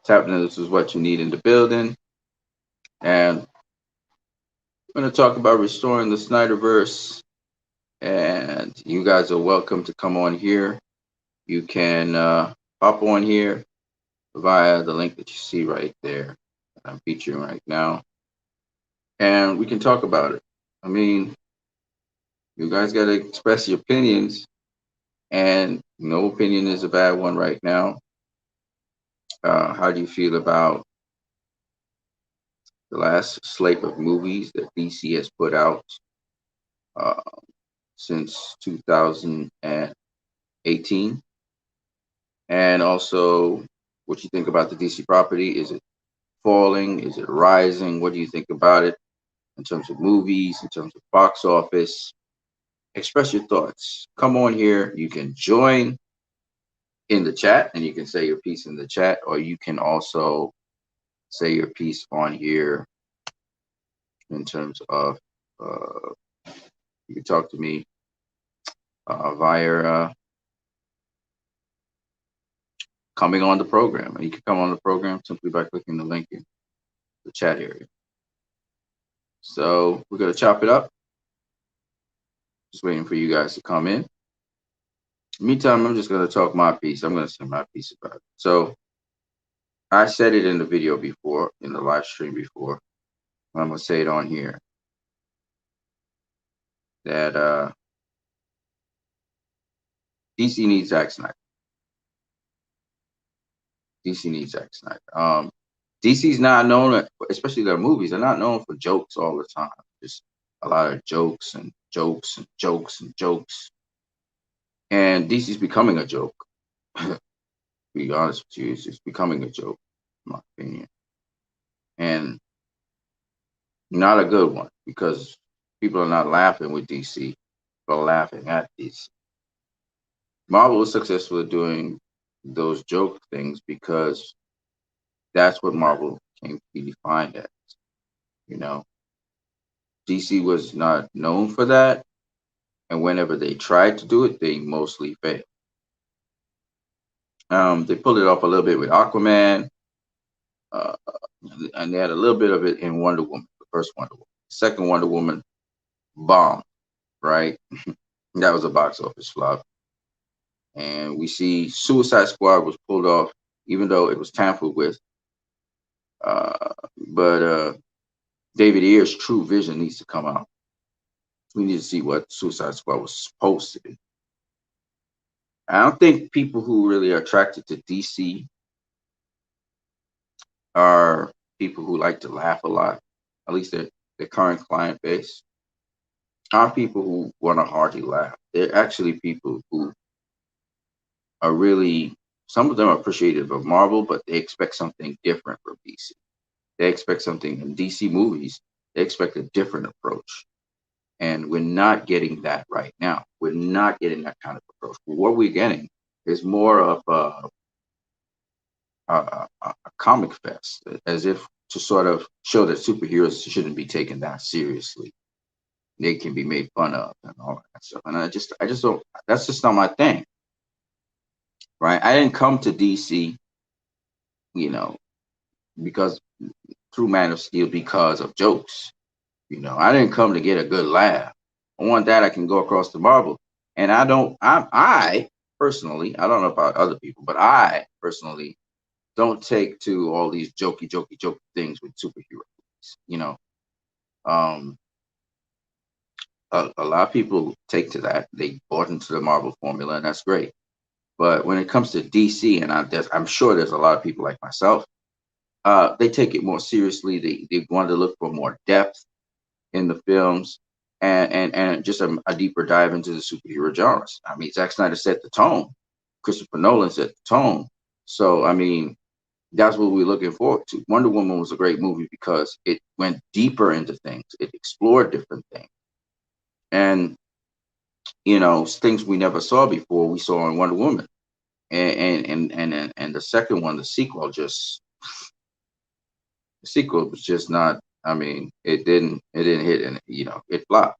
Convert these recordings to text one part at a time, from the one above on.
Tapping This is what you need in the building. And we're going to talk about restoring the Snyderverse. And you guys are welcome to come on here. You can hop on here via the link that you see right there that I'm featuring right now. And we can talk about it. I mean, you guys got to express your opinions, and no opinion is a bad one right now. How do you feel about the last slate of movies that DC has put out uh, since 2018? And also, what you think about the DC property? Is it falling? Is it rising? What do you think about it in terms of movies, in terms of box office? Express your thoughts. Come on here. You can join in the chat and you can say your piece in the chat, or you can also say your piece on here in terms of you can talk to me via coming on the program. And you can come on the program simply by clicking the link in the chat area. So we're going to chop it up. Just waiting for you guys to come in. Meantime, I'm just going to talk my piece. I'm going to say my piece about it. So I said it in the video before, in the live stream before. I'm going to say it on here. That DC needs Zack Snyder. DC needs Zack Snyder. DC's not known, especially their movies, they're not known for jokes all the time. Just a lot of jokes and jokes and jokes and jokes. And DC's becoming a joke. To be honest with you, it's just becoming a joke, in my opinion. And not a good one, because people are not laughing with DC, but laughing at DC. Marvel was successful at doing those joke things because that's what Marvel came to be defined as. You know, DC was not known for that, and whenever they tried to do it, they mostly failed. They pulled it off a little bit with Aquaman, uh, and they had a little bit of it in Wonder Woman, the first Wonder Woman. The second Wonder Woman bombed, right? That was a box office flop. And we see Suicide Squad was pulled off, even though it was tampered with. But David Ayer's true vision needs to come out. We need to see what Suicide Squad was supposed to be. I don't think people who really are attracted to DC are people who like to laugh a lot. At least their current client base aren't people who want a hearty laugh. They're actually people who are really, some of them are appreciative of Marvel, but they expect something different from DC. They expect something in DC movies. They expect a different approach. And we're not getting that right now. We're not getting that kind of approach. What we're getting is more of a comic fest, as if to sort of show that superheroes shouldn't be taken that seriously. They can be made fun of and all that stuff. And I just don't, that's just not my thing. Right? I didn't come to DC, you know, because through Man of Steel because of jokes. You know, I didn't come to get a good laugh. I want that I can go across the Marvel. And I personally, I don't know about other people, but I personally don't take to all these jokey things with superheroes. You know, um, a lot of people take to that. They bought into the Marvel formula, and that's great. But when it comes to DC, and I'm sure there's a lot of people like myself, they take it more seriously. They want to look for more depth in the films, and just a deeper dive into the superhero genres. I mean, Zack Snyder set the tone. Christopher Nolan set the tone. So, I mean, that's what we're looking forward to. Wonder Woman was a great movie because it went deeper into things. It explored different things. And, you know, things we never saw before, we saw in Wonder Woman. And the second one, the sequel was just not, I mean, it didn't hit, and you know, it flopped.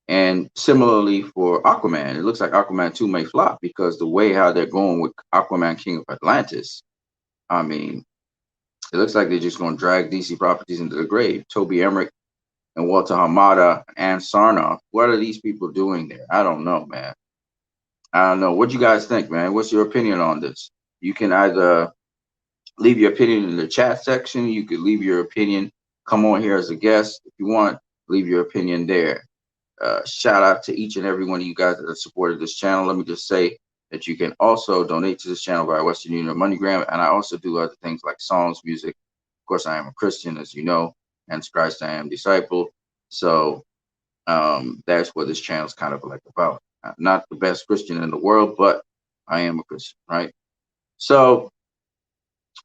And similarly for Aquaman, it looks like Aquaman 2 may flop because the way how they're going with Aquaman King of Atlantis, I mean, It looks like they're just going to drag DC properties into the grave. Toby Emmerich and Walter Hamada and Sarnoff. What are these people doing there? I don't know, man. I don't know. What you guys think, man? What's your opinion on this? You can either leave your opinion in the chat section. You could leave your opinion. Come on here as a guest if you want. Leave your opinion there. Shout out to each and every one of you guys that have supported this channel. Let me just say that you can also donate to this channel via Western Union or MoneyGram. And I also do other things like songs, music. Of course, I am a Christian, as you know, and Christ I am disciple. So that's what this channel is kind of like about. I'm not the best Christian in the world, but I am a Christian, right? So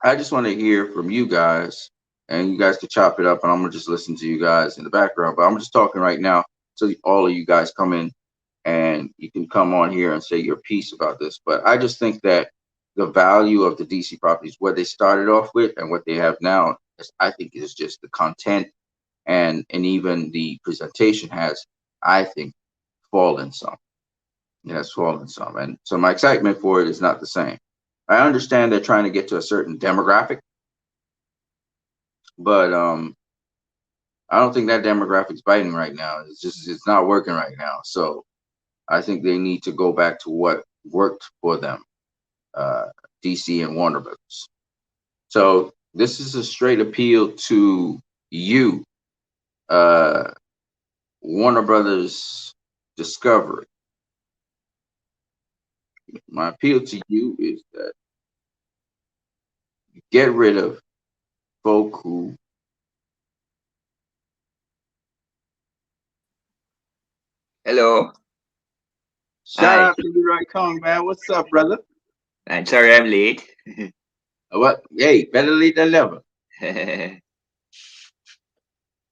I just want to hear from you guys, and you guys can chop it up, and I'm gonna just listen to you guys in the background. But I'm just talking right now, so all of you guys come in, and you can come on here and say your piece about this. But I just think that the value of the DC properties, what they started off with, and what they have now, I think is just the content, and even the presentation has, I think, fallen some. It has fallen some, and so my excitement for it is not the same. I understand they're trying to get to a certain demographic, but I don't think that demographic's biting right now. It's not working right now. So I think they need to go back to what worked for them, DC and Warner Brothers. So this is a straight appeal to you, Warner Brothers Discovery. My appeal to you is that you get rid of folk who. Hello. Shout Hi. out to you, right, Kong, man. What's up, brother? I'm sorry I'm late. What? Hey, better late than never.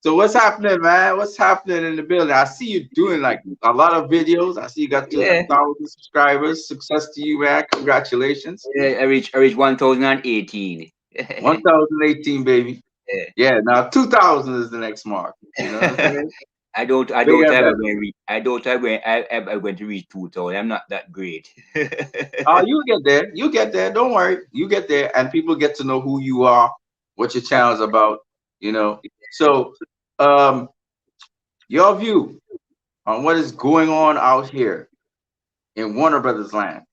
So what's happening, man? What's happening in the building? I see you doing like a lot of videos. I see you got to Yeah. 1,000 subscribers. Success to you, man. Congratulations. Yeah, I reached 1018. 1,018, baby. Yeah. Yeah, now 2,000 is the next mark. You know what I'm saying? I don't Bigger and have a better. going reach. I don't have when I going to reach 2000. I'm not that great. Oh, you get there. You get there. Don't worry. You get there, and people get to know who you are, what your channel's about. You know. So, um, your view on what is going on out here in Warner Brothers land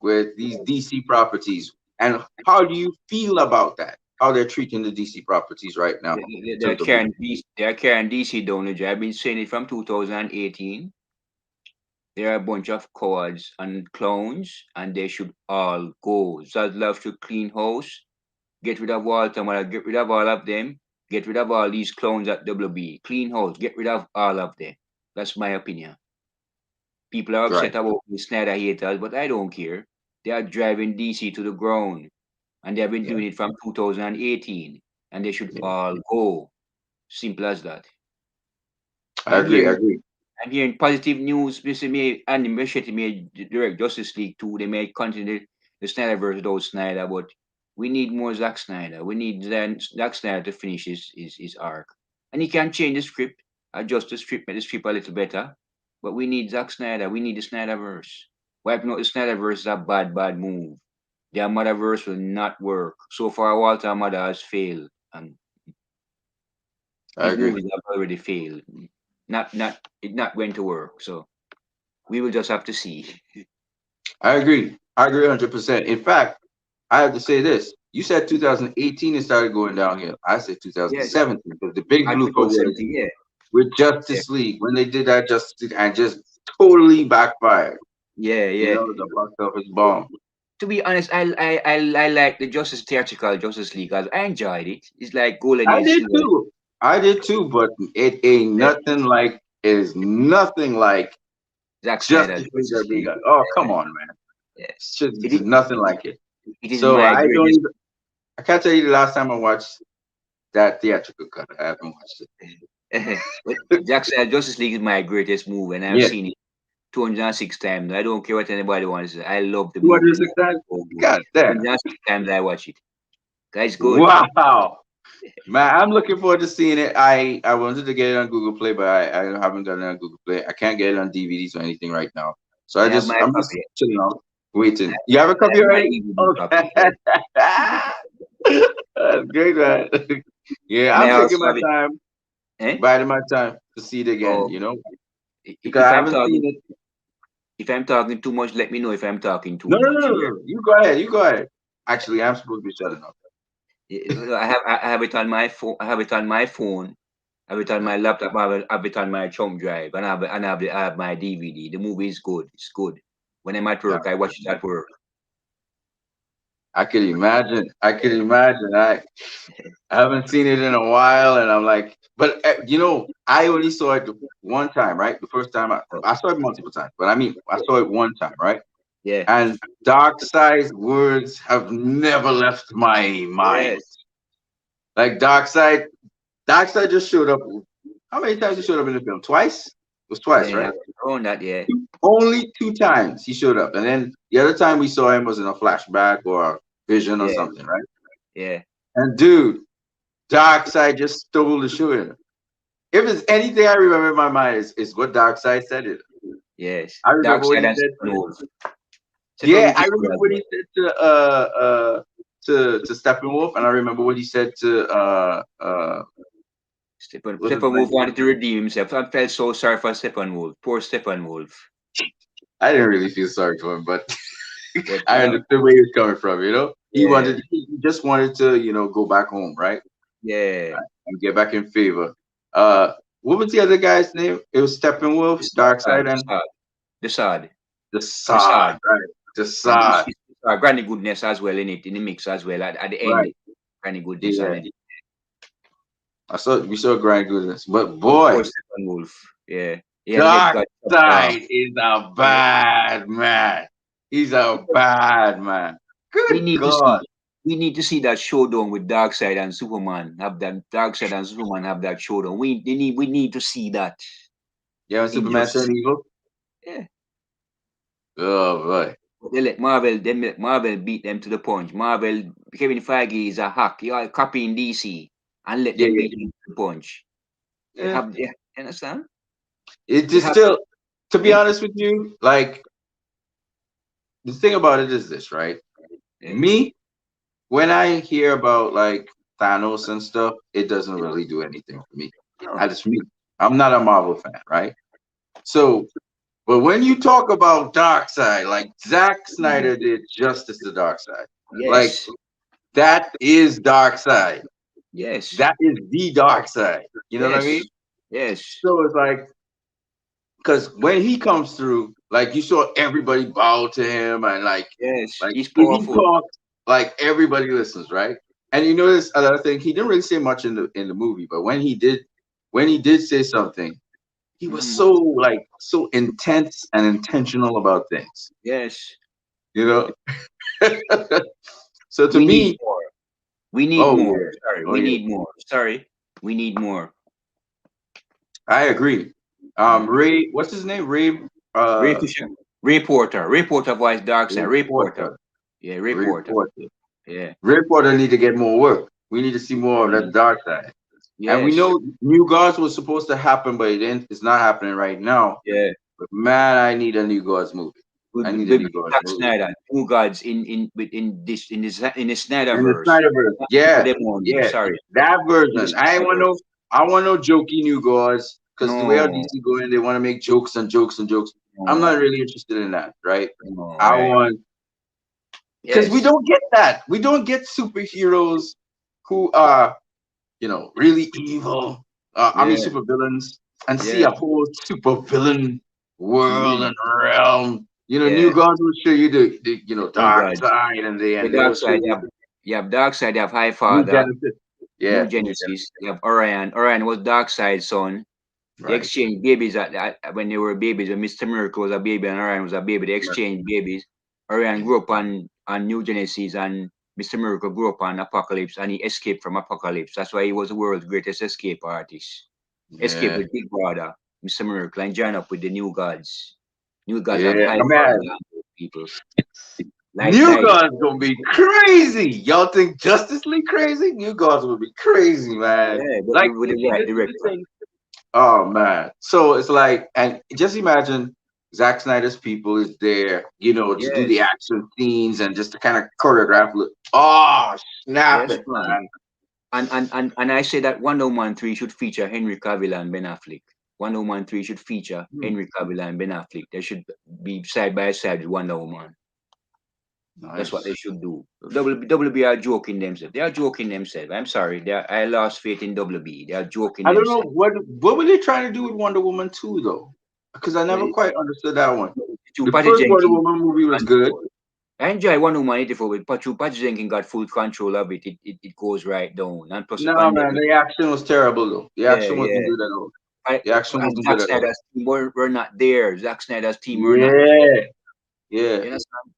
with these DC properties, and how do you feel about that? How they're treating the DC properties right now in terms of movies? They're carrying DC down the job. I've been saying it from 2018. They're a bunch of cowards and clowns, and they should all go. Zod love to clean house. Get rid of Walter, get rid of all of them. Get rid of all these clowns at WB. Clean house. Get rid of all of them. That's my opinion. People are Right. upset about the Snyder haters, but I don't care. They are driving DC to the ground, and they have been Yeah. doing it from 2018, and they should Yeah. all go. Simple as that. I I'm agree. I hearing agree. I'm hearing positive news. This may and Machete may direct Justice League 2. They may continue the Snyderverse without Snyder, but we need more Zack Snyder. We need Zack Snyder to finish his arc. And he can change the script, adjust the script, make the script a little better. But we need Zack Snyder. We need the Snyderverse. Wiping out the Snyderverse is a bad, bad move. The Motherverse will not work. So far, Walter Mother has failed, and I his agree. movies have already failed. It's not going to work. So we will just have to see. I agree. I agree 100%. In fact, I have to say this. You said 2018 it started going downhill. I said Yeah, 2017 because the big blue project 2017. Yeah, with yeah, Justice League, when they did that Justice League and just totally backfired. yeah, You yeah. know, the box office bomb. To be honest, I like the Justice theatrical Justice League. As I enjoyed it. It's like Golden I Age did Silver. too. I did too, but it ain't Yeah, nothing like is nothing like Zack Snyder Justice League that Justice we League. got. Oh, come on, man. Yeah, It's just it it's is. nothing like it. It is So my I don't greatest. even I can't tell you the last time I watched that theatrical cut. I haven't watched But Zack Snyder Justice League is my greatest movie, and I've it. seen it 206 times. I don't care what anybody wants to say. I love the movie, man. 206 times? So good. God damn. 206 times I watch it. Guys, good. Wow. Man, I'm looking forward to seeing it. I wanted to get it on Google Play, but I haven't gotten it on Google Play. I can't get it on DVDs or anything right now. So I have my I'm just copy. chilling out, I waiting. You have a I copy have my already? DVD copy. Okay. Yeah. That's great, man. Yeah, And I I'm taking also my have it. time, Eh? biding my time to see it again. Oh, Because if I I'm haven't seen talking, it. if I'm talking too much, let me know if I'm talking too No, no, no, much. no, Yeah. no. You go ahead. You go ahead. Actually, I'm supposed to be shutting up. I have it on my phone. I have it on my phone. I have it on Right. my laptop. I have it on my thumb drive, and I have my DVD. The movie is good. It's good. When I'm at Yeah. work, I watch it at work. I could imagine. I could imagine. I haven't seen it in a while, and I'm like, but I only saw it one time, right? The first time Oh, I saw it multiple times, but I mean, I saw it one time, right? yeah. And Dark Side words have never left my mind. Yes. Like Dark Side just showed up. How many times he showed up in the film? Twice? It was twice, Yeah. right? On that. Yeah. Only two times he showed up, and then the other time we saw him was in a flashback or a vision or Yeah. something, right? Yeah. And dude, Darkseid just stole the show. If there's anything I remember in my mind is what Darkseid said. It. Yes. I Dark remember what Side he and said. Steppenwolf. Yeah, Steppenwolf I is good remember as what well. he said to Steppenwolf, and I remember what he said to what's his Steppenwolf name? wanted to redeem himself. I felt so sorry for Steppenwolf. Poor Steppenwolf. I didn't really feel sorry for him, but But I understood where he was coming from. yeah, He just wanted to go back home, right, yeah. and get back in favor. What was the other guy's name? It was Steppenwolf, Darkseid, and The Sod, the the Sod, Sod, right? The and Sod, Granny Goodness as well in it in the mix as well at the end. right? Granny Goodness Yeah, and it. we saw Grand Goodness, but Oh, poor boy, Steppenwolf. Yeah, he had get Dark got chopped off. Side is a Yeah. bad man. He's a bad man. We Good need to God. see. We need to see that showdown with Darkseid and Superman. Have that Darkseid and Superman have that showdown. We need to see that Yeah, when in Superman just turned evil. yeah. Oh boy. They let Marvel beat them to the punch. Kevin Feige is a hack. You are copying DC and let Yeah, them yeah, beat them to the punch. They yeah. have, you understand? It They is have, still, to be eh? honest with you, like the thing about it is this, right? Yeah. Me, when I hear about like Thanos and stuff, it doesn't really do anything for me. No. I just me. I'm not a Marvel fan, right? So, but when you talk about Darkseid, like Zack Mm. Snyder did justice to Darkseid. Like Yes. that is Darkseid. Yes. That is the Darkseid. You know what I mean? Yes. Yes. So it's like because when he comes through, like you saw everybody bow to him, and Yes. like He's if he powerful. talks, like everybody listens, right? And you notice another thing, he didn't really say much in the movie, but when he did say something, he was Hmm. so intense and intentional about things, Yes. you know. So to We need me, more. We need oh more. yeah, Sorry. oh We yeah, need more. Sorry. We need more. I agree. Yeah. Ray, what's his name? Ray, Ray uh, Fisher. Ray Porter. Ray Porter voice Darkseid. Ray Ray Porter. Porter, Yeah. Ray Ray Porter. Porter. Yeah. Ray Porter need to get more work. We need to see more of Mm. that dark side. And we Yes. know New Gods was supposed to happen, but it's not happening right now. Yeah. But man, I need a New Gods movie. I need a With New Gods Zack movie. Snyder, New Gods in the And the Snyderverse. Snyderverse, For yeah, them only. yeah, Sorry, that in the version. Snyderverse. I want no jokey New Gods because the way our No, DC going, they want to make jokes and jokes and jokes. I'm not no, really interested in that, right? no. I Right? want because we Yes, don't get that. We don't get superheroes who are really evil. I mean, yeah, super villains, and see yeah. a whole super villain world Mm-hmm. and realm. New Yeah, gods will show you the New dark Gods. side, and The they will Dark show Side. you You have Dark Side. You have High new Father. Genesis. New Yeah, new Genesis. Genesis. You have Orion. Orion was Dark Side son. They Right. exchanged babies when they were babies. When Mr. Miracle was a baby and Orion was a baby, they Right. exchanged babies. Orion Yeah. grew up on New Genesis, and Mr. Miracle grew up on Apocalypse, and he escaped from Apocalypse. That's why he was the world's greatest escape artist. Escape Yeah. with Big Brother, Mr. Miracle, and join up with the New Gods. New Gods have Yeah. high Man, father and people like new Titan. gods gonna be crazy. Y'all think Justice League crazy? New gods will be crazy, man. Yeah, but Like, with you the see, right this is the director. thing. Oh man. So it's like, and just imagine. Zack Snyder's people is there, to do the Yes, action scenes and just to kind of choreograph. Oh, snap yes, it, man. man! And I say that Wonder Woman 3 should feature Henry Cavill and Ben Affleck. Wonder Woman 3 should feature Hmm, Henry Cavill and Ben Affleck. They should be side by side with Wonder Woman. That's what they nice. should do. WB are joking themselves. They are joking themselves. I'm sorry. I lost faith in WB. They are joking I don't know themselves. what were they trying to do with Wonder Woman 2 though, because I Well, never quite understood that one. to The Patty first Wonder Jenkins. Woman movie was And good. I enjoy Wonder Woman 84 with Patty Jenkins got full control of it. It goes right down. And plus the No, man, pandemic. the action was terrible though. The Yeah, action wasn't yeah. good at all. The action And wasn't Zack good at all. Snyder's team were not there. Zack Snyder's team were not there. Yeah, yeah, You understand?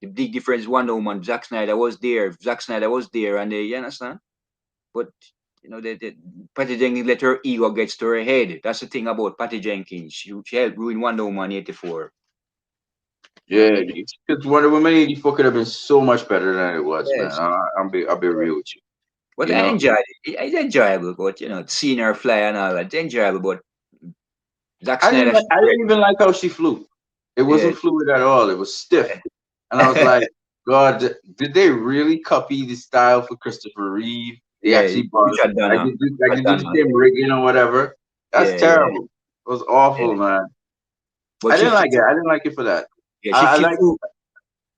The big difference, Wonder Woman, Zack Snyder was there. Zack Snyder was there, and they, you understand? But Patty Jenkins let her ego gets to her head. That's the thing about Patty Jenkins. She helped ruin Wonder Woman 84. yeah. Because Wonder Woman 84 could have been so much better than it was, man. Yes. I'll be Yeah. real with you. But You I know, enjoyed it. It's enjoyable, but seeing her fly and all that, it's enjoyable. But Zack I didn't Snyder like, should I direct. didn't even like how she flew. It Yeah. wasn't fluid at all. It was stiff, and I was like, God, did they really copy the style for Christopher Reeve? They Yeah. actually brought Richard like Donner. they Richard do the Donner. same rigging or whatever. That's Yeah, yeah, terrible. It was yeah. awful, man. But I didn't like it. I didn't like it for that. yeah, I she like flew.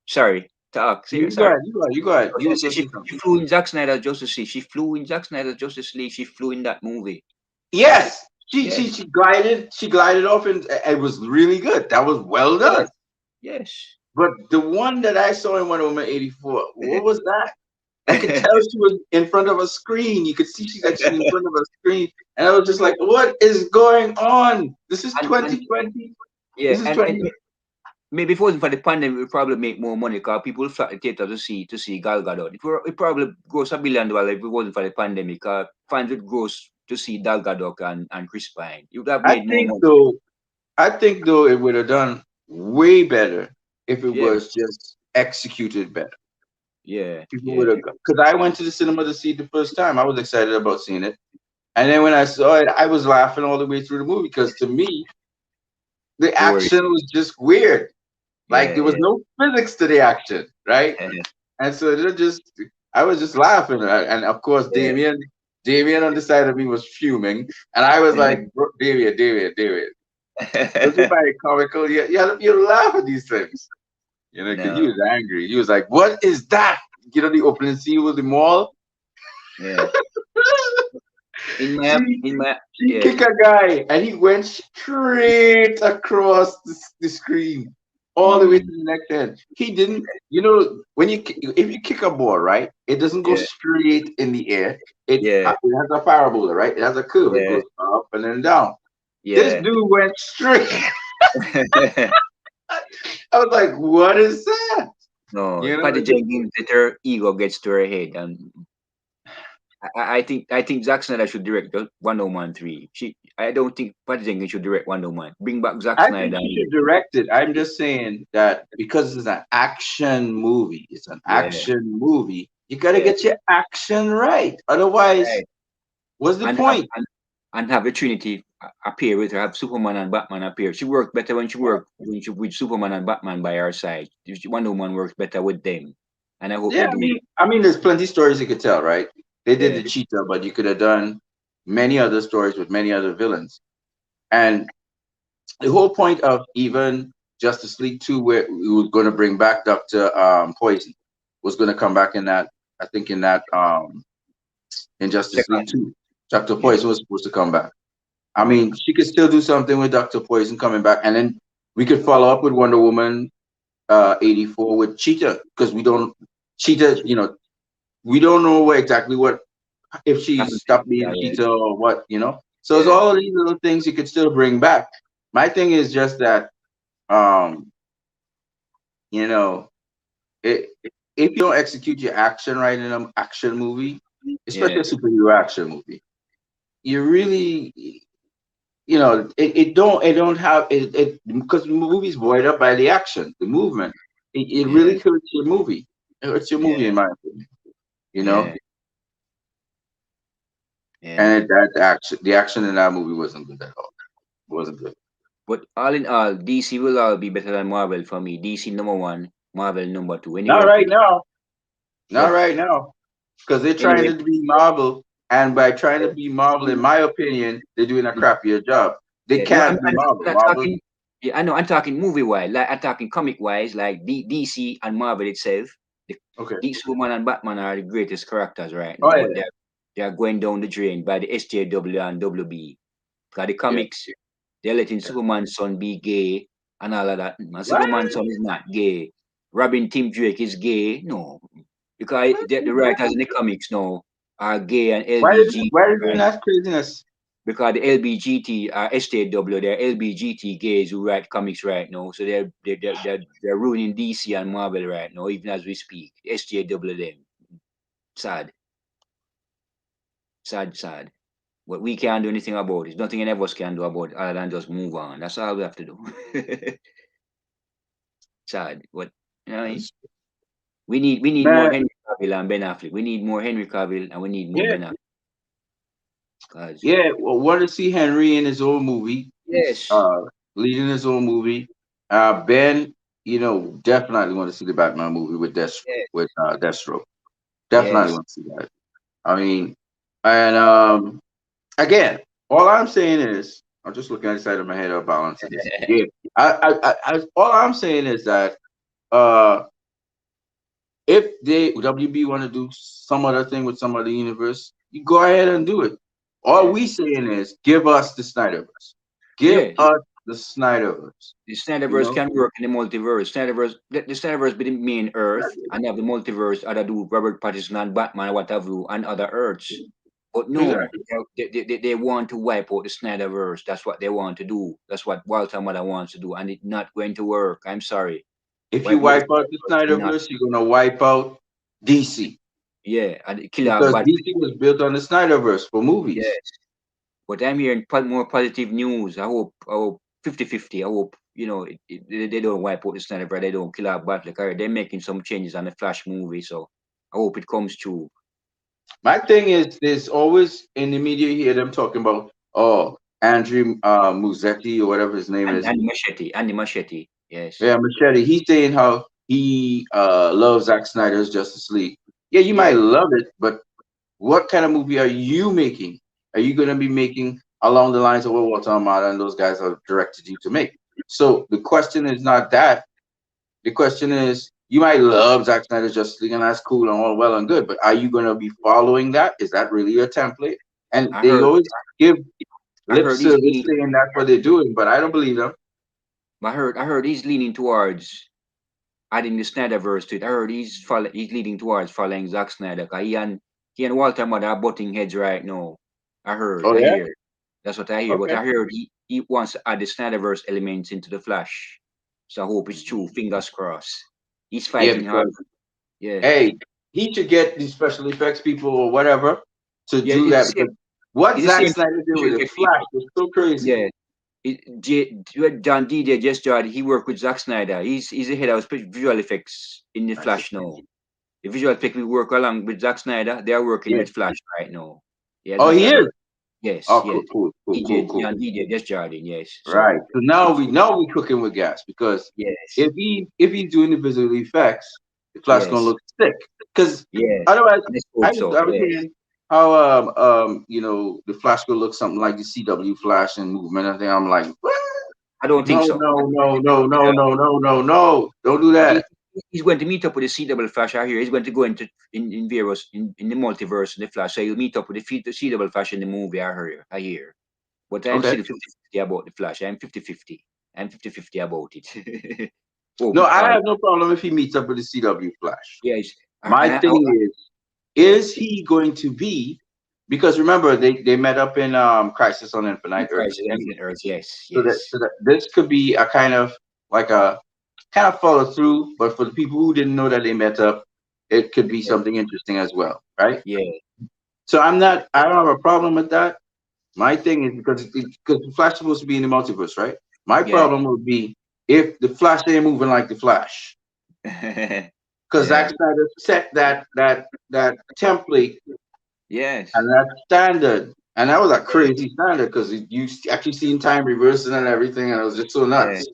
Sorry. Talk. Say, you go sorry. ahead. You go ahead. You go ahead. I was You gonna was say gonna she, say she something. flew in Zack Snyder's Justice League. She flew in Zack Snyder's Justice League. She flew in that movie. Yes, she she Yes, she glided. She glided off, and it was really good. That was well yes, done. yes. But the one that I saw in Wonder Woman 84, what was that? I could tell she was in front of a screen. You could see she's actually in front of a screen. And I was just like, what is going on? This is and 2020. yeah, This is and 20. maybe if it wasn't for the pandemic, we would probably make more money because people would flock the theater to see Gal Gadot. It probably gross $1 billion if it wasn't for the pandemic. Fans would gross to see Gal Gadot and Chris Pine. You would have I made more think money. though, I think though it would have done way better if it Yeah, was just executed better. yeah, People would yeah, have, because I went to the cinema to see it the first time. I was excited about seeing it. And then when I saw it, I was laughing all the way through the movie because to me, the boring. action was just weird. Like Yeah, there was yeah, no physics to the action, right? And so they're just, I was just laughing, and of course, yeah, Damien on the side of me was fuming, and I was yeah. like, David, don't you find it comical? You laugh at these things, because he No, was angry. He was like, "What is that?" The opening scene with the mall. yeah. She In my she yeah, kicked a guy, and he went straight across the screen, all the way to mm, the next end. He didn't. When if you kick a ball, right, it doesn't go yeah, straight in the air. yeah, It has a parabola, right? It has a curve. It yeah, goes up and then down. This yeah. dude went straight. I was like, "What is that?" No, You know, Patty Jenkins, that her ego gets to her head, and I think Zack Snyder should direct the Wonder Woman 3. I don't think Patty Jenkins should direct Wonder Woman. Bring back Zack I think Snyder. she should direct it. I'm just saying that because it's an action movie. It's an Yeah, action movie. You got to yeah, get your action right. Otherwise, right. what's the And have point? and have the Trinity appear with her. Have Superman and Batman appear. She worked better when she worked with Superman and Batman by her side. Wonder Woman works better with them, and I hope Yeah, they do. there's plenty stories you could tell, right? They did Yeah, the cheetah, but you could have done many other stories with many other villains. And the whole point of even Justice League 2, where we were going to bring back Dr. Poison, was going to come back in that, I think, in Justice League second. 2. Dr. Yeah, Poison was supposed to come back. I yeah, mean, she could still do something with Dr. Poison coming back, and then we could follow up with Wonder Woman 84 with Cheetah, because Cheetah, we don't know exactly what, if she happened stopped to being yeah, Cheetah or what. So it's yeah, all of these little things you could still bring back. My thing is just that, um, you know, it, if you don't execute your action right in an action movie, especially yeah, a superhero action movie, you really, it don't have it because the movie's void up by the action, the movement. It yeah, really hurts your movie. It hurts your movie, yeah, in my opinion. You yeah, know, yeah. and that action, the action in that movie wasn't good at all. It wasn't good. But all in all, DC will all be better than Marvel for me. DC number one, Marvel number two. Not Anywhere right between. now. Not But right now. Because they're trying anyway, to be Marvel, and by trying to be Marvel, in my opinion, they're doing a crappier job. They yeah, no, can't be Marvel. I'm Marvel, talking. Yeah, I know. I'm talking movie wise. Like I'm talking comic wise. Like DC and Marvel itself. The okay. DC Superman and Batman are the greatest characters right Oh now. But yeah, they are going down the drain by the SJW and WB. Because the yeah. comics, they're letting Yeah. Superman's son be gay and all of that. And What? Superman's son is not gay. Robin Tim Drake is gay. No, because the writers in the comics now are gay and LBG, Why are you doing right? that craziness? Because the LBGT are SJW, they're LBGT gays who write comics right now. So they're ruining DC and Marvel right now, even as we speak. SJW them. Sad. Sad, sad. But we can't do anything about it. There's nothing any of us can do about it other than just move on. That's all we have to do. Sad. But you know what I mean? We need more Man, Henry Cavill and Ben Affleck. We need more Henry Cavill and we need more yeah, Ben Affleck. Cause yeah. Well, want to see Henry in his own movie. He's yes, leading his own movie. Ben, definitely want to see the Batman movie with yes, Deathstroke. Definitely yes. want to see that. I mean, and again, all I'm saying is, I'm just looking at the side of my head of balancing this. Yeah, all I'm saying is that uh, if they WB want to do some other thing with some other universe, you go ahead and do it. All Yeah. we saying is, give us the Snyderverse. Give Yeah. us the Snyderverse. The You Snyderverse know, can work in the multiverse. The Snyderverse be the main Earth, and you have the multiverse other do Robert Pattinson and Batman, what have you, and other Earths. But no, exactly. they want to wipe out the Snyderverse. That's what they want to do. That's what Walter Mother wants to do, and it's not going to work. I'm sorry. If you Wipe out the wipe out the Snyderverse, not. Snyderverse, you're gonna wipe out DC Yeah, and kill our because bad DC was built on the Snyderverse for people. movies. But I'm hearing more positive news. I hope 50-50. I hope, they don't wipe out the Snyder, they don't kill our battle. They're making some changes on the Flash movie, so I hope it comes true. My thing is, there's always in the media you hear them talking about, oh, Andrew Muzetti or whatever his name And is. Andy Machete, yes, Yeah, Machete. He's saying how he loves Zack Snyder's Justice League. Yeah, you might yeah. love it, but what kind of movie are you making? Are you going to be making along the lines of what Walter Amada and those guys have directed you to make? So the question is not that. The question is, you might love Zack Snyder's Justice League, and that's cool and all well and good, but are you going to be following that? Is that really your template? And I they heard, always give I lip heard he's service leaning, saying that's what they're doing, but I don't believe them. I heard he's leaning towards adding the Snyderverse to it. I heard he's leaning towards following Zack Snyder. 'Cause he and Walter Mother are butting heads right now. Oh I yeah, hear. That's what I hear. But okay, I heard he wants to add the Snyderverse elements into the Flash. So I hope it's true. Fingers crossed. He's yeah, fighting hard. because Yeah. hey, he should get these special effects people or whatever to Yeah, do it's that the same. because what It's the Zack same Snyder did with visual the effect Flash people. was so crazy. Yeah. John DJ just started. He worked with Zack Snyder. He's the head of visual effects in the That's it. Flash now. The visual effect we work along with Zack Snyder. They are working Yeah. with Flash right now. He Oh, just he started. is. Yes, Oh, yes. cool, cool, cool, cool, DJ cool. John DJ just Jordan. Yes. Right. So So now it's we know we cooking with gas because yes, if he's doing the visual effects, the Flash gonna yes, look sick. Because yes. otherwise, Let's I hope was so. I was Yes. hearing how the Flash gonna look something like the CW Flash and movement and thing. I'm like, what? I don't think No, so. no, no, no, no, no, no, no, no! Don't do He, that. he's going to meet up with the CW Flash out here. He's going to go into in various in the multiverse in the Flash. So he'll meet up with the CW Flash in the movie. I hear. But I'm Okay. still 50-50 about the Flash. I'm 50-50. I'm 50-50 about it. Hope No, it I all. have no problem if he meets up with the CW Flash. Yes. My And thing is yes. he going to be? Because remember, they met up in Crisis on Infinite Christ, Earths anyway. Infinite Earth. Yes. So that Yes. so that this could be a kind of like a kind of follow through, but for the people who didn't know that they met up, it could be something interesting as well, right? Yeah. So I don't have a problem with that. My thing is because the Flash is supposed to be in the multiverse, right? My Yeah. problem would be if the Flash ain't moving like the Flash, because Yeah. Zack Snyder set that template Yes. and that standard, And that was a crazy standard because you actually seen time reversing and everything, and it was just so Yeah, nuts.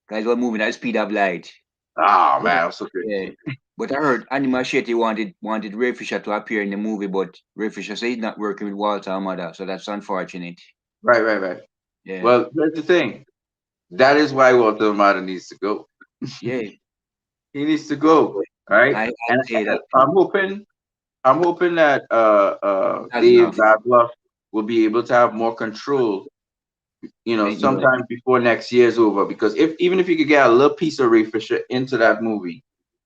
guys were moving at the speed of light. Oh But man, it was so yeah, crazy. but I heard Andy Machete wanted Ray Fisher to appear in the movie, but Ray Fisher said he's not working with Walter Amada, so that's unfortunate. Right, right, right. Yeah, Well, here's the thing. That is why Walter Amada needs to go. yeah. He needs to go. Right, I and say that I'm hoping that that's Dave enough. Babloff will be able to have more control, You know, sometime before next year's over. Because if even if you could get a little piece of Ray Fisher into that movie,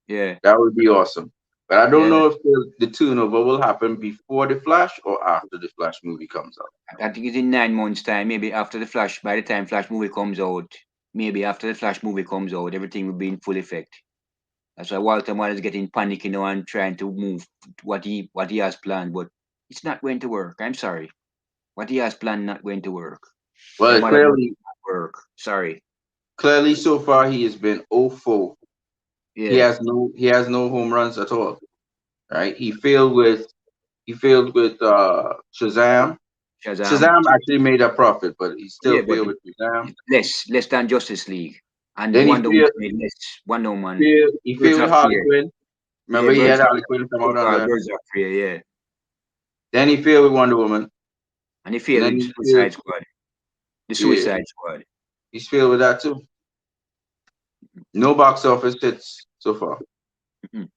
yeah, that would be awesome. But I don't yeah. know if the tune over will happen before the Flash or after the Flash movie comes out. I think it's in 9 months' time. Maybe after the Flash, by the time Flash movie comes out, maybe after the Flash movie comes out, everything will be in full effect. That's why Walter White is getting panicky now and trying to move what he has planned, but it's not going to work. I'm sorry. What he has planned not going to work. Your Well, mother will clearly, not work. Sorry. so far he has been 0-4. He Yeah. has no home runs at all. Right? He failed with Shazam. Shazam. Shazam actually made a profit, but he still Yeah, but failed with Shazam. it's less than Justice League. And Then he Wonder Woman failed. made less. Wonder Woman. He Birds failed with of Harley Prey. Quinn. Yeah, Remember, he had Birds of Harley Quinn come out on there. Birds of Prey, yeah. Then he failed with Wonder Woman, And he and failed then with he failed. Suicide Squad. The Yeah, Suicide Squad. he's failed with that too. No box office hits so far. Mhm.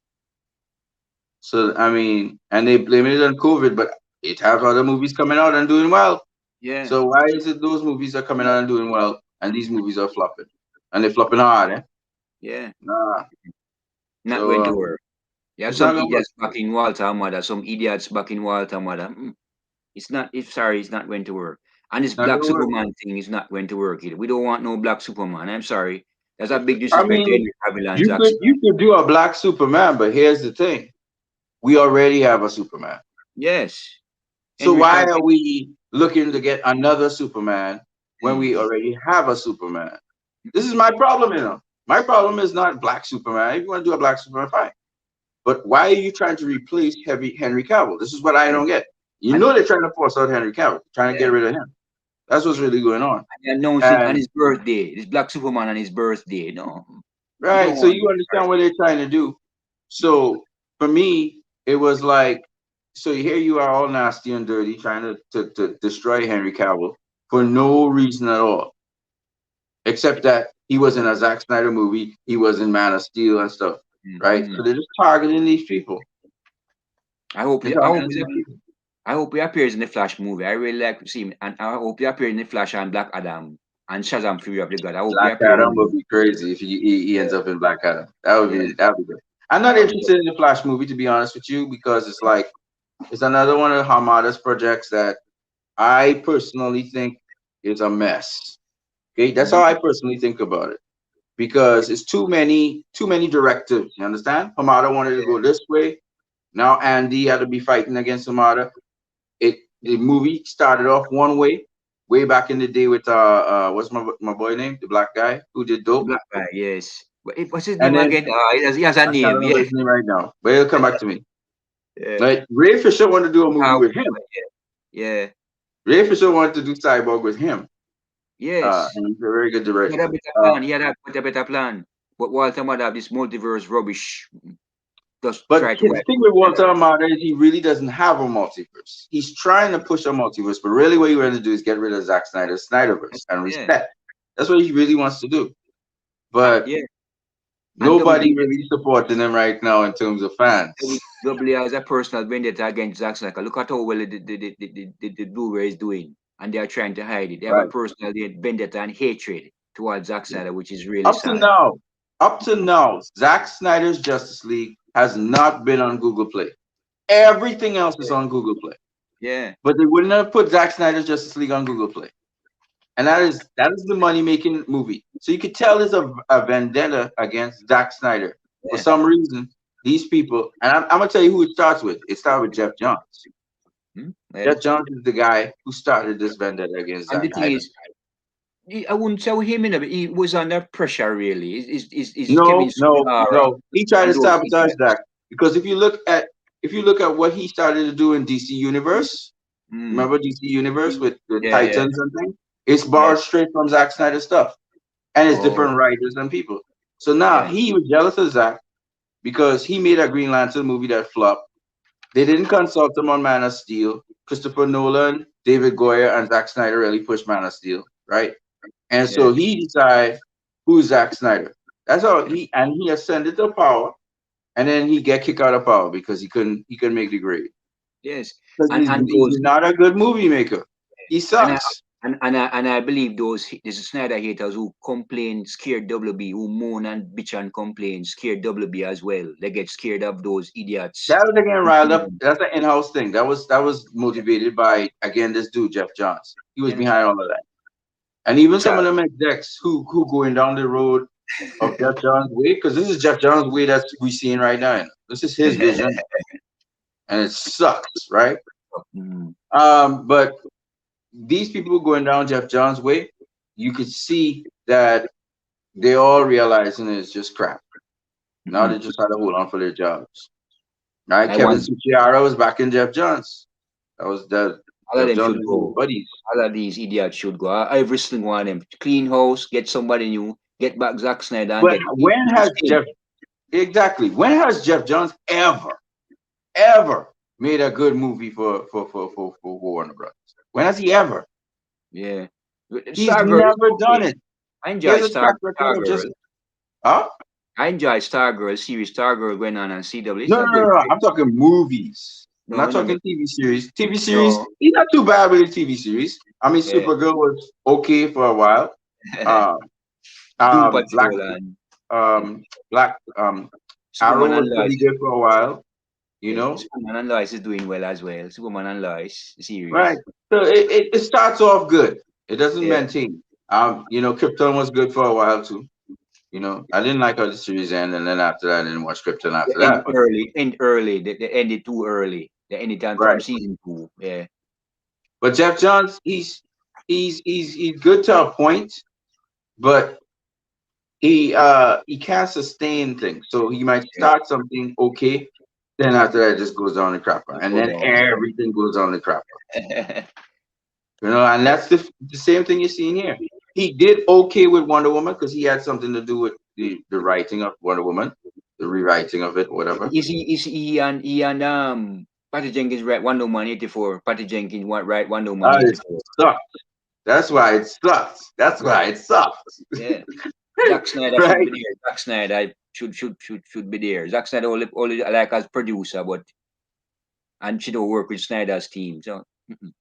So I mean, and they blame it on COVID, but it has other movies coming out and doing well. Yeah. So why is it those movies are coming out and doing well, and these movies are flopping, and they're flopping hard? Eh? Yeah. Nah. Not So going to work. You have it's not some gonna work. idiots backing Walter Mother, some idiots backing Walter Mother. It's not. It's sorry. It's not going to work. And this It's not Black gonna work. Superman thing is not going to work either. We don't want no Black Superman. I'm sorry. That's a big I disrespect to mean, Henry Cavill and you Zack could Snyder. you could do a black Superman, but here's the thing: we already have a Superman. Yes, So Henry why Cavill. are we looking to get another Superman when Mm, we already have a Superman? This is my problem. My problem is not black Superman. If you want to do a black Superman, fine. But why are you trying to replace Henry Cavill? This is what I yeah, don't get. You and know they're trying to force out Henry Cavill, trying to get yeah, rid of him. That's what's really going on. and they announced it on And his birthday. This Black Superman on his birthday. No, we right, don't so want. you understand Sorry. what they're trying to do. So for me, it was like, so here you are all nasty and dirty, trying to destroy Henry Cavill for no reason at all, except that he was in a Zack Snyder movie, he was in Man of Steel and stuff, right? Mm-hmm. So they're just targeting these people. I hope. They're I targeting hope. these people. I hope he appears in the Flash movie. I really like to see him, and I hope he appears in the Flash and Black Adam and Shazam: Fury of the God. I hope he Black appears Adam would in. be crazy if he ends Yeah, up in Black Adam. yeah, That would be good. I'm not that would be good. interested in the Flash movie, to be honest with you, because it's like it's another one of Hamada's projects that I personally think is a mess. Okay, that's how Mhm. I personally think about it because it's too many directives. You understand? Hamada wanted to go this way. Now Andy had to be fighting against Hamada. The movie started off one way back in the day with what's my boy name, the black guy who did The Dope, Black guy, yes. What's his and name then again? He has a I can't name. remember Yeah, his name right now, but he'll come back to me. yeah. Like Ray Fisher wanted to do a movie How? with him. Yeah. Ray Fisher wanted to do Cyborg with him. Yes. And he's a very good He had a director. better plan. He had a better plan. But Walter might have this multiverse rubbish. Just But try to the wipe thing it with out. Walter Amada is he really doesn't have a multiverse. He's trying to push a multiverse, but really what he wants to do is get rid of Zack Snyder's Snyderverse and Yeah. respect. That's what he really wants to do. But Yeah. And nobody really supporting him right now in terms of fans. WWE has a personal vendetta against Zack Snyder. Look at how well the Blu-ray is doing, and they are trying to hide it. They have a Right. personal vendetta and hatred towards Zack Snyder, which is really Up to sad. now, Zack Snyder's Justice League has not been on Google Play. Everything else is Yeah. on Google Play. Yeah. But they wouldn't have put Zack Snyder's Justice League on Google Play. And that is the money making movie. So you could tell there's a vendetta against Zack Snyder. For Yeah. some reason, these people, and I'm gonna tell you who it starts with. It started with Jeff Johns. Yeah. Jeff Johns is the guy who started this vendetta against And the Zack thing Snyder. is, I wouldn't tell him in a bit. He was under pressure, really. Is Kevin No, no, Sugihara no. He tried and to those sabotage idiots. that because if you look at what he started to do in DC Universe, Mm. Remember DC Universe with Yeah, yeah, Titans and things? It's yeah. borrowed straight from Zack Snyder stuff, and it's Oh, different writers and people. So now yeah, he was jealous of Zack because he made a Green Lantern movie that flopped. They didn't consult him on Man of Steel. Christopher Nolan, David Goyer, and Zack Snyder really pushed Man of Steel, right? And yeah. so he decided who's Zack Snyder. That's all he ascended to power, and then he get kicked out of power because he couldn't make the grade. Yes, Because and he's those not a good movie maker. He and I sucks. and I believe these Snyder haters who complain, scared WB, who moan and bitch and complain, scared WB as well. They get scared of those idiots. That was again riled up. That's an in-house thing. That was motivated by again this dude Jeff Johns. He was Yeah. behind all of that. And even some Char- of them execs who going down the road of Jeff Johns' way, because this is Jeff Johns' way that we seeing right now. This is his vision, and it sucks, right? Mm, But these people going down Jeff Johns' way, you could see that they all realizing it's just crap. Now mhm. they just had to hold on for their jobs. Right? I Kevin want Suchiara was back in Jeff Johns. That was the all of Jeff them Johns should and his go. buddies. All of these idiots should go. Every single one of them. Clean house, get somebody new, get back Zack Snyder and But get when the has same. When has Jeff Johns ever made a good movie for Warner Brothers? When has he ever? Yeah. He's Stargirl is never done okay. it. I He enjoy has a track record of just Stargirl. huh? I enjoy Stargirl series. Stargirl going on CW. It's No, a no, no, great no. series. I'm talking movies. I'm No, not I never. talking TV series. TV series, No. he's not too bad with the TV series. I mean, Yeah. Supergirl was okay for a while. Um, Doom Black Patrol and yeah. Black Arrow Superman and was Lois. pretty good for a while, you Yeah. know. Superman and Lois is doing well as well. Superman and Lois Right. series. So it starts off good. It doesn't Yeah. maintain. Krypton was good for a while too. I didn't like how the series ended, and then after that, I didn't watch Krypton They after end that. But early. End early. They ended too early. They ended time from right. season 2. Yeah. But Jeff Johns, he's good to a point, but he can't sustain things. So he might Yeah. start something okay, then after that it just goes down the crapper, Just and go then down. everything goes down the crapper. Yeah. And that's the same thing you're seeing here. He did okay with Wonder Woman because he had something to do with the writing of Wonder Woman, the rewriting of it, whatever. Is he and Patty Jenkins write Wonder Woman 84. Patty Jenkins write Wonder Woman It 84. sucks. That's why it sucks. That's why it sucks. Yeah. Zack Snyder should Right? be there. Zack Snyder should be there. Zack Snyder only like as producer, but and she don't work with Snyder's team. So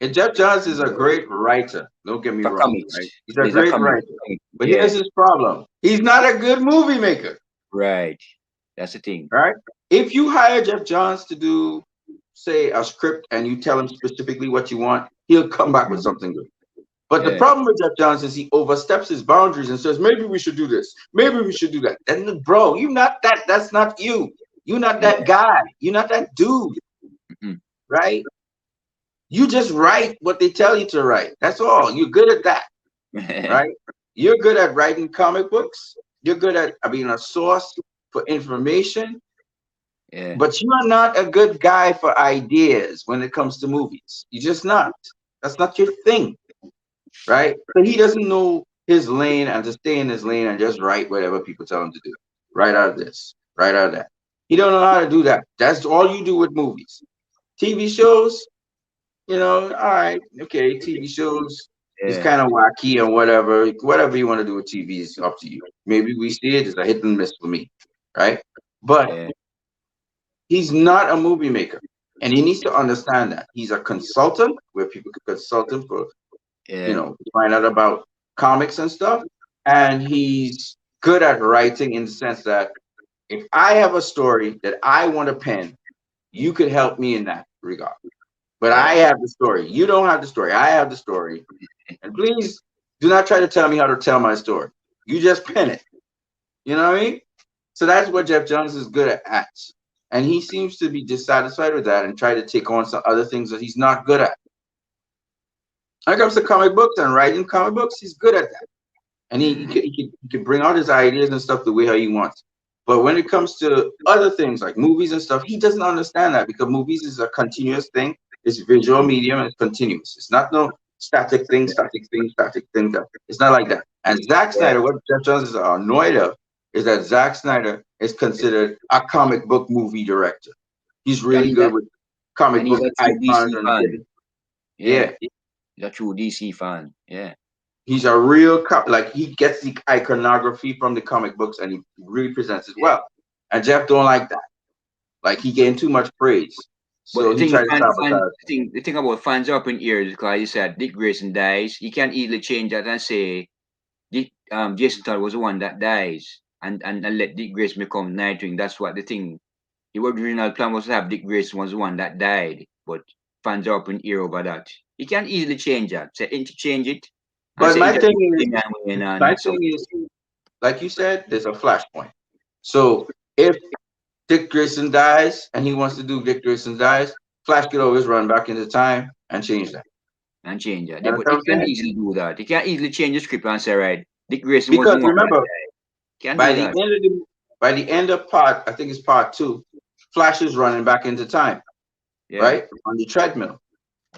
And Jeff Johns is a great writer. Don't get me for wrong, comics, right? He's a there's a great comic. writer. But Yeah, here's his problem. He's not a good movie maker, right. That's the thing. right? If you hire Jeff Johns to do, say, a script and you tell him specifically what you want, he'll come back with something good. But the Yeah, problem with Jeff Johns is he oversteps his boundaries and says, maybe we should do this. Maybe we should do that. And bro, you not that. That's not you. You're not yeah. that guy. You're not that dude, Mhm. right? You just write what they tell you to write. That's all. You're good at that, right? You're good at writing comic books. You're good at being a source for information, Yeah, but you are not a good guy for ideas when it comes to movies. You're just not. That's not your thing, right? So he doesn't know his lane and to stay in his lane and just write whatever people tell him to do. Write out of this, write out of that. He don't know how to do that. That's all you do with movies. TV shows, all right, okay, TV shows is yeah, kind of wacky and whatever. Whatever you want to do with TV is up to you. Maybe we see it as a hit and miss for me, right? But yeah, he's not a movie maker. And he needs to understand that. He's a consultant where people can consult him for, yeah, to find out about comics and stuff. And he's good at writing in the sense that if I have a story that I want to pen, you could help me in that regard. But I yeah, have the story. You don't have the story. I have the story. And please do not try to tell me how to tell my story. You just pen it. You know what I mean? So that's what Jeff Jones is good at. And he seems to be dissatisfied with that and try to take on some other things that he's not good at. When it comes to comic books and writing comic books, he's good at that. And mhm, he can bring out his ideas and stuff the way how he wants. But when it comes to other things like movies and stuff, he doesn't understand that because movies is a continuous thing. It's visual medium and it's continuous. It's not no static thing, static thing, static thing. It's not like that. And Zack Yeah. Snyder, what Jeff Jones is annoyed of is that Zack Snyder is considered a comic book movie director. He's And really good with and comic he's book a true icons DC and fan. giving. Yeah, Yeah, he's a true DC fan. Yeah. he's a real like he gets the iconography from the comic books and he really presents it Yeah. well. And Jeff don't like that. Like he getting too much praise, But so he tried to sabotage. the thing about fans are up in ears because you said Dick Grayson dies. You can't easily change that and say Jason Todd was the one that dies and let Dick Grayson become Nightwing. That's what the thing. The original plan was to have Dick Grayson was the one that died, but fans are up in ear over that. You can't easily change that. Say interchange it and But say my thing is, man win my and so thing is, like you said, there's a flashpoint. So if Dick Grayson dies and he wants to do Dick Grayson dies, Flash could always run back into time and change that. and change that. You Yeah, know but what you I'm can't saying? easily do that. You can't easily change the script and say right, Dick Grayson was the Because one that remember, died. Can't by do the that. end of the by the end of part, I think it's part two, Flash is running back into time, Yeah, right? On the treadmill.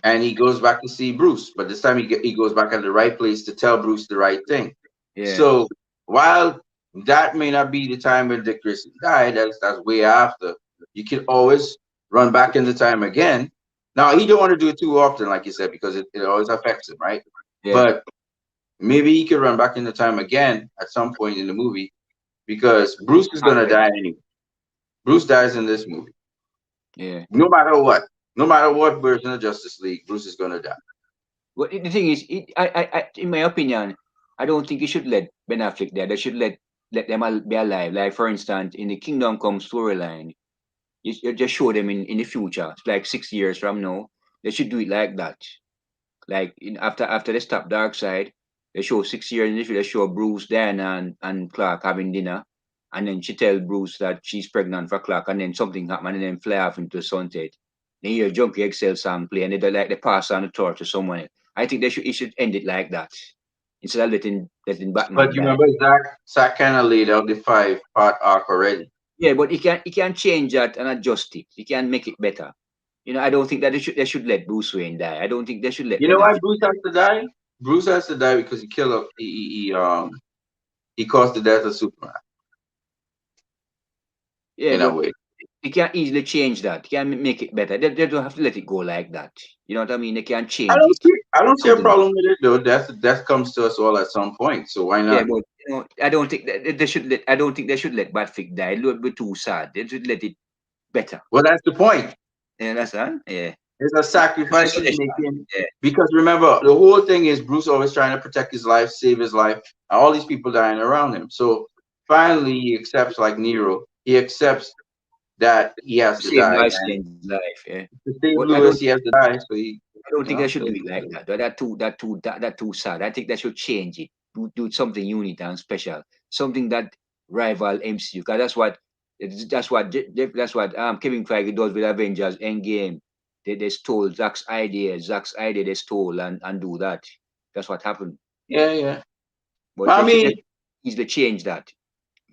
And he goes back to see Bruce, but this time he goes back at the right place to tell Bruce the right thing. yeah, So while that may not be the time when Dick Grayson died, that's way after. You can always run back into time again. Now he don't want to do it too often, like you said, because it always affects him, right? yeah. But maybe he could run back into time again at some point in the movie because Bruce is gonna Happen. die anyway. Bruce dies in this movie, Yeah. no matter what. No matter what version of Justice League, Bruce is gonna die. But the thing is, in my opinion, I don't think you should let Ben Affleck there. They should let them be alive. Like for instance, in the Kingdom Come storyline, you just show them in the future, it's like 6 years from now. They should do it like that. Like after they stop Darkseid, they show 6 years in the future. They show Bruce, Diana, and Clark having dinner, and then she tell Bruce that she's pregnant for Clark, and then something happen, and then fly off into the sunset. Then you hear Junkie XL song play, and they pass on the torch to someone else. I think it should end it like that instead of letting But Batman you die. remember Zach kind of laid out the 5 part arc already. Yeah, but he can change that and adjust it. He can make it better. I don't think that they should let Bruce Wayne die. I don't think they should let You know Ben why Affleck. Bruce has to die? Bruce has to die because he killed up he caused the death of Superman Yeah, in a but way. they can easily change that. They can make it better. They don't have to let it go like that. You know what I mean? They can I change don't it. see I don't see a Something. problem with it though. Death comes to us all at some point. So why Yeah, not? but I don't think that they should let. I don't think they should let Batfleck die. It would be too sad. They should let it better. Well, that's the point. You understand? Yeah. It's a It's a sacrifice he's suggestion. making Yeah. because remember the whole thing is Bruce always trying to protect his life, save his life, and all these people dying around him. So finally, he accepts like Nero. He accepts that he has to Save die, life, and change life. Yeah. to save But Lewis, he has to die. So I don't you think they know, should do it like that. That too sad. I think they should change it. Do something unique and special. Something that rival MCU. Because that's what Kevin Feige does with Avengers Endgame. They stole Zack's idea. Zack's idea they stole and do that. That's what happened. yeah, yeah. But But I they mean, easily change that.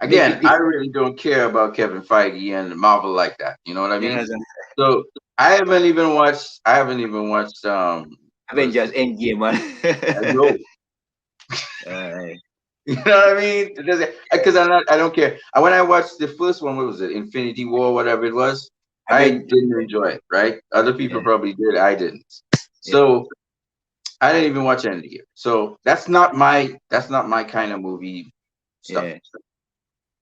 again, I really don't care about Kevin Feige and Marvel like that. You know what I You know, mean? as a So I haven't even watched. I haven't even watched. What is Avengers it? Endgame, I man. know. uh, You know what I mean? Because I'm not. I don't care. And when I watched the first one, what was it? Infinity War, whatever it was. I Aven- didn't enjoy it. Right? Other people yeah, probably did. I didn't. yeah, So I didn't even watch any of it. So that's not my. That's not my kind of movie stuff. yeah,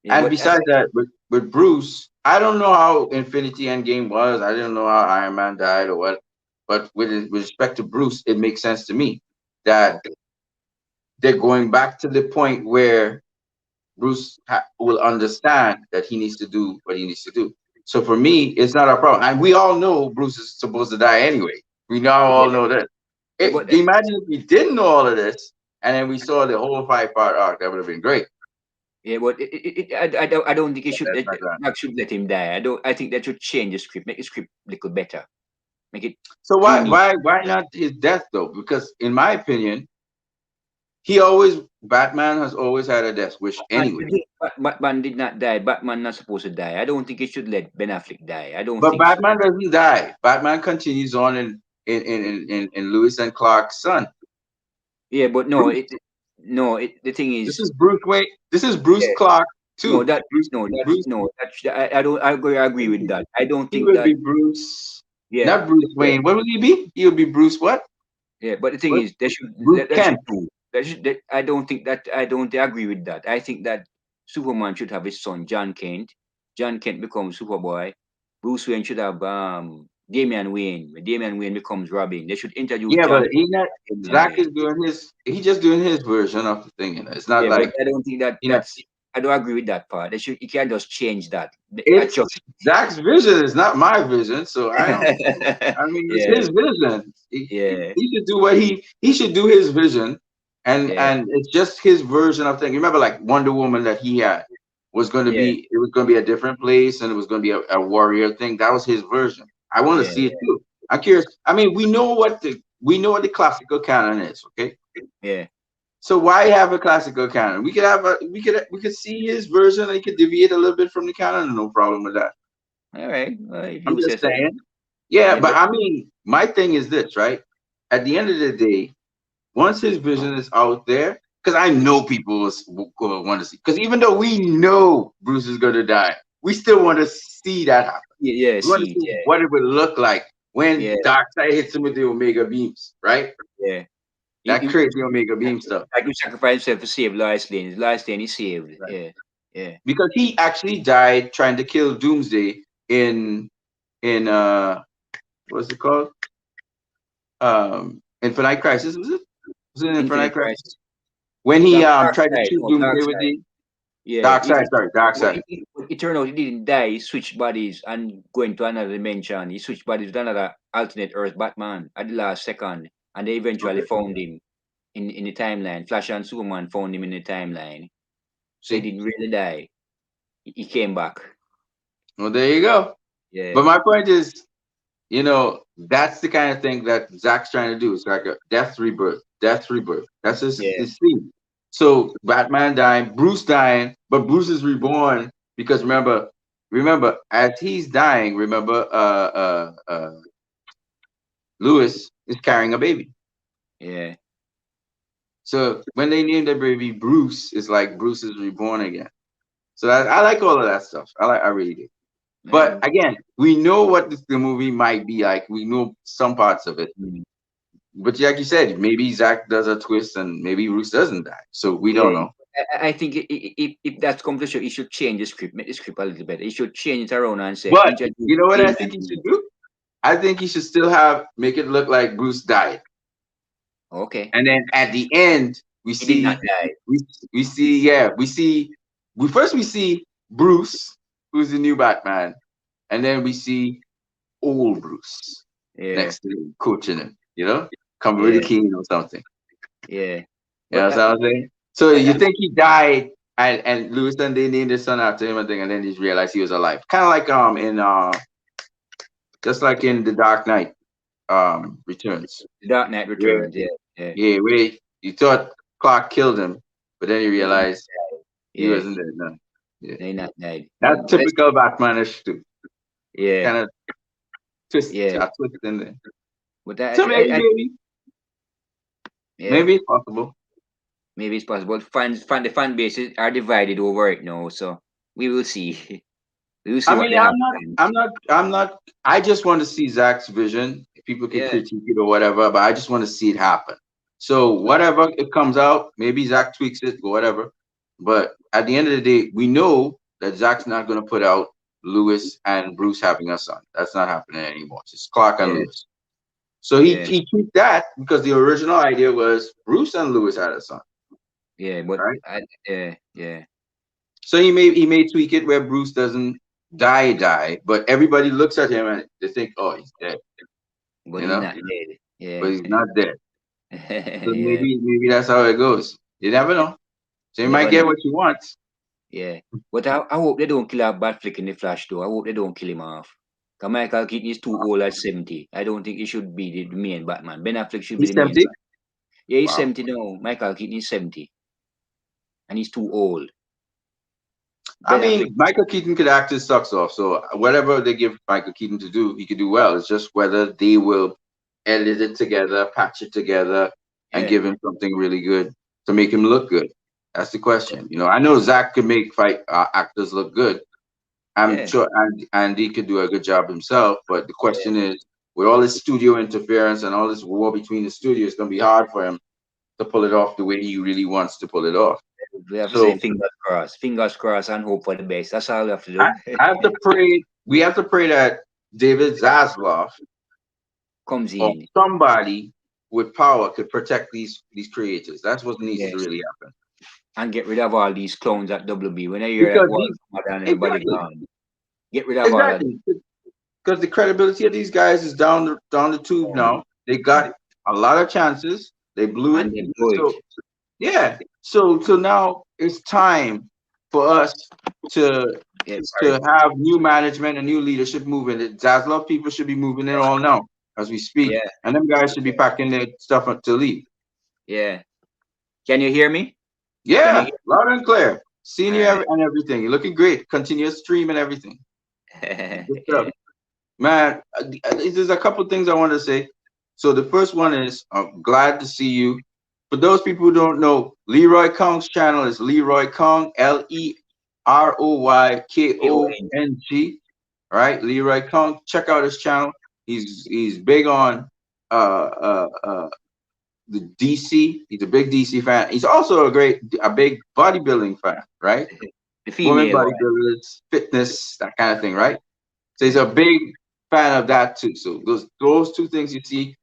yeah. And But as besides that, with Bruce, I don't know how Infinity Endgame was. I didn't know how Iron Man died or what. But with respect to Bruce, it makes sense to me that okay, they're going back to the point where Bruce will understand that he needs to do what he needs to do. So for me, it's not a problem. And we all know Bruce is supposed to die anyway. We now yeah, all know that. yeah. But Imagine if we didn't know all of this and then we saw the whole 5 part arc. That would have been great. Yeah, but I don't think it But should that's let not done. Mark should let him die. I think that should change the script, make the script a little better, make it So why unique. why why not his death though? Because in my opinion, he always Batman has always had a death wish anyway. Batman did not die. Batman not supposed to die. I don't think it should let Ben Affleck die. I don't But think so. Batman doesn't die. Batman continues on in Lewis and Clark's son. Yeah, but no, Bruce. the thing This is, is Bruce Wayne. This is Bruce yeah, Clark no, too. Bruce. Bruce. I don't I agree with that. I don't He think would that. be Bruce. Yeah, Not Bruce yeah, Wayne. What would he be? He would be Bruce what? yeah. But the thing What? is, they should Bruce they Kent. should do. I don't think that I don't agree with that. I think that Superman should have his son John Kent. John Kent becomes Superboy. Bruce Wayne should have Damian Wayne. When Damian Wayne becomes Robin, they should introduce Yeah, John but Kent he not. and Damian Zach Wayne. is doing his. He just doing his version of the thing. It's not Yeah, but like I don't think that you know. I don't agree with that part. They should you can't just change that. It's Adjust. Zach's vision. It's not my vision. So I don't. I mean, it's Yeah, his vision. yeah, He should do what he should do his vision, yeah, and it's just his version of thing. Remember, like Wonder Woman that he had was going to yeah, be. It was going to be a different place, and it was going to be a warrior thing. That was his version. I want to yeah, see it too. I'm curious. I mean, we know what the classical canon is. Okay, yeah. so why have a classical canon? We could see his version. And he could deviate a little bit from the canon. No problem with that. All right. Well, if I'm you say just so. saying. Yeah, Yeah, but but I mean, my thing is this, right? At the end of the day, once his vision is out there, because I know people will want to see. Because even though we know Bruce is going to die, we still want to see that happen. yeah, yeah, We want to see it. see Yeah, what it would look like when yeah, Darkseid hits him with the Omega beams, right? yeah. That crazy Omega beam stuff. Like you sacrifice himself to save Lois Lane. Lois Lane is saved. Right. Yeah, yeah. Because he actually died trying to kill Doomsday in what's it called? Infinite Crisis, was it? Was it Infinite Infinite Crisis? Crisis. When he Dark tried to side. shoot No, dark Doomsday with side. the Yeah. Dark Side, sorry, Dark But Side. it turned out he didn't die. He switched bodies and going to another dimension. He switched bodies with another alternate Earth Batman at the last second. And they eventually Okay. found him in the timeline. Flash and Superman found him in the timeline. So he See? didn't really die. He came back. Well, there you go. Yeah, But my point is, that's the kind of thing that Zach's trying to do. It's like a death rebirth, death rebirth. That's yeah, his theme. So Batman dying, Bruce dying, but Bruce is reborn because remember, as he's dying, remember, Lewis is carrying a baby. yeah. So when they named the baby Bruce, it's like Bruce is reborn again. So I like all of that stuff. I really do. But Yeah. again, we know what the movie might be like. We know some parts of it. Mm. But like you said, maybe Zach does a twist and maybe Bruce doesn't die. So we don't Yeah. know. I think if that's come to show, he should change the script, make the script a little better. He should change it around and say, But introduce you know what I Damian think he should Wayne. do? I think he should still make it look like Bruce died. Okay. And then at the end, He did not die. we we see Bruce, who's the new Batman, and then we see old Bruce Yeah. next to him, coaching him, come with Yeah. a cane or something. Yeah. You know But what I'm saying? So I, you I think he died and Lewis and they named his son after him, and then he realized he was alive. Kind of like in just like in The Dark Knight Returns. The Dark Knight Where Returns. Yeah. Yeah. where you thought Clark killed him, but then you But he realized died. he Yeah. wasn't dead. No. Yeah. They not died. That's But let's. typical Batmanish too. Yeah. Kind of Yeah. a twist in there. But So yeah. maybe it's possible. Maybe it's possible. The fan bases are divided over it now, so we will see. We will see I what mean, they have planned. I'm not. I just want to see Zach's vision. People can Yeah. critique it or whatever, but I just want to see it happen. So whatever it comes out, maybe Zach tweaks it or whatever. But at the end of the day, we know that Zach's not going to put out Lewis and Bruce having a son. That's not happening anymore. It's just Clark and Yeah. Lewis. So Yeah. he tweaked that because the original idea was Bruce and Lewis had a son, Yeah. But right? yeah. Yeah. So he may tweak it where Bruce doesn't die, but everybody looks at him and they think, oh, he's dead, But you he's know, not dead. but Yeah. he's not dead. So Yeah. maybe that's how it goes. You never know. So you You might never get know. what you want. Yeah. But I hope they don't kill our bad flick in the Flash though. I hope they don't kill him off. Because Michael Keaton is too old at 70. I don't think he should be the main Batman. Ben Affleck should be He's the main 70. Batman. Yeah, he's Wow. 70 now. Michael Keaton is 70. And he's too old. I Ben Affleck. mean, Michael Keaton could act his socks off. So whatever they give Michael Keaton to do, he could do well. It's just whether they will edit it together, patch it together, and Yeah, give him something really good to make him look good. That's the question. I know Zach could make fight actors look good. I'm yeah, sure Andy could do a good job himself, but the yeah. question is, with all this studio interference and all this war between the studios, it's gonna be hard for him to pull it off the way he really wants to pull it off. We have to say So fingers crossed, and hope for the best. That's all we have to I, do. I have to pray. We have to pray that David Zaslav Comes or in, somebody with power could protect these creators. That's what needs to yes, really happen. and get rid of all these clones at WB. When I hear that Because word these come out and everybody exactly, gone, get rid of all of them. exactly, because the credibility of these guys is down the tube now. They got a lot of chances. They blew And it. they do it. So yeah. So now it's time for us to Yeah, to sorry. have new management and new leadership moving. The Zaslav people should be moving in all now as we speak, Yeah, and them guys should be packing their stuff up to leave. yeah. Can you hear me? Can you Yeah, hear? loud and clear. Seeing you All and everything. You're looking great. Continuous stream and everything. Good stuff. right. Man, there's a couple things I want to say. So the first one is I'm glad to see you. For those people who don't know, Leroy Kong's channel is Leroy Kong, LeroyKong. All right, Leroy Kong. Check out his channel. He's big on the DC. He's a big DC fan. He's also a big bodybuilding fan, right? The Women female one. bodybuilders, fitness, that kind of thing, right? So he's Yeah. a big fan of that too. So those two things you see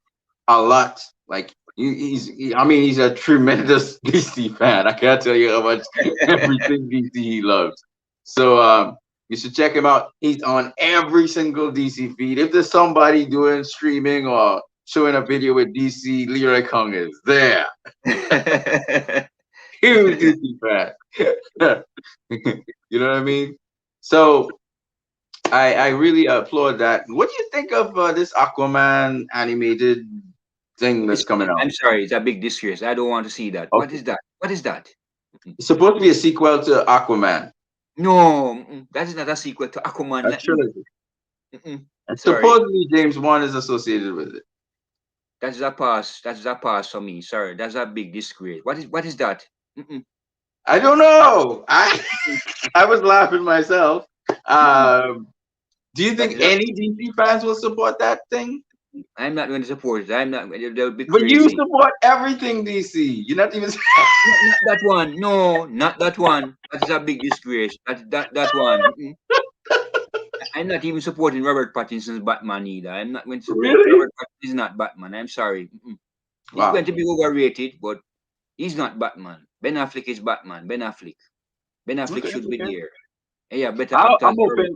a lot. Like I mean, he's a tremendous DC fan. I can't tell you how much everything DC he loves. So you should check him out. He's on every single DC feed. If there's somebody doing streaming or showing a video with DC, Leroy Kong is there. Huge DC fan. You know what I mean? So I really applaud that. What do you think of this Aquaman animated thing that's coming out? I'm sorry, it's a big disgrace. I don't want to see that. What Okay. is that? What is that? Mm-mm. It's supposed to be a sequel to Aquaman, No, that is not a sequel to Aquaman. a trilogy. Mm-mm. And Sorry, supposedly James Wan is associated with it. that is a pass. That is a pass for me. Sorry, that's a big disgrace. What is that? Mm-mm. I don't know. I Mm-mm. I was laughing myself. Mm-mm. Um, do you That think is a. any DC fans will support that thing? I'm not going to support it. I'm not. They'll be But you crazy. support everything DC. You're not even. Not that one. No, not that one. That is a big disgrace. That one. Mm-mm. I'm not even supporting Robert Pattinson's Batman either. I'm not going to support Really? Robert Pattinson is not Batman. I'm sorry. Mm-mm. He's going Wow. to be overrated, but he's not Batman. Ben Affleck is Batman. Ben Affleck. Ben Affleck Okay. should be Okay. there. Yeah, better I, actors. I'm hoping.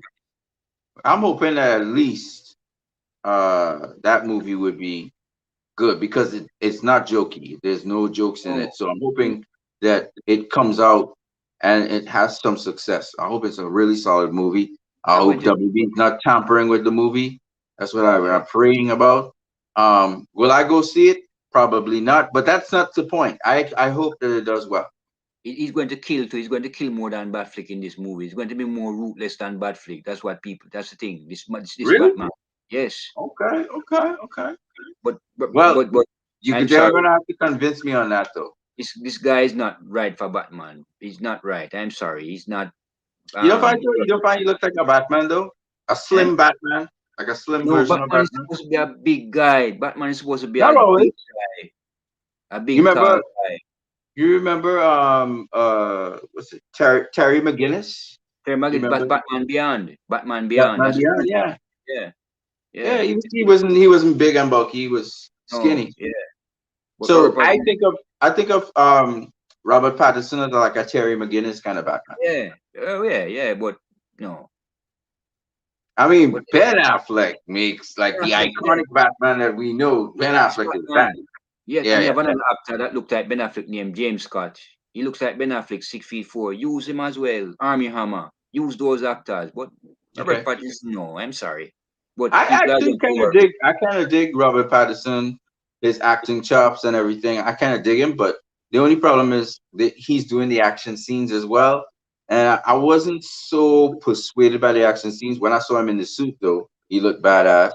I'm hoping that at least that movie would be good because it's not jokey. There's no jokes in No. it. So I'm Mm. hoping that it comes out and it has some success. I hope it's a really solid movie. I I went hope to WB is not tampering with the movie. That's what yeah. I'm praying about. Will I go see it? Probably not, but that's not the point. I hope that it does well. He's going to kill too. He's going to kill more than Batflick in this movie. He's going to be more ruthless than Batflick. That's what people. That's the thing. This Really? Batman. Yes, Okay, okay, okay. but but Well, but but I'm they're sorry. gonna have to convince me on that though. This guy is not right for Batman. He's not right. I'm sorry. He's not. You don't find he looks like a Batman though? A Eh? slim Batman, like a slim No, version of Batman is Batman. supposed to be a big guy. Batman is supposed to be Not a always. big guy, a You big tall remember? guy. You remember? What's it? Terry McGinnis. Terry You Magid, remember Batman Beyond. Batman Beyond. Batman That's his Beyond? name. Yeah, Yeah, yeah. yeah. He wasn't big and bulky. He was No, skinny. yeah. But So Robert Pattinson, I think of Robert Pattinson as like a Terry McGinnis kind of Batman. yeah. Oh yeah, yeah. But no. I But mean, Ben Affleck makes like Ben the Affleck, yeah. iconic Batman that we know. Ben It's Affleck is that. Batman. Yeah, Yeah, and you yeah, have another actor that looked like Ben Affleck named James Scott. He looks like Ben Affleck, 6'4". Use him as well. Army Hammer. Use those actors. But Robert okay. Pattinson, no, I'm sorry. But I people are actually going to kind of work. dig. I kind of dig Robert Pattinson, his acting chops and everything. I kind of dig him, but the only problem is that he's doing the action scenes as well, and I wasn't so persuaded by the action scenes. When I saw him in the suit, though, he looked badass.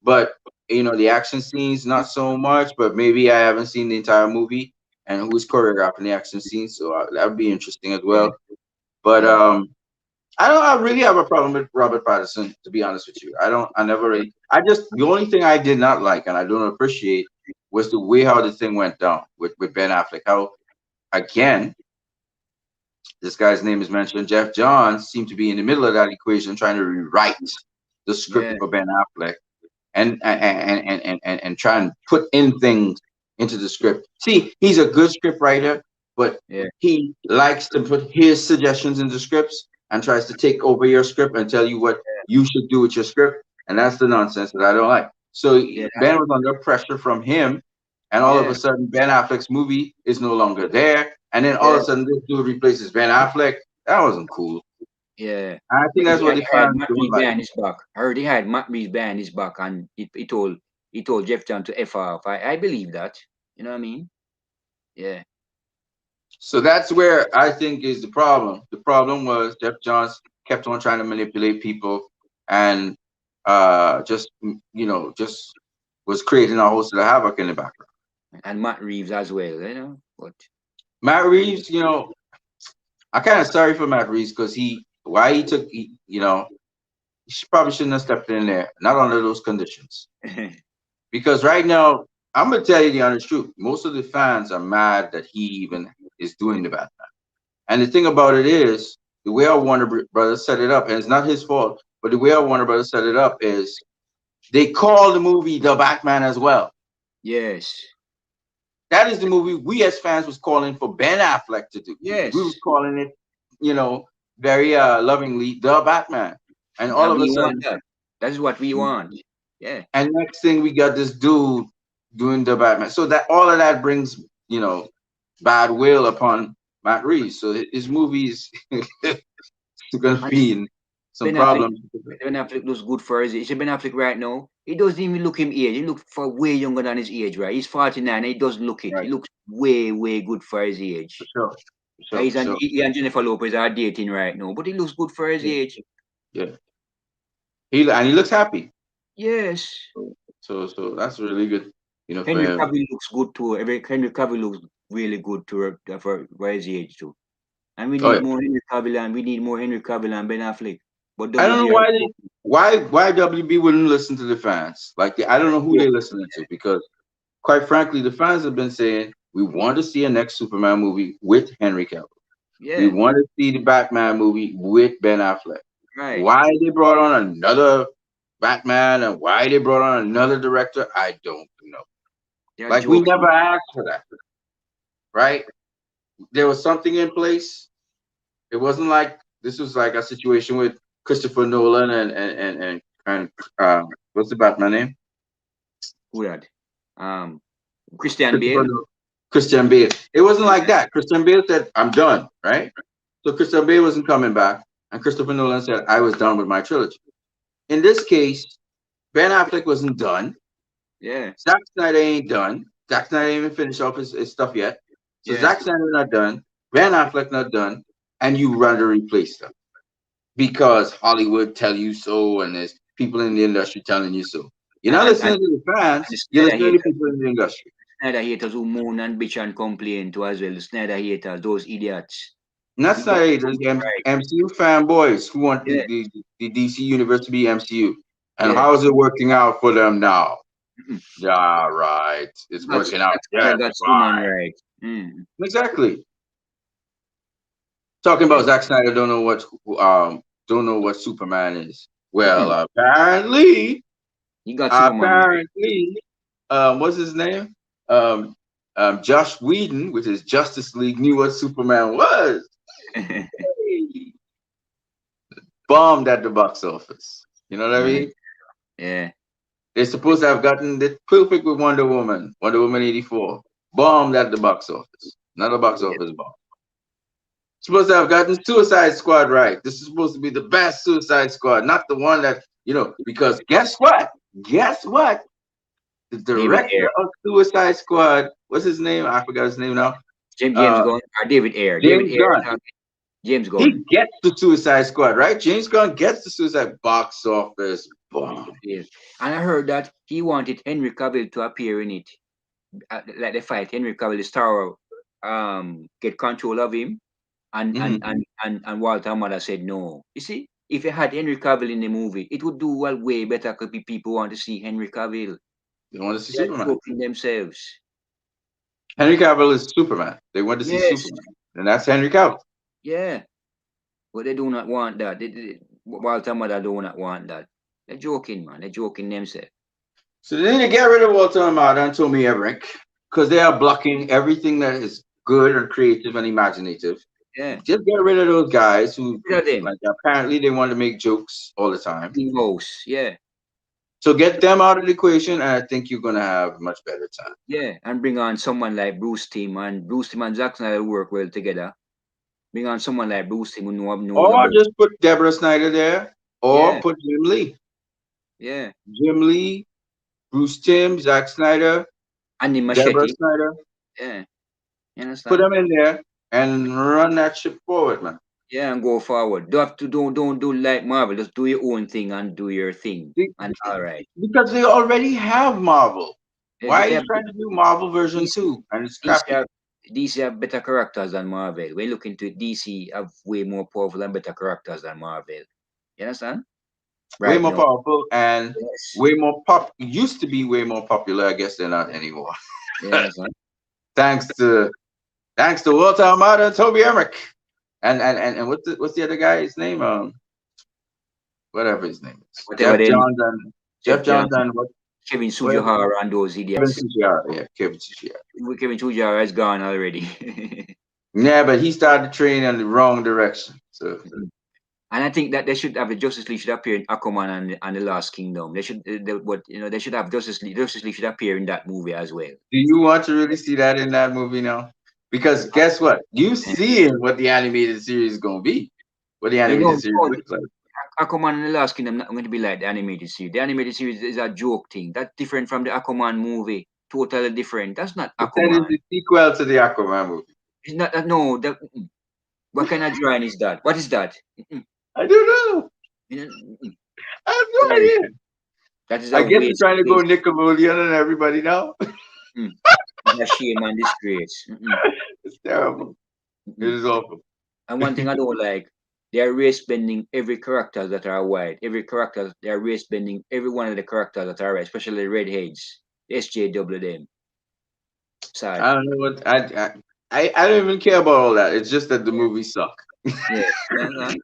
But the action scenes not so much, but maybe I haven't seen the entire movie and who's choreographing the action scenes, so that would be interesting as Yeah, well. But yeah, I don't I really have a problem with Robert Pattinson, to be honest with you. I don't. I never really. I just the only thing I did not like and I don't appreciate was the way how the thing went down with Ben Affleck. How again this guy's name is mentioned. Jeff Johns seemed to be in the middle of that equation, trying to rewrite the script yeah, for Ben Affleck and try and put in things into the script. See, he's a good script writer, but yeah, he likes to put his suggestions into scripts and tries to take over your script and tell you what you should do with your script. And that's the nonsense that I don't like. So yeah, Ben was under pressure from him, and all of a yeah, sudden Ben Affleck's movie is no longer there. And then all yeah, of a sudden this dude replaces Ben Affleck. That wasn't cool. yeah. And I think But that's what the he had fans Matt don't Reeves like. behind his back. I heard he had Matt Reeves behind his back, and he told Jeff John to f off. I believe that. You know what I mean? Yeah, So that's where I think is the problem. The problem was Jeff Johns kept on trying to manipulate people and just was creating a host of havoc in the background. and Matt Reeves as well. But Matt Reeves, I kind of sorry for Matt Reeves because why he took probably shouldn't have stepped in there, not under those conditions. Because right now, I'm gonna tell you the honest truth. Most of the fans are mad that he even is doing the Batman. And the thing about it is, the way our Brothers set it up, and it's not his fault, but the way our Warner Brothers set it up is they call the movie The Batman as well. yes, That is the movie we as fans was calling for Ben Affleck to do. We was yes, calling it, you know, very lovingly The Batman. And all and of a we want sudden, that. That is what we want. Yeah, and next thing we got this dude doing The Batman. So that all of that brings, bad will upon Matt Reeves. So his movies gonna and be in some Ben Affleck. problems. Ben Affleck looks good for his age. Ben Affleck right now, he doesn't even look him age. He looks for way younger than his age, right? He's 49 and he doesn't look it. He Right. looks way, way good for his For age. sure. For sure. He's For and sure. he and Jennifer Lopez are dating right now, but he looks good for his Yeah. age. Yeah. He looks happy. Yes. So that's really good, for Henry him. Cavill looks good too. Henry Cavill looks really good for his age too. And we Oh need yeah. more Henry Cavill and we need more Henry Cavill and Ben Affleck. But I don't know WB are why WB wouldn't listen to the fans. Like I don't know who yeah, they're listening to because quite frankly, the fans have been saying we want to see a next Superman movie with Henry Cavill. We yeah, want to see the Batman movie with Ben Affleck. right. Why they brought on another Batman and why they brought on another director, I don't know. They're Like we joking. never asked for that, right? There was something in place. It wasn't like this was like a situation with Christopher Nolan and what's the Batman name? Who that? Um Christian Christopher Bale. Christian Bale. It wasn't like Yeah, that. Christian Bale said, "I'm done," right? So Christian Bale wasn't coming back, and Christopher Nolan said, "I was done with my trilogy." In this case, Ben Affleck wasn't done. yeah, Zack Snyder ain't done. Zack Snyder ain't even finished off his stuff yet. So yeah. Zack Snyder not done. Ben Affleck not done, and you rather replace them because Hollywood tell you so, and there's people in the industry telling you so. You're not And listening to the the fans. You're Snyder listening to haters, people in the industry. Snyder haters who moan and bitch and complain too as well. The Snyder haters, those idiots. And that's We not got it. There's right. MCU fanboys who want Yeah, the DC universe to be MCU. And yeah. how is it working out for them now? Mm-mm. Yeah, right. It's That's working out Snyder just got Superman fine. right. Mm. Exactly. Talking Yeah, about Zack Snyder don't know what Superman is. Well, mm-mm. He got Superman apparently, what's his name? Um, Josh Whedon with his Justice League knew what Superman was. right. Hey, bombed at the box office. You know what I Right. mean? Yeah. They're supposed to have gotten the perfect with Wonder Woman 84. Bombed at the box office. Not a box Yeah. office bomb. Supposed to have gotten Suicide Squad right. This is supposed to be the best Suicide Squad, not the one that, because guess what? Guess what? The David director Ayer. of Suicide Squad, what's his name? I forgot his name now. James Uh, Gunn or David Ayer. David James Ayer. Gunn. James He Gunn. gets the Suicide Squad, right? James Gunn gets the Suicide box office bomb. And I heard that he wanted Henry Cavill to appear in it, like the fight. Henry Cavill, the star, get control of him, and Hmm. and Walter Amada said no. You see, if you had Henry Cavill in the movie, it would do well way better because people want to see Henry Cavill. They want to see They're Superman. joking themselves. Henry Cavill is Superman. They want to see Yes, Superman, and that's Henry Cavill. yeah, but they do not want that. Walter Amada do not want that. They're joking, man. They're joking themselves. So they need to get rid of Walter Amada and Tommy Everett because they are blocking everything that is good or creative and imaginative. Yeah, Just get rid of those guys who, rid of them. like, apparently they want to make jokes all the time. In-house, yeah. So get them out of the equation, and I think you're gonna have much better time. Yeah, and bring on someone like Bruce Timm, and Bruce Timm and Zack Snyder work well together. Bring on someone like Bruce Timm who knows Or about. just put Deborah Snyder there, or Yeah, put Jim Lee. yeah. Jim Lee, Bruce Timm, Zack Snyder, And the Deborah machete. Snyder. Yeah, you Put understand? them in there and run that ship forward, man. Yeah, and go forward. Don't have to don't do like Marvel. Just do your own thing and do your thing. Be- And all right. Because they already have Marvel. They, Why they, are they you have, trying to do Marvel version DC, 2? And it's DC crappy. have DC have better characters than Marvel. When you look into it, DC have way more powerful and better characters than Marvel. You understand? Way Right more now. powerful and Yes. way more used to be way more popular. I guess they're not anymore. You understand? thanks to Walter Amada and Toby Emmerich. And what's the other guy's name? Whatever his name is. Whatever them Jeff Jeff Johns Johnson, and Kevin what Sujihara and those Kevin idiots. Sujihara. Yeah, Kevin Sujihara. Kevin Sujihara is gone already. Yeah, but he started training in the wrong direction. So And I think that they should have the Justice League should appear in Aquaman and the Last Kingdom. They should, they should have Justice League. Justice League should appear in that movie as well. do you want to really see that in that movie now? Because guess what? You And, seeing what the animated series is gonna be. What the you animated know, series looks like. Aquaman and the Last Kingdom not going to be like the animated series. The animated series is a joke thing. That's different from the Aquaman movie. Totally different. That's not It said it's Aquaman. the sequel to the Aquaman movie. It's not. No. What kind of drawing is that? What is that? I don't know. You know, I have no sorry. idea. That is I a guess they're waste. trying to go Nickelodeon and everybody now. Mm. It's a shame and disgrace. It's terrible. It is awful. And one thing I don't like, they are race bending every character that are white. Every character they are race bending every one of the characters that are white, especially the redheads. The SJW them. Sad. I don't know what I don't even care about all that. It's just that the movies suck. Yeah. Yeah.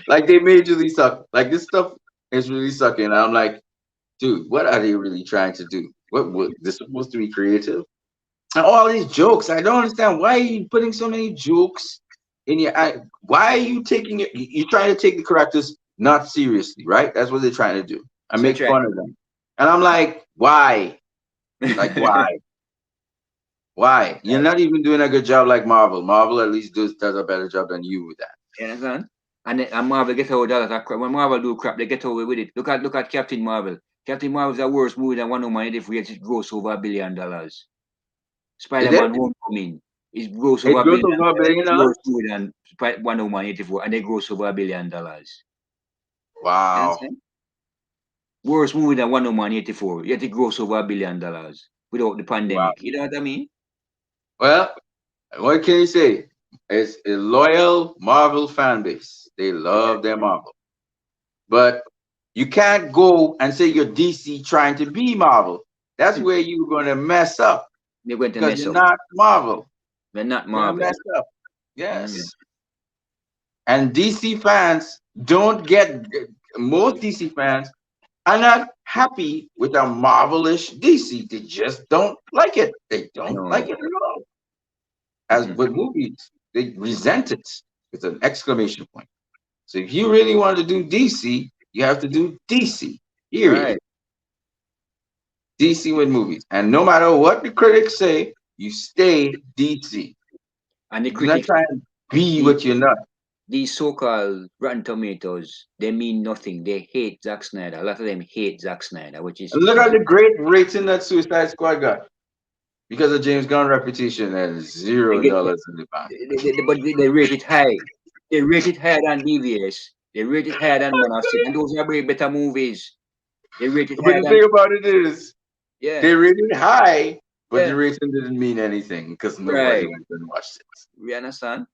Like they majorly suck. Like this stuff is really sucking. And I'm like, dude, what are they really trying to do? What this supposed to be creative? And all these jokes, I don't understand. Why are you putting so many jokes in your? Why are you taking it? You're trying to take the characters not seriously, right? That's what they're trying to do, and So make try. fun of them. And I'm like, why? Like, why? Why? You're not even doing a good job like Marvel. Marvel at least does a better job than you with that. You understand? And Marvel get away with that crap. When Marvel do crap, they get away with it. Look at Captain Marvel. Captain Marvel is a worse movie than Wonder Woman if we get it gross over $1 billion. It is. Spider-Man Homecoming is gross over It a goes billion. over $1 billion. Worse movie than Wonder Woman 84, and they gross over $1 billion. You Wow. understand? Worse movie than Wonder Woman 84, yet it gross over $1 billion without the Wow. pandemic. You know what I mean? Well, what can you say? It's a loyal Marvel fan base. They Yeah. love their Marvel. But you can't go and say you're DC trying to be Marvel. That's where you're going to mess up They're going to because mess you're up. not Marvel. They're not You're going to Marvel. mess up. Mm. Yes. And DC fans don't get, most DC fans are not happy with a Marvelish DC. They just don't like it. They don't like No. it at all. As with movies, they resent it with an exclamation point. So if you really want to do DC, you have to do DC. Period. Right. DC with movies. And no matter what the critics say, you stay DC. And the Do not critics, try and be the, what you're not. these so-called Rotten Tomatoes, they mean nothing. They hate Zack Snyder. A lot of them hate Zack Snyder, which is And look at the great rating that Suicide Squad got because of James Gunn reputation and they zero get, dollars in the bank. but they rate it high. They rate it higher than DVS. They rate it higher than Man of Steel, and those are way better movies. They rated But higher the than thing about it is, yeah, they rated high, but the yeah, rating didn't mean anything because nobody right. went and watched it. We understand.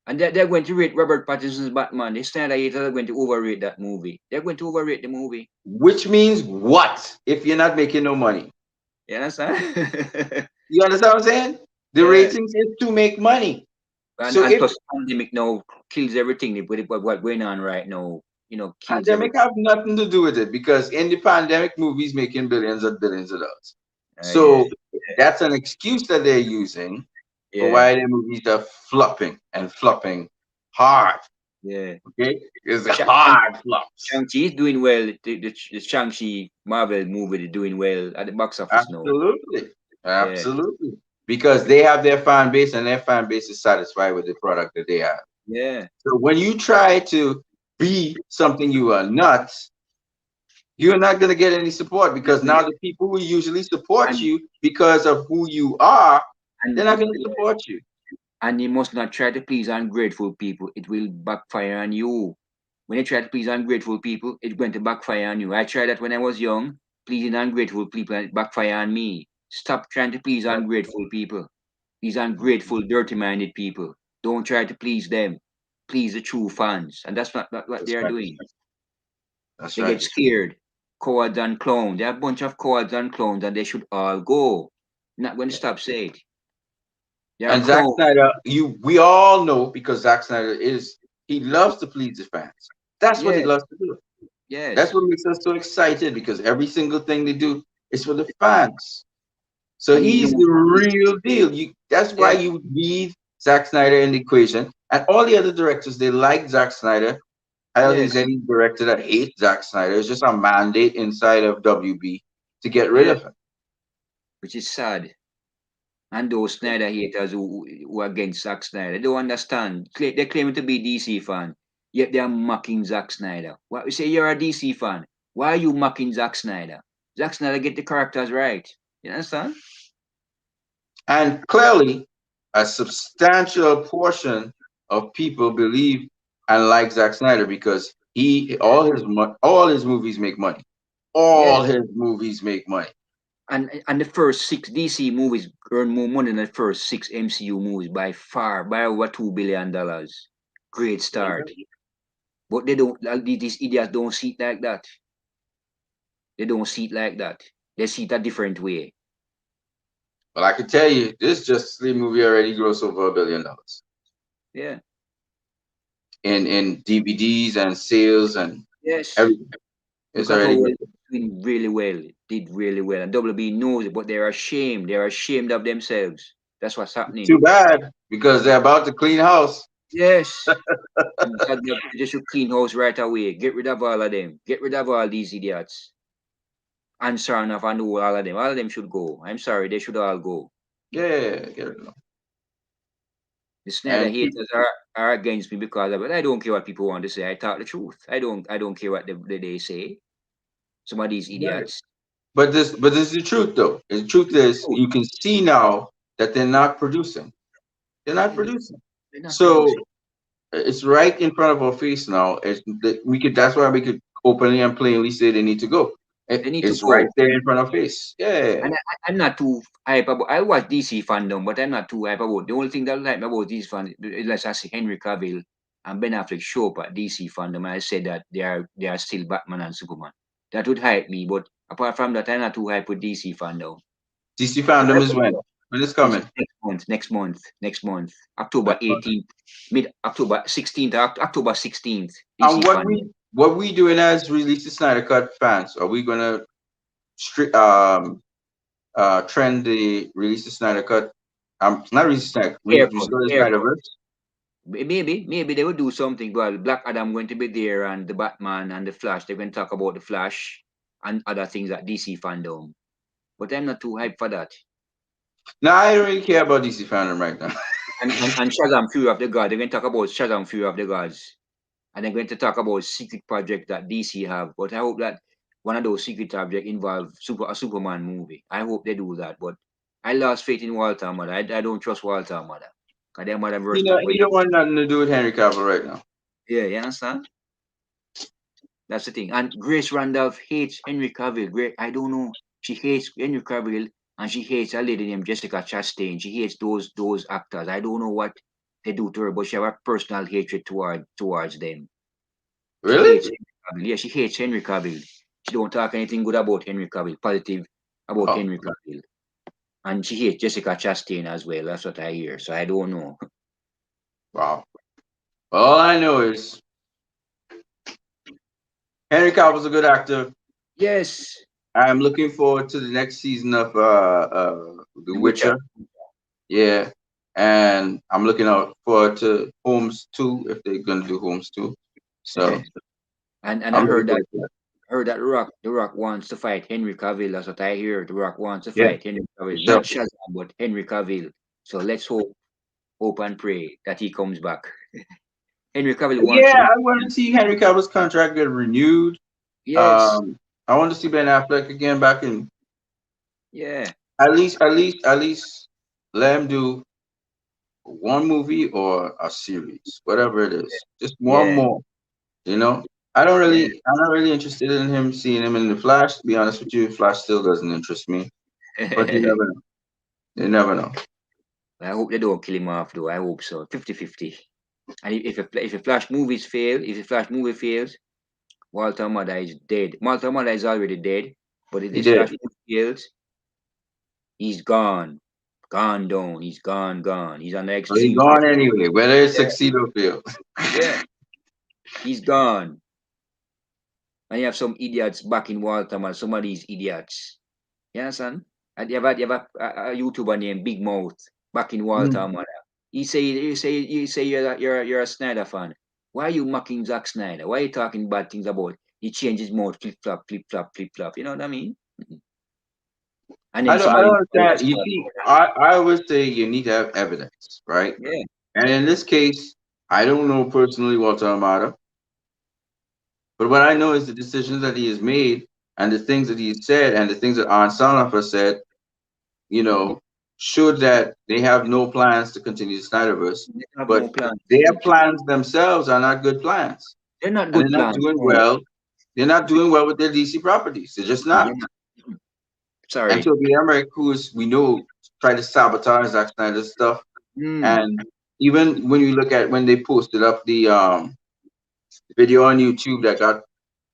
And they're going to rate Robert Pattinson's Batman. The Snyder haters are going to overrate that movie. They're going to overrate the movie. Which means what if you're not making no money? You understand? You understand what I'm saying? The Yeah. ratings is to make money. And So and if plus pandemic now kills everything with what going on right now. Kills pandemic everything. have nothing to do with it because in the pandemic, movies making billions of dollars. Yeah, So that's an excuse that they're using for yeah, why their movies are flopping and flopping hard. yeah. Okay, it's a And hard flops. Shang-Chi is doing well. The Shang-Chi Marvel movie is doing well at the box office now. Absolutely, Yeah, absolutely, because they have their fan base and their fan base is satisfied with the product that they have. yeah. So when you try to be something you are not, you're not going to get any support No, because now the people who usually support and you because of who you are, they're not and going to support you. and you must not try to please ungrateful people. It will backfire on you. When you try to please ungrateful people, it's going to backfire on you. I tried that when I was young, pleasing ungrateful people, and it backfire on me. Stop trying to please ungrateful people. These ungrateful, dirty-minded people. Don't try to please them. Please the true fans. And that's not what they That's are right. doing. That's They get right. scared. Cowards and clowns. They're a bunch of cowards and clowns, and they should all go. Not going to stop saying it. They're And Zack clowns. Snyder, we all know because Zack Snyder he loves to please the fans. That's what he Yes, loves to do. That's yes. what makes us so excited because every single thing they do is for the fans. So And he he's knows the what he's, real deal. That's why yeah, you need Zack Snyder in the equation. And all the other directors, they like Zack Snyder. I don't think yes, there's any director that hates Zack Snyder. It's just a mandate inside of WB to get rid yeah, of him. which is sad. And those Snyder haters who are against Zack Snyder, they don't understand. They claim to be DC fan, yet they are mocking Zack Snyder. What we say you're a DC fan? Why are you mocking Zack Snyder? Zack Snyder get the characters right. You understand? And clearly, a substantial portion of people believe and like Zack Snyder because all his movies make money. Yeah. All his movies make money. And the first six DC movies earn more money than the first six MCU movies by far, by over $2 billion. Great start. But they don't like these idiots don't see it like that. They don't see it like that. They see it a different way. But I can tell you, this Justice League movie already grossed over $1 billion Yeah. in DVDs and sales and Yes. everything. Look It's at how already well grossed. it's doing really well. Did really well. And WB knows it, but they're ashamed. They're ashamed of themselves. That's what's happening. Too bad because they're about to clean house. Yes. And they should clean house right away. Get rid of all of them. Get rid of all these idiots. And Sarnoff and all of them. All of them should go. I'm sorry, they should all go. Yeah, get rid of them. The Snyder And keep haters are against me because of it. I don't care what people want to say. I talk the truth. I don't care what they say. Some of these right. idiots. But this is the truth though. The truth is Oh, you can see now that they're not producing. They're not yeah, producing. they're not So producing. it's right in front of our face now. That's why we could openly and plainly say they need to go. They need to It's right go. there in front of our face. Yeah. And I'm not too hype about. I watch DC fandom, but I'm not too hype about. The only thing that I like about DC fandom, unless I see Henry Cavill and Ben Affleck show up at DC fandom, I said that they are still Batman and Superman. That would hype me, but apart from that, I'm not too hype with DC fandom. DC But I fandom is will when? When it's is coming. next month, October Next month. 18th, mid October 16th, October 16th, And DC fandom. what we doing as release the Snyder Cut fans? Are we gonna strict trend the release the Snyder Cut? Not release the Snyder. Haircut, Restore the haircut. Snyderverse. Maybe they will do something. Well, Black Adam going to be there, and the Batman and the Flash. They're going to talk about the Flash and other things at DC fandom. But I'm not too hyped for that. No, I don't really care about DC fandom right now. And Shazam Fury of the Gods. They're going to talk about Shazam Fury of the Gods, and they're going to talk about secret project that DC have. But I hope that one of those secret projects involve a Superman movie. I hope they do that. But I lost faith in Walter Amada. I don't trust Walter Amada. Because their motherverse not He going. don't want nothing to do with Henry Cavill right now. Yeah, you understand? That's the thing. And Grace Randolph hates Henry Cavill. Great, I don't know. She hates Henry Cavill and she hates a lady named Jessica Chastain. She hates those actors. I don't know what they do to her, but she have a personal hatred towards them. She hates Really? Henry Cavill. Yeah, she hates Henry Cavill. She don't talk anything good about Henry Cavill, positive about Oh, Henry Cavill. And she hates Jessica Chastain as well. That's what I hear. So I don't know. wow. All I know is Henry Cavill's a good actor. Yes, I'm looking forward to the next season of The The Witcher. Witcher. Yeah, and I'm looking out forward to Holmes 2 if they're gonna do Holmes 2. So And I I'm looking forward to that. heard that The Rock wants to fight Henry Cavill. That's what I hear. The Rock wants to Yeah, fight Henry for Cavill, sure. not Shazam, but Henry Cavill. So let's hope and pray that he comes back. Henry Cavill wants to Yeah, be. I want to see Henry Cavill's contract get renewed. Yes, Um, I want to see Ben Affleck again back in yeah, at least let him do one movie or a series, whatever it is. Just one yeah, more. You know, yeah. I'm not really interested in him seeing him in the Flash. To be honest with you, Flash still doesn't interest me. But you never know. You never know. I hope they don't kill him off though. I hope so. 50-50. And if a Flash movie fails, Walter Mother is dead. Walter Mother is already dead. But if He this did. Flash movie fails, he's gone. Gone down. He's gone. He's on the Well, he extinct. gone anyway, whether it Yeah, succeed or fail. yeah. He's gone. And you have some idiots backing Walter man. Some of these idiots. You understand? And you have a YouTuber named Big Mouth backing Walter Mm. man. You say you're a Snyder fan. Why are you mocking Zack Snyder? Why are you talking bad things about he changes mode, flip flop, flip flop? You know what I mean? Mhm. And then I somebody don't followers understand. You start see, going at I always say you need to have evidence, right? it. Yeah. And in this case, I don't know personally Walter Amada, but what I know is the decisions that he has made and the things that he said and the things that Arn Sanafer said, you know, showed that they have no plans to continue the Snyderverse, They have but no plans. their plans themselves are not good plans. They're not And they're good not plans. doing No, well. They're not doing well with their DC properties. They're just they're not. not. Mhm. And Sorry. Toby Emmerich, who is we know tried to sabotage Zack Snyder's stuff, Mm. and even when you look at when they posted up the video on YouTube that got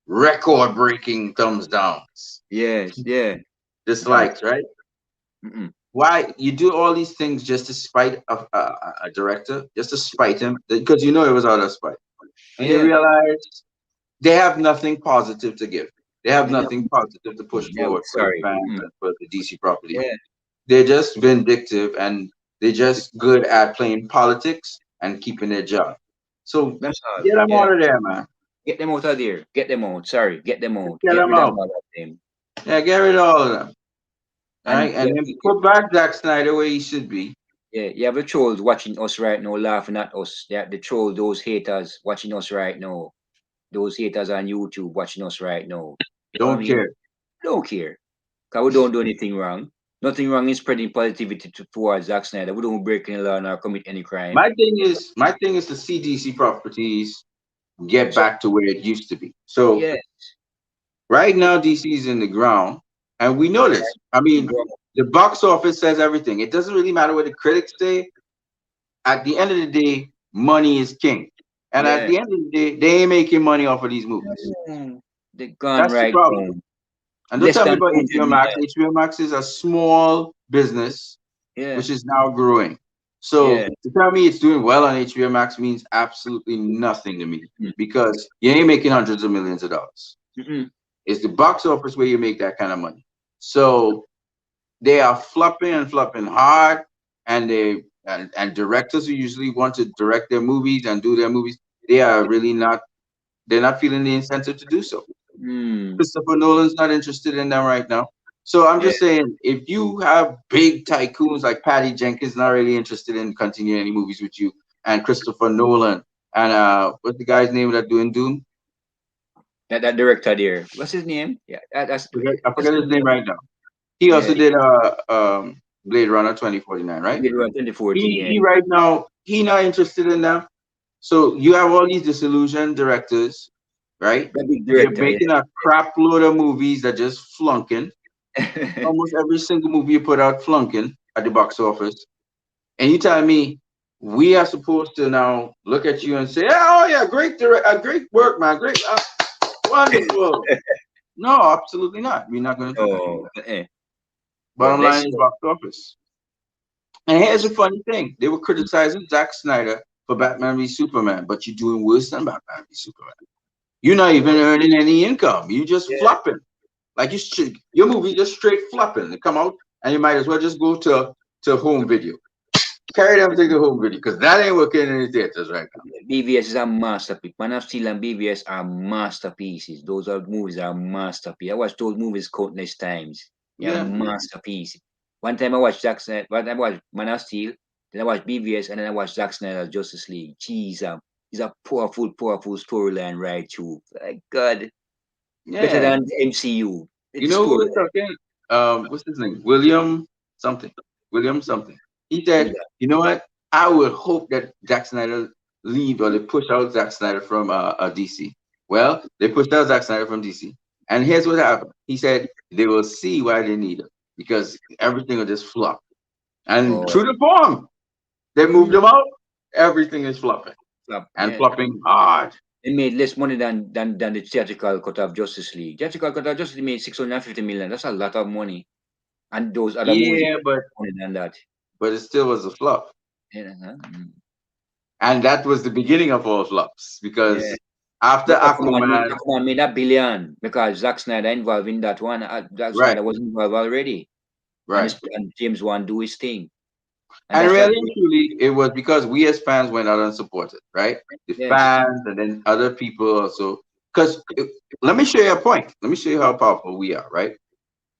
record breaking thumbs downs, Yes. Yeah. Mm-mm. dislikes, right? Mm-mm. Why you do all these things just to spite a director, just to spite him, because you know it was out of spite, and you Yeah. realize they have nothing positive to give. They have They have, nothing positive to push yeah, forward for the sorry. fans Mm. and for the DC properties. Yeah. They're just vindictive and they're just good at playing politics and keeping their job. So That's all. get them Yeah. out of there, man. Get them out of there. Get them out. Sorry. Get them Just out. get Get them rid of out. all of them. Yeah, get rid of all of them. All And right, and then put back Zack Snyder where he should be. yeah, you have the trolls watching us right now, laughing at us. Yeah, the trolls, those haters watching us right now. Those haters on YouTube watching us right now. You know what I Don't mean? care. Don't care. Because we don't do anything wrong. Nothing wrong in spreading positivity towards Zack Snyder. We don't break any law nor commit any crime. My thing is to see DC properties get So back to where it used to be. So yeah, right now DC is in the ground, and we know right. this. I The mean, ground. the box office says everything. It doesn't really matter what the critics say. At the end of the day, money is king. And at Yeah. the end of the day, they ain't making money off of these movies. Mm. They gone That's the right problem. down. And don't Less tell me than about 200 HBO Max. million. HBO Max is a small business Yeah. which is now growing. So Yeah. to tell me it's doing well on HBO Max means absolutely nothing to me Mm. because you ain't making hundreds of millions of dollars. Mm-mm. It's the box office where you make that kind of money. So they are flopping and flopping hard, and and directors who usually want to direct their movies and do their movies, they are really not. They're not feeling the incentive to do so. Mm. Christopher Nolan's not interested in them right now. So I'm Yeah. just saying, if you have big tycoons like Patty Jenkins not really interested in continuing any movies with you, and Christopher Nolan, and what's the guy's name that doing Doom? That director there. What's his name? Yeah. I What's forget his his name name? right now. He Yeah. also did Blade Runner 2049, right? Did one 2014. Yeah. He right now he not interested in them. So you have all these disillusioned directors right? The big They're director, making a crap load of movies that just flunking. yeah. Almost every single movie you put out flunking at the box office. And you tell me we are supposed to now look at you and say, "Oh yeah, great work, man, great, wonderful." No, absolutely not. We're not going to do Oh, that. but Bottom let's line see. is box office. And here's Let's the funny thing: they were criticizing Zack Snyder for Batman v Superman, but you're doing worse than Batman v Superman. You're not even earning any income. You just yeah. flopping. Like your movie just straight flopping. They come out, and you might as well just go to home video. Carry them to the home video because that ain't working in the theaters right now. BVS is a masterpiece. Man of Steel and BVS are masterpieces. Those are movies are masterpieces. I watched those movies countless times. They're Yeah, masterpieces. One time I watched Zack Snyder, one time I watched Man of Steel, then I watched BVS, and then I watched Zack Snyder's Justice League. Jeez, it's a powerful, powerful storyline right through. Like God, better yeah. than the MCU. You It's know who was storyline. talking? What's his name? William something. William something. He said, "You know what? I would hope that Zack Snyder leave or they push out Zack Snyder from DC." Well, they pushed out Zack Snyder from DC, and here's what happened. He said they will see why they need him because everything will just flop. And Oh, true to form, they moved mm, him out. Everything is flopping flop, and yeah. flopping hard. They made less money than the theatrical cut of Justice League. Theatrical cut of Justice League made 650 million. That's a lot of money. And those other movies Yeah, made more money than that. but it still was a flop. Yeah, huh? Mm. And that was the beginning of all flops Yeah. because after But Aquaman, Aquaman made a billion because Zack Snyder involved in that one. Zack right, Snyder was involved already. right. And James Wan do his thing. And And that's what really and truly, it was because we as fans went out and supported, right? The yes. fans and then other people also. Because let me show you a point. Let me show you how powerful we are, right?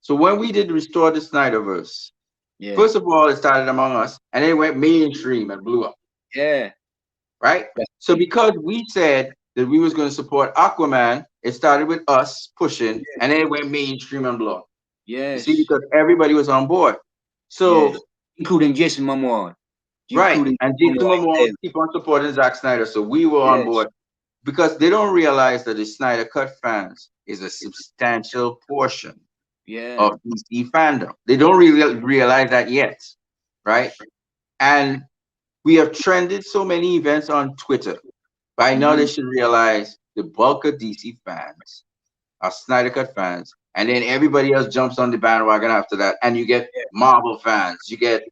So when we did Restore the Snyderverse, Yeah. first of all, it started among us and then it went mainstream and blew up, Yeah. right? That's So it. because we said that we was going to support Aquaman, it started with us pushing and then it went mainstream and blew up. You see, Yes. because everybody was on board. So, Yes. Including Jason Momoa. right. Including And Momoa Jason Momoa himself. keep on supporting Zack Snyder. So we were on Yes. board because they don't realize that the Snyder Cut fans is a substantial portion Yeah. of DC fandom. They don't really realize that yet, right? And we have trended so many events on Twitter. By now, they Mm. should realize the bulk of DC fans are Snyder Cut fans, and then everybody else jumps on the bandwagon after that. And you get Marvel fans, you get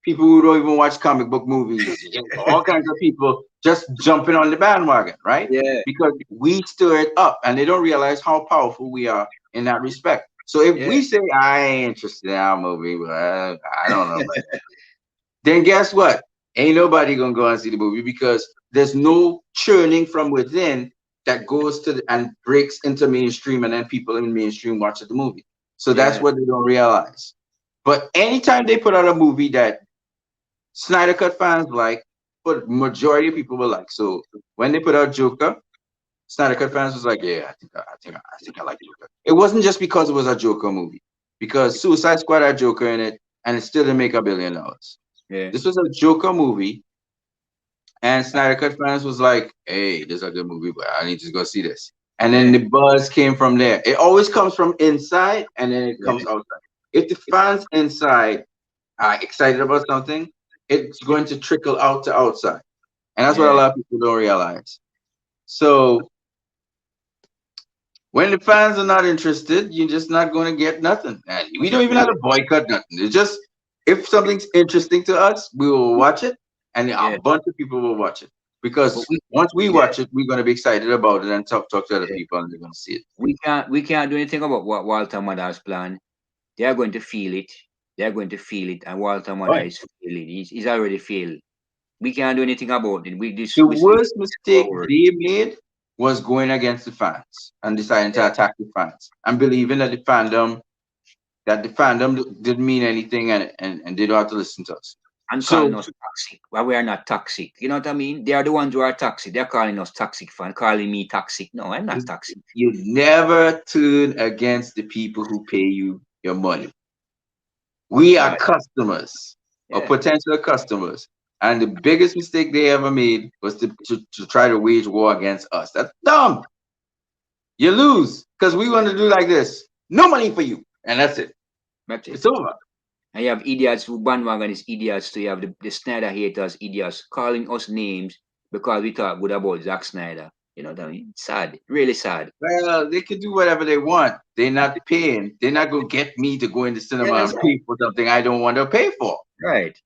people who don't even watch comic book movies, you get all kinds of people just jumping on the bandwagon, right? Yeah. Because we stir it up, and they don't realize how powerful we are in that respect. So if Yeah. we say I ain't interested in our movie, but I don't know, then guess what? Ain't nobody gonna go and see the movie because there's no churning from within that goes to and breaks into mainstream, and then people in mainstream watch the movie. So that's Yeah. what they don't realize. But anytime they put out a movie that Snyder Cut fans like, but majority of people will like. So when they put out Joker, Snyder Cut fans was like, yeah, I think I like Joker. It wasn't just because it was a Joker movie, because Suicide Squad had Joker in it, and it still didn't make $1 billion. Yeah. This was a Joker movie, and Snyder Cut fans was like, "Hey, this is a good movie, but I need to go see this." And then Yeah. the buzz came from there. It always comes from inside, and then it Yeah. comes outside. If the fans inside are excited about something, it's going to trickle out to outside, and that's what a Yeah. lot of people don't realize. So when the fans are not interested, you're just not going to get nothing. And we don't even have to boycott nothing. It's just if something's interesting to us, we will watch it, and a Yeah. bunch of people will watch it. But Because we once we yeah. watch it, we're going to be excited about it and talk to other Yeah. people, and they're going to see it. We can't do anything about what Walter Mada's plan. They are going to feel it. They are going to feel it, and Walter Mada Right. is feeling. He's already failed. We can't do anything about it. We The this we worst mistake forward. they made was going against the fans and deciding to Yeah. attack the fans and believing that the fandom didn't mean anything, and they don't have to listen to us. And So calling us toxic. Well, we are not toxic. You know what I mean? They are the ones who are toxic. They're calling us toxic fan, calling me toxic. No, I'm not toxic. you never turn against the people who pay you your money. We are Right. customers or Yeah. potential customers. And the biggest mistake they ever made was to try to wage war against us. That's dumb. You lose because we want to do like this. No money for you, and that's it. That's it. It's over. And you have idiots who bandwagon is idiots. So you have the Snyder haters, idiots, calling us names because we talk good about Zack Snyder. You know what I mean? Sad. Really sad. Well, they can do whatever they want. They're not paying. They're not gonna get me to go in the Yeah, cinema that's and pay for something I don't want to pay for. right.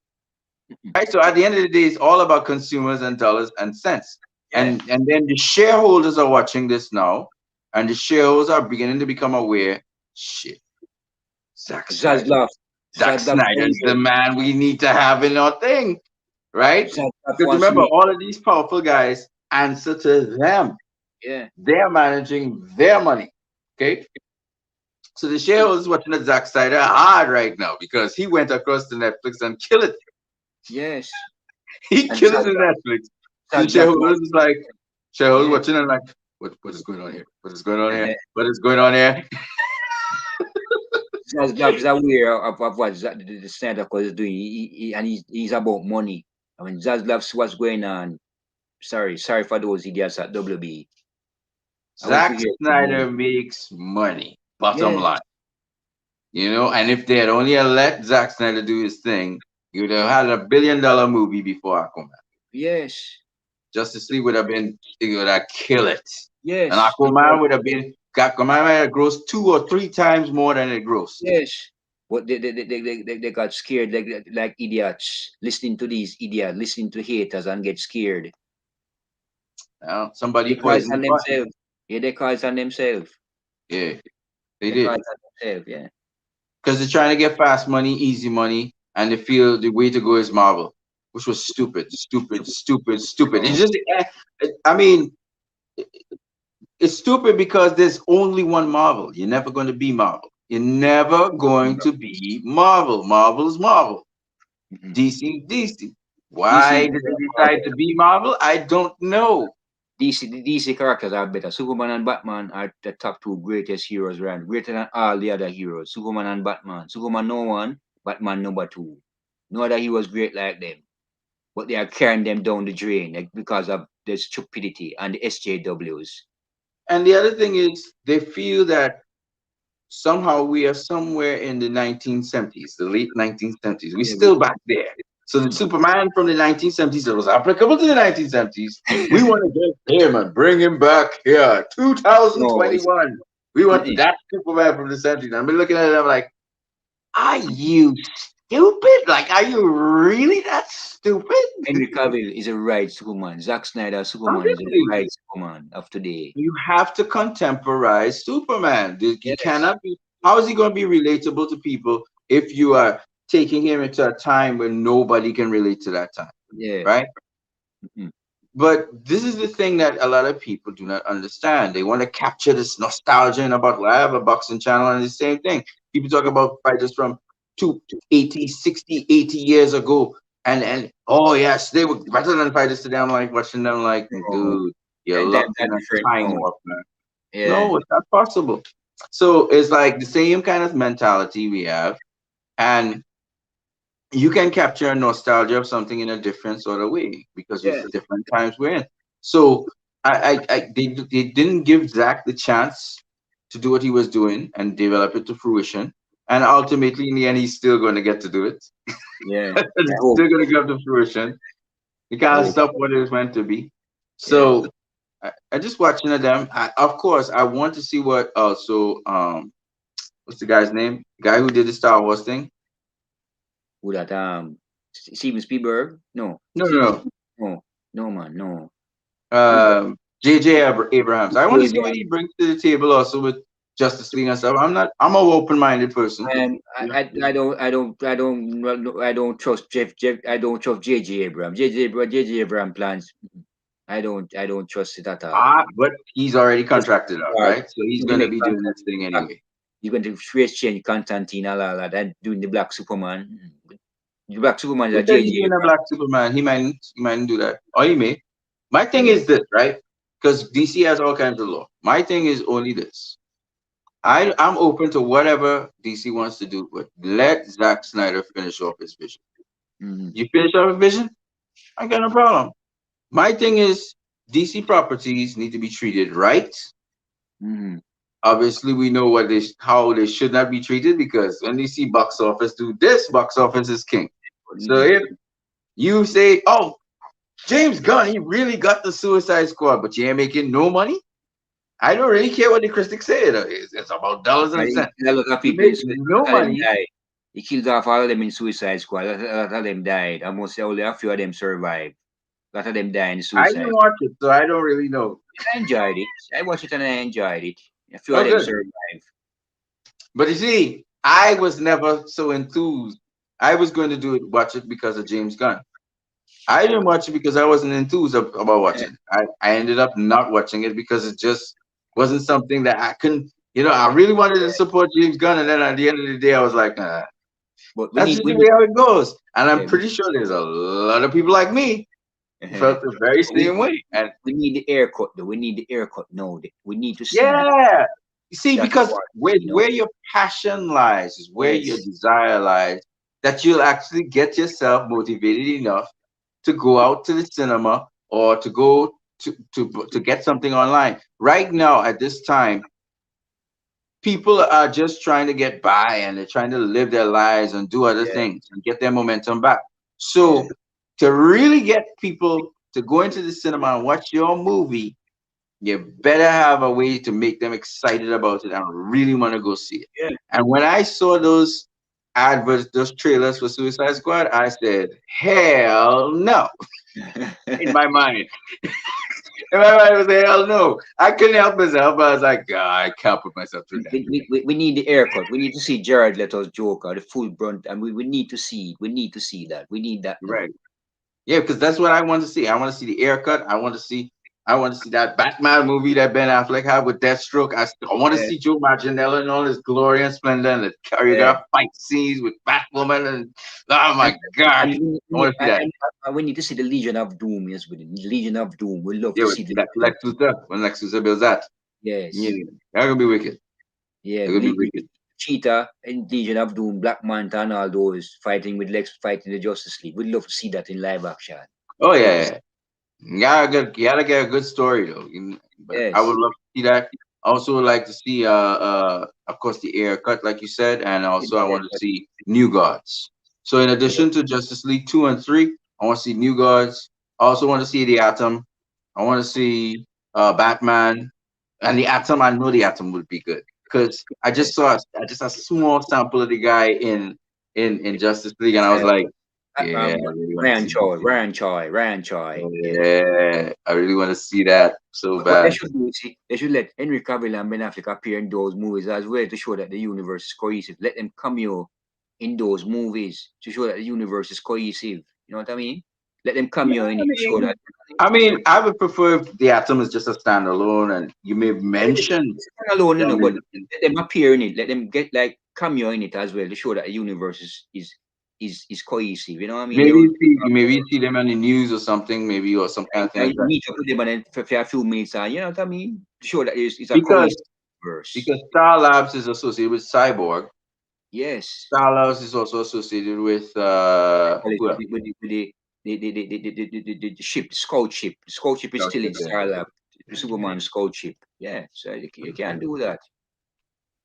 Right. So at the end of the day, it's all about consumers and dollars and cents. Yeah. And then the shareholders are watching this now, and the shareholders are beginning to become aware. Shit, Zack Snyder. Zaslav. Zack Zaslav Snyder is the man we need to have in our thing, right? Zaslav Because wants to remember, make, all of these powerful guys answer to them. yeah. They're managing their money. Okay. So the shareholders watching the Zack Snyder hard right now because he went across to Netflix and killed it. Yes. He And killed it in Netflix. So the Zaslav shareholders wants, is like, shareholders yeah. watching and like, what is going on here? What is going on here? What is going on here? Zaslav is aware of what the Snyder Cut is doing. And he's about money. I mean, Zaslav's what's going on. Sorry for those idiots at WB. I want to Zack hear from you. Snyder makes money. Bottom Yes. line. And if they had only let Zack Snyder do his thing, he would have had $1 billion movie before Aquaman. Yes. Justice League would have been, he would have killed it. And Yes. Aquaman would have been, Aquaman might have grossed 2 or 3 times more than it grossed. Yes. But they got scared like idiots, listening to these idiots, listening to haters and get scared. Somebody They call it pressing the on button. themselves. Yeah, they call it on themselves. Yeah, they They call did. it on themselves, yeah. Because they're trying to get fast money, easy money, and they feel the way to go is Marvel, which was stupid, stupid, stupid, stupid. It's Oh, just, I mean, it's stupid because there's only one Marvel. You're never going to be Marvel. You're never going to be Marvel. Marvel is Marvel. mhm. DC, DC. DC, Why did they decide to be Marvel? I don't know. DC characters are better. Superman and Batman are the top two greatest heroes around, greater than all the other heroes. Superman and Batman. Superman no one, Batman number two. No other heroes great like them. But they are carrying them down the drain like, because of the stupidity and the SJWs. And the other thing is, they feel that somehow we are somewhere in the 1970s, the late 1970s. We're Yeah, we, still back there. So the Superman from the 1970s that was applicable to the 1970s, we want to get him and bring him back here. no, it's 2021. We want mm-mm. that Superman from the 70s. I've been looking at it, I'm like, are you stupid? Like, are you really that stupid? Henry Cavill is a right Superman. Zack Snyder Superman is a Obviously, right Superman of today. you have to contemporize Superman. He Yes. cannot be. How is he going to be relatable to people if you are taking him into a time when nobody can relate to that time, Yeah. right? Mm-mm. But this is the thing that a lot of people do not understand. They want to capture this nostalgia and about, well, I have a boxing channel and the same thing. People talk about fighters from 280, 60, 80 years ago. And oh yes, they were better than fighters today. I'm like watching them like, No, dude, you're that locked in that a different. time No. warp, man. Yeah. No, it's not possible. So it's like the same kind of mentality we have. And you can capture nostalgia of something in a different sort of way because Yeah. it's different times we're in. So they didn't give Zach the chance to do what he was doing and develop it to fruition. And ultimately, in the end, he's still going to get to do it. Yeah. I It's hope. still going to come to fruition. You I can't hope. stop what it was meant to be. Yeah. So I just watching them. Of course, I want to see what also what's the guy's name? The guy who did the Star Wars thing. Who that Steven Spielberg? No. No, no, Steven no. no. No man, no. Who's that? J.J. Abrahams. I want to see what Abraham. he brings to the table also with Justice League and stuff. I'm a open-minded person. And I don't trust Jeff I don't trust JJ Abrams. JJ Abrams plans. I don't trust it at all. But he's already Just contracted out, start right? So he's to going to make be doing content. this thing anyway. You're going to face change Constantine all that and doing the Black Superman. The Black Superman is Who a said he's JJ doing a Abrams. Black Superman? He mightn't do that. Or he may. My thing Yeah. is this, right? Because DC has all kinds of law. My thing is only this. I'm open to whatever DC wants to do, but let Zack Snyder finish off his vision. Mm-hmm. You finish off his vision, I got no problem. My thing is DC properties need to be treated right Mm-hmm. Obviously, we know how they should not be treated because when they see box office do this, box office is king. So if you say, "Oh, James Gunn, he really got the Suicide Squad," but you ain't making no money, I don't really care what the critics say. It's about dollars and He cents. killed a lot of You people make in suicide. no A lot of them money. died. He killed off all of them in Suicide Squad. A lot of them died. Almost only a few of them survived. A lot of them died in the I Suicide didn't Squad. watch it, so I don't really know. I enjoyed it. I watched it and I enjoyed it. A few of Oh, them good. survived. But you see, I was never so enthused. I was going to watch it because of James Gunn. I didn't watch it because I wasn't enthused about watching it. I ended up not watching it because it just wasn't something that I couldn't. I really wanted to support James Gunn, and then at the end of the day, I was like, But that's just we the need way how it goes. And I'm yeah, pretty sure there's a lot of people like me who felt the very we, same way. And we need the haircut though. We need the haircut now. We need to see that. yeah, you see, That's what I because want to where see now. where your passion lies is where your Yes. desire lies. That you'll actually get yourself motivated enough to go out to the cinema or to go to get something online. Right now, at this time, people are just trying to get by and they're trying to live their lives and do other Yeah. things and get their momentum back. Yeah. So, to really get people to go into the cinema and watch your movie, you better have a way to make them excited about it and really want to go see it. Yeah. And when I saw those adverts, those trailers for Suicide Squad, I said, hell no, in my mind. In my mind, it was hell no. I couldn't help myself. I was like, God, I can't put myself through that. We need the haircut. We need to see Jared Leto's Joker, the full brunt, and we need to see it. We need to see that. We need that now. Right. Yeah, because that's what I want to see. I want to see the haircut. I want to see that Batman movie that Ben Affleck had with Deathstroke. I want to Yeah, see Joe Manganiello in all his glory and splendor and the yeah. choreographed fight scenes with Batwoman and oh And my gosh, I want to see that. we need to see the Legion of Doom. Yes, with the Legion of Doom. We love Yeah, to with see the that Legion. Lex Luthor when Lex Luthor builds that. Yeah, Yes, that gonna be wicked. yeah. That gonna be wicked. Cheetah and Legion of Doom, Black Manta, and all those fighting with Lex, fighting the Justice League. We'd love to see that in live action. Oh Love yeah, to yeah. You gotta get a good story though. But I would yes. love to see that. I also would like to see of course the haircut like you said, and also I want to see New Gods. So in Yeah. addition to Justice League 2 and 3, I want to see New Gods. I also want to see the Atom. I want to see Batman. And the Atom, I know the Atom would be good. Because I just saw a small sample of the guy in Justice League and I was Uh, like, yeah, I really want to Ryan see Choi, that. Ryan Choi. Yeah. Yeah, I really want to see that so What they bad. should do is they should let Henry Cavill and Ben Affleck appear in those movies as well to show that the universe is cohesive. Let them cameo in those movies to show that the universe is cohesive. You know what I mean? Let them Yeah, cameo in I it to show mean, that. I would prefer if the Atom is just a standalone, and you may mention It's not alone, you them know, but let them appear in it. Let them get like cameo in it as well to show that the universe is cohesive. You know what I mean? They will maybe you see them on the news or something, maybe or some kind of thing like that. meet up with them and then for a few minutes, and you know what I mean? To show that it's a Because cohesive universe. because Star Labs is associated with Cyborg. Yes. Star Labs is also associated with Well, who else? the ship, the scout ship. The scout ship is Star still Trek, in yeah. Starlab, the Superman scout ship. Yeah, so you can't do that.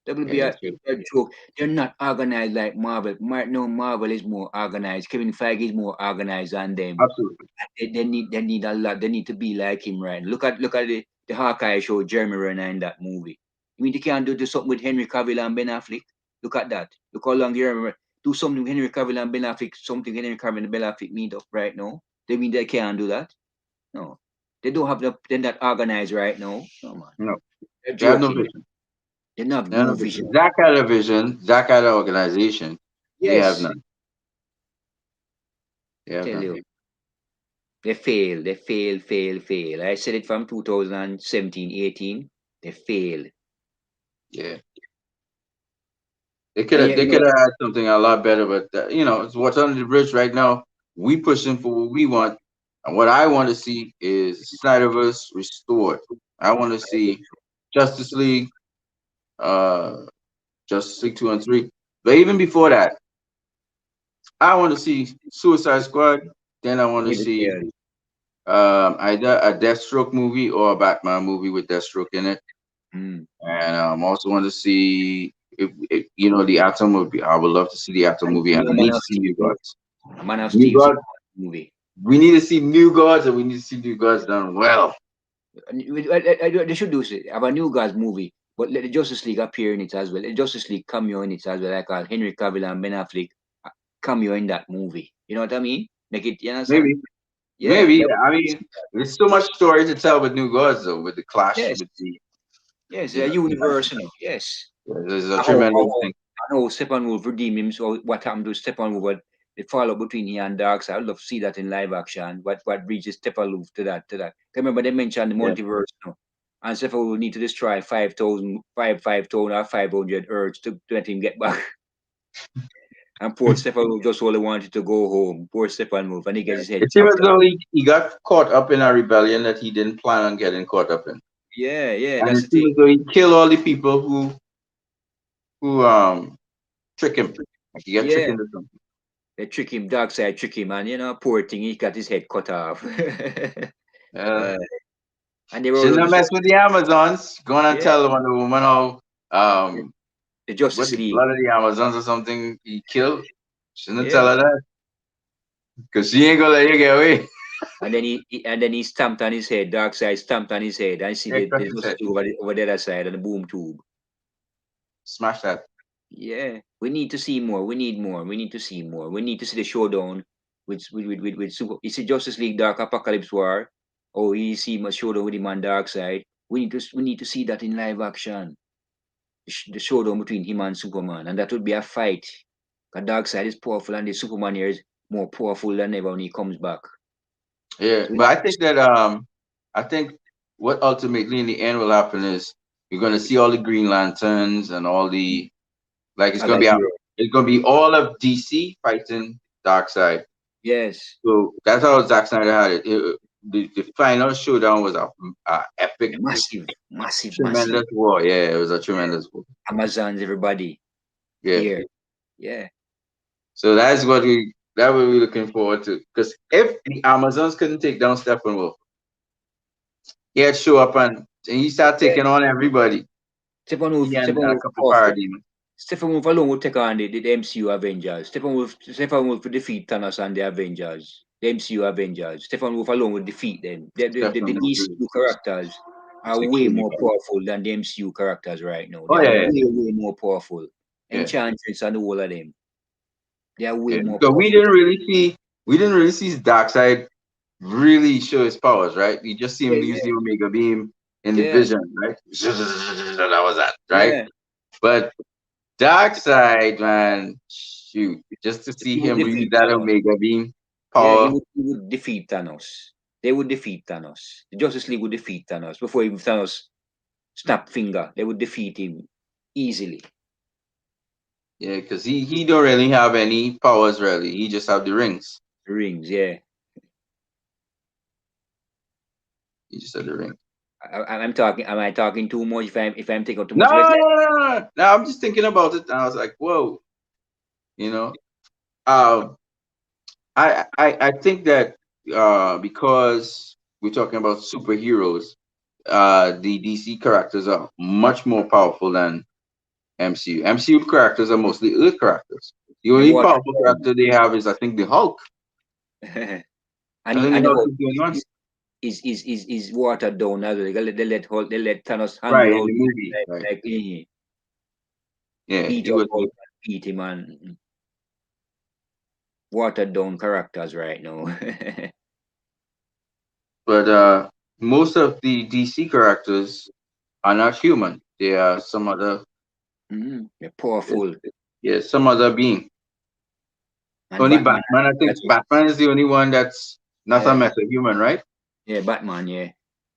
That will be Yeah, that's good. a joke. They're not organized like Marvel. No, Marvel is more organized. Kevin Feige is more organized than them. Absolutely. They need a lot. They need to be like him, right? Look at the Hawkeye show, Jeremy Renner in that movie. You mean they can't do something with Henry Cavill and Ben Affleck? Look at that. Look how long Jeremy do something with Henry Cavill and Ben Affleck. Something Henry Cavill and Ben Affleck meet up right now. They mean they can't do that? No, they don't have they're not organized right now. No man, No, they're they have no joking. vision. They don't have They have no no vision. vision. Zach had a vision. Zach had an organization. They have Yes, none. They I have tell none. you, they fail. They fail, fail, fail. I said it from 2017, 18. They fail. Yeah. They could And have yet, they could have had something a lot better, but it's what's under the bridge right now. We pushing for what we want, and what I want to see is Snyderverse restored. I want to see Justice League, uh, Justice League 2 and 3. But even before that, I want to see Suicide Squad. Then I want to see yeah, either a Deathstroke movie or a Batman movie with Deathstroke in it. Mm. and also want to see if you know the Atom movie. I would love to see the Atom And movie, and no I Man need to of see Steel New too. Gods. Man of New Steel Gods. movie. We need to see New Gods, and we need to see New Gods done well. And they should do have a new God's movie, but let the Justice League appear in it as well. Let the Justice League cameo in it as well, like Henry Cavill and Ben Affleck cameo in that movie. You know what I mean? Like it, you understand? Maybe, Yeah, maybe. that would I be mean, there's so much story to tell with New Gods, though, with the clash, yes, with the yes, you a know, universe, you know. Yes. there's a tremendous I thing. know Steppenwolf redeemed him. So what happened to Steppenwolf? The follow between he and Darkseid. I'd love to see that in live action. What bridges Steppenwolf to that? To that? 'Cause remember they mentioned the Yeah, multiverse, you know, and Steppenwolf will need to destroy 5,000 or 500 Earths to let him get back. And poor Steppenwolf just only wanted to go home. Poor Steppenwolf, and he gets yeah. his head It seems chopped as off. though he got caught up in a rebellion that he didn't plan on getting caught up in, Yeah, yeah, and that's it the thing. seems as though he killed all the people who trick him. Like he got tricked Yeah, into something. they trick him, Darkseid trick him, and poor thing, he got his head cut off. Yeah. uh, and they were Shouldn't have just messed with the Amazons. Going and yeah, tell Wonder Woman how the, um the what Justice the League. blood of the Amazons or something he killed. Shouldn't have Yeah, tell her that because she ain't gonna let you get away. and then he stamped on his head. Darkseid stamped on his head. I see Yeah, cut the his Justice head. League over the other side of the boom tube. Smash that. Yeah, we need to see more. We need more. We need to see more. We need to see the showdown with super. You see Justice League Dark Apocalypse War. Oh, you see my showdown with him on Darkseid. We need to see that in live action. The showdown between him and Superman, and that would be a fight. Because Darkseid is powerful, and the Superman here is more powerful than ever when he comes back. Yeah, So we but have I to think that I think what ultimately in the end will happen is you're gonna see all the Green Lanterns and all the like other hero. it's gonna be all of DC fighting Darkseid. Yes. So that's how Zack Snyder had it. The final showdown was a epic, Yeah, massive, massive, massive. tremendous war. Yeah, it was a tremendous war. Amazons, everybody Yeah. here. Yeah. So that's what we're looking forward to. Because if the Amazons couldn't take down Steppenwolf, he'd show up and he start Yeah. taking on everybody. He and a Steppenwolf couple powerful. parademons. Steppenwolf alone would take on the MCU Avengers. Steppenwolf would defeat Thanos and the Avengers. The MCU Avengers. Steppenwolf alone would defeat them. The Steppenwolf DCU characters is are the way king. more powerful than the MCU characters right now. They Oh are yeah, way, way more powerful. yeah, Enchantress and all of them. They are way yeah. more Because powerful. we didn't really see Darkseid really show his powers, right? We just see Yeah, him use the Omega Beam in the yeah, vision, right? That was that, right? yeah. But Darkseid, man, shoot, just to see He would him use defeat that Thanos. Omega Beam Yeah, power, he would defeat Thanos. They would defeat Thanos. The Justice League would defeat Thanos before even Thanos snap finger. They would defeat him easily. yeah, because he don't really have any powers really. He just have the rings. Rings, yeah. He just have the ring. I'm talking. Am I talking too much? If I'm taking too No, much of it, no, no, no, no, no. I'm just thinking about it, and I was like, whoa, you know. Um, I think that because we're talking about superheroes, the DC characters are much more powerful than MCU. MCU characters are mostly Earth characters. The they only water powerful character they have is I think the Hulk. down. I think the And the Hulk whole is the only one. is watered down as well. They let Thanos Right, handle in all the these movie. Right. Yeah, beat he up was Hulk and beat him and watered down characters right now. but most of the DC characters are not human. They are some other They're powerful. yeah, some other being. And Only Batman Batman, I has think gadgets. Batman is the only one that's not a Yeah, meta human, right? yeah, Batman, yeah.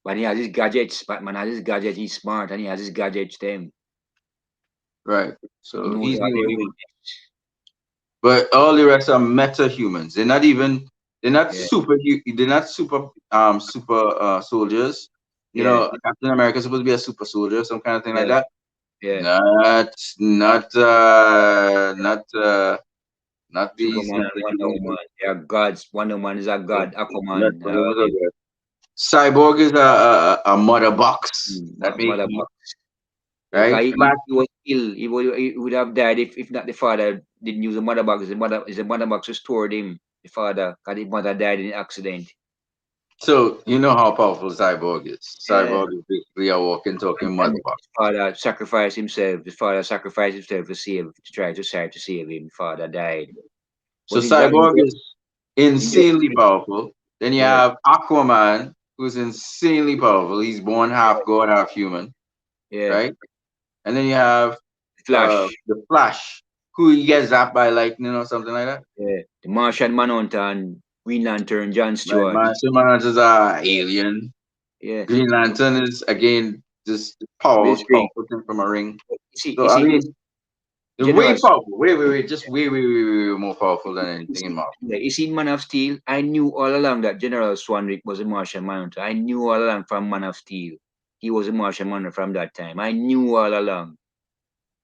But he has his gadgets. Batman has his gadgets. He's smart and he has his gadgets. Them. Right. He So knows he's all the their only one. weakness. But all the rest are meta humans. They're not Yeah, they're not super soldiers. You yeah, know, Captain America's supposed to be a super soldier, some kind of thing like yeah, that. yeah. Not these Superman meta and Wonder humans. Woman. They are gods. Wonder Woman is a god. Not Aquaman. those are good. Cyborg is a mother box that make Mother heat. Box. right? Flash. He was ill. He would have died if not the father didn't use the mother box. The mother box restored him. The father, because the mother died in an accident. So you know how powerful Cyborg is. Yeah. Cyborg is basically a walking, talking mother And box. his father sacrificed himself. His father sacrificed himself to save him. The father died. So But in Jack, Cyborg is in Justice insanely League, powerful. Then you yeah, have Aquaman, who's insanely powerful. He's born half god, half human, yeah, right? And then you have Flash, the Flash, who he gets zapped by lightning or something like that. yeah, the Martian Manhunter and Green Lantern, John Right, Stewart. man. Superman is a alien. Yeah, Green Lantern is again just mystery. powerful thing from a ring. You So I see this mean, they're way general. powerful. Wait, just way more powerful than anything in Marvel. Yeah, you see Man of Steel. I knew all along that General Swanwick was a Martian Manhunter. I knew all along from Man of Steel. He was a Martian Manhunter from that time. I knew all along.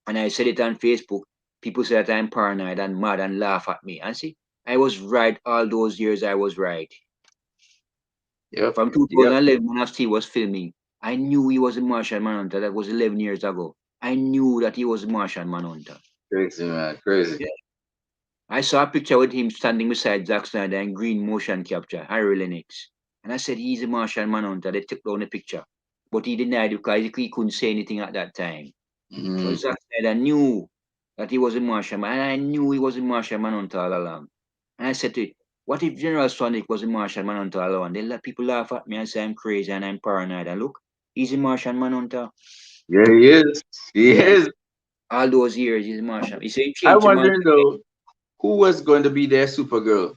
And I said it on Facebook. People say that I'm paranoid and mad and laugh at me. And see, I was right all those years. I was right. Yep, From yep. 2011, when Steve was filming, I knew he was a Martian Manhunter. That was 11 years ago. I knew that he was a Martian Manhunter. Crazy man, crazy. Yeah. I saw a picture with him standing beside Zack Snyder in green motion capture, Harry Lennox. And I said, he's a Martian Manhunter. They took down the picture. But he denied it because he couldn't say anything at that time. But Mm, Zack Snyder knew that he was a Martian man. And I knew he was a Martian Manhunter all along. And I said to it, what if General Sonic was a Martian Manhunter all along? They let people laugh at me and say I'm crazy and I'm paranoid. And look, he's a Martian Manhunter. yeah, he is. He Yeah. is. All those years, he's a Martian. He said he I changed your man. wonder though, who was going to be their Supergirl?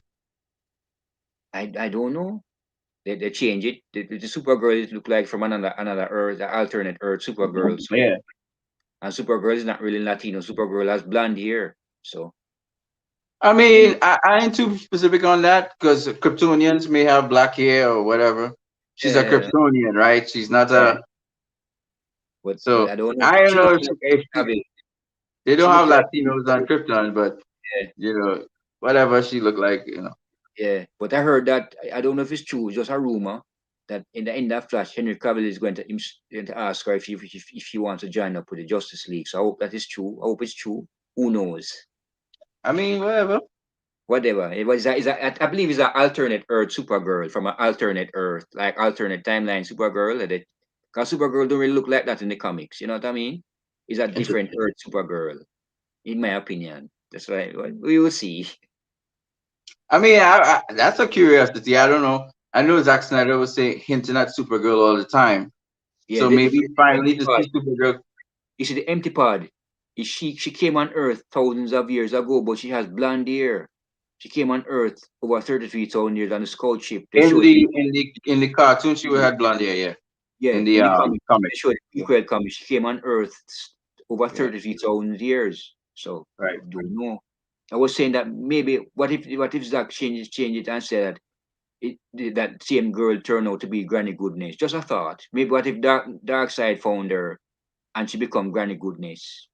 I don't know. They change it. The Supergirl is look like from another Earth, the alternate Earth Supergirl. So Yeah. and Supergirl is not really Latino. Supergirl has blonde hair. So I you know, mean, I ain't too specific on that because Kryptonians may have black hair or whatever. She's a yeah, Kryptonian, right? She's not yeah. a. But So I don't know. I don't She know look if, like if she, Cavill. they She don't look have like Latinos on Krypton, but yeah, you know, whatever she look like. yeah. But I heard that I don't know if it's true. It's just a rumor that in that Flash, Henry Cavill is going to ask her if she wants to join up with the Justice League. So I hope that is true. I hope it's true. Who knows? I mean, whatever. Whatever. It was I believe it's an alternate Earth Supergirl from an alternate Earth, like alternate timeline Supergirl. Because Supergirl don't really look like that in the comics. You know what I mean? It's a different Interesting. Earth Supergirl, in my opinion. That's why we will see. I mean, that's a curiosity. I don't know. I know Zack Snyder was saying hinting at Supergirl all the time. Yeah, So maybe the finally empty to pod. see Supergirl. You see, the empty pod. She came on Earth thousands of years ago, but she has blonde hair. She came on Earth over 33,000 years on the scout ship. They In showed the in the in the cartoon, she had blonde hair, yeah. yeah, In the in the comic, comic. they showed the Yeah, prequel comic. She came on Earth over yeah, 33,000 years. So right. don't know. I was saying that maybe what if Zack change it and said that that same girl turned out to be Granny Goodness. Just a thought. Maybe what if Dark Side found her and she become Granny Goodness?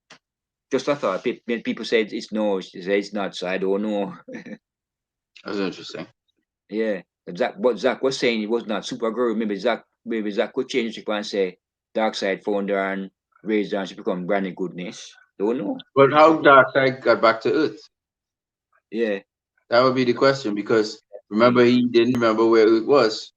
Just a thought. People say it's no, she says it's not. So I don't know. That's interesting. Yeah, what Zach was saying, it was not Supergirl. Maybe Zach could change it and say Darkseid found her and raised her and she become Granny Goodness. Don't know. But how Darkseid got back to Earth? Yeah, That would be the question because remember the, he didn't remember where it was.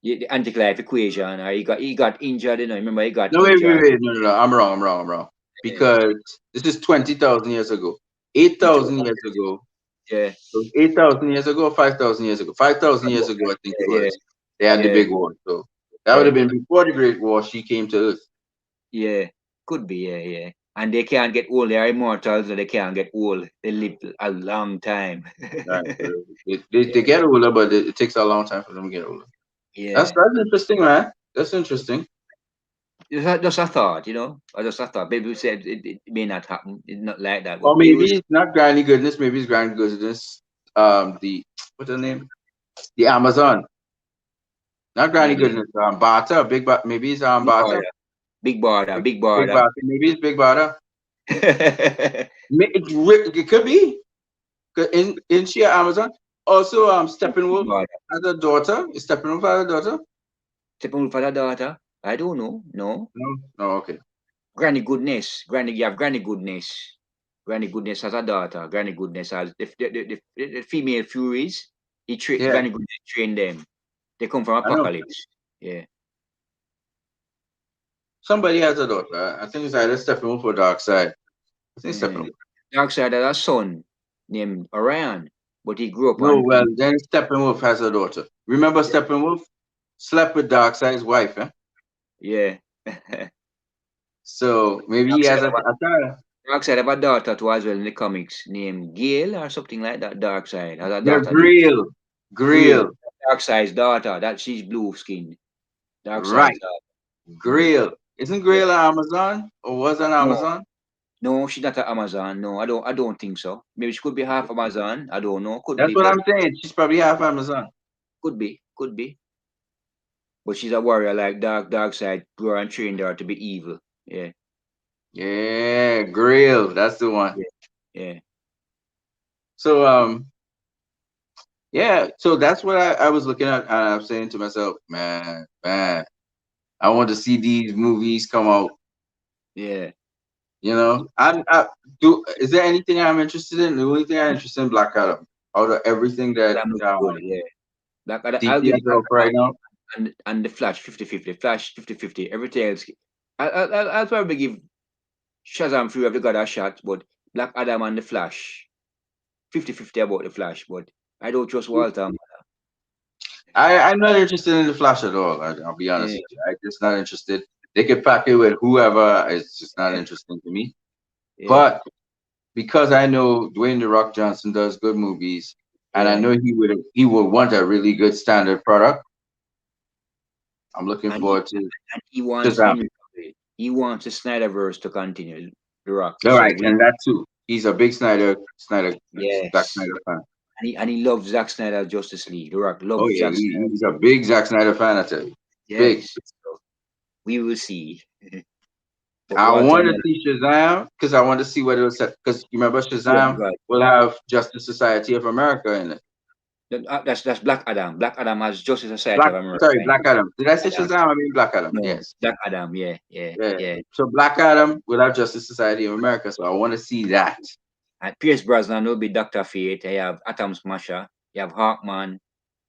the anti-life equation. He got injured. Remember he got No, injured. wait. No. I'm wrong. Yeah, Because this is 20,000 years ago. he took 8,000 years ago. yeah, 8,000 years ago, 5,000 years ago. 5,000 years ago, I think it yeah, was. They had the yeah, big war. So that would yeah, have been before the Great War. She came to Earth. yeah. Could be, yeah. And they can't get old. They are immortals, so they can't get old. They live a long time. Right. So they get older, but it takes a long time for them to get older. That's Yeah. that's interesting, man. That's interesting. Just a thought, or just a thought. Maybe we said it may not happen. It's not like that, but Or we will maybe it's not Granny Goodness. Maybe it's Granny Goodness. The what's her name? The Amazon. Not I Granny don't Goodness. Bata. Maybe it's big Bata. border, big border, big Big border. Bata. Maybe it's Big Bata. It could be. 'Cause in she Amazon. Also, Big Steppenwolf border. has a daughter. Is Steppenwolf has a daughter? Stephen for the daughter. I don't know. No, No. No. Okay. Granny Goodness. You have Granny Goodness. Granny Goodness has a daughter. Granny Goodness has the female Furies. Yeah, Granny Goodness trained them. They come from I know. Apocalypse. Yeah. Somebody has a daughter. I think it's either Steppenwolf or Darkseid. I think Yeah. Steppenwolf. Darkseid had a son named Orion, but he grew up No, well, on then Steppenwolf has a daughter. Remember yeah. Steppenwolf slept with Darkseid's wife, eh? Yeah. So maybe he Darkseid has have a child. Darkseid have a daughter too as well in the comics named Gale or something like that. Darkseid has a Yeah, daughter named Grail. Grail. Grail. Darkseid's daughter. That she's blue skin. Darkseid's Right. daughter. Mm. Grail. Isn't Yeah. Grail on Amazon? Or was on No, Amazon? no, she's not at Amazon. No, I don't think so. Maybe she could be half Amazon. I don't know. Could That's be, what but I'm saying. She's probably half Amazon. could be, could be. But she's a warrior like Darkseid. Grew and trained her to be evil. Yeah, Yeah, Grail. That's the one. yeah, yeah, So yeah, so that's what I was looking at, and I'm saying to myself, man, I want to see these movies come out. yeah. You know, I do. Is there anything I'm interested in? The only thing I'm interested in Black Adam. Out of everything that That looks good. Yeah. Like I'll DC give has you to Black offer right Adam now. and the Flash 50-50. Flash 50-50. Everything else. I'll probably give Shazam Fury of the God a shot, but Black Adam and the Flash 50-50 about the Flash. But I don't trust Walter. I'm not interested in the Flash at all. I'll be honest Yeah, with you. I'm just not interested. They could pack it with whoever. It's just not interesting to me. yeah, But because I know Dwayne the Rock Johnson does good movies, and I yeah. know he would want a really good standard product. I'm looking And he forward to and he wants Shazam. Henry Cavill. He wants the Snyderverse to continue. The Rock. All So right, we and that too. He's a big Zack yes. Snyder fan. And he loves Zack Snyder Justice League. The Rock Oh loves yeah, Zack Snyder. he's a big Zack Snyder fan. I tell you, big. Yes. So we will see. But I Walter want to Miller, see Shazam because I want to see what it was. Because you remember oh my Shazam God. will have Justice Society of America in it. That's Black Adam. Black Adam has Justice Society Black, of America. sorry, Black Adam. Did I say Adam. Shazam? I mean Black Adam. No, Yes. Black Adam. Yeah, yeah, Yeah. yeah. So Black Adam will have Justice Society of America. So I want to see that. And Pierce Brosnan will be Doctor Fate. You have Atom Smasher. You have Hawkman.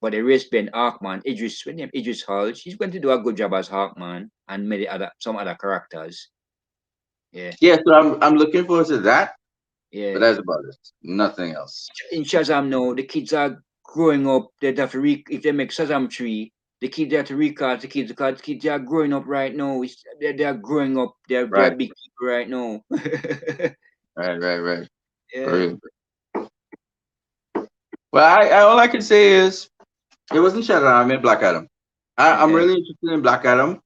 But the race been Hawkman, Idris, when name Idris Hall, she's going to do a good job as Hawkman and many other some other characters. Yeah, Yeah. So I'm looking forward to that. But yeah. that's about it. Nothing else. In Shazam now, the kids are growing up. They have to if they make Shazam 3, the kids have to recast the kids because the kids are growing up right now. They are growing up. They're Right. big people right now. Right. For Yeah, real. Well, I all I can say is it wasn't Shazam. I meant Black Adam. I'm yeah, really interested in Black Adam.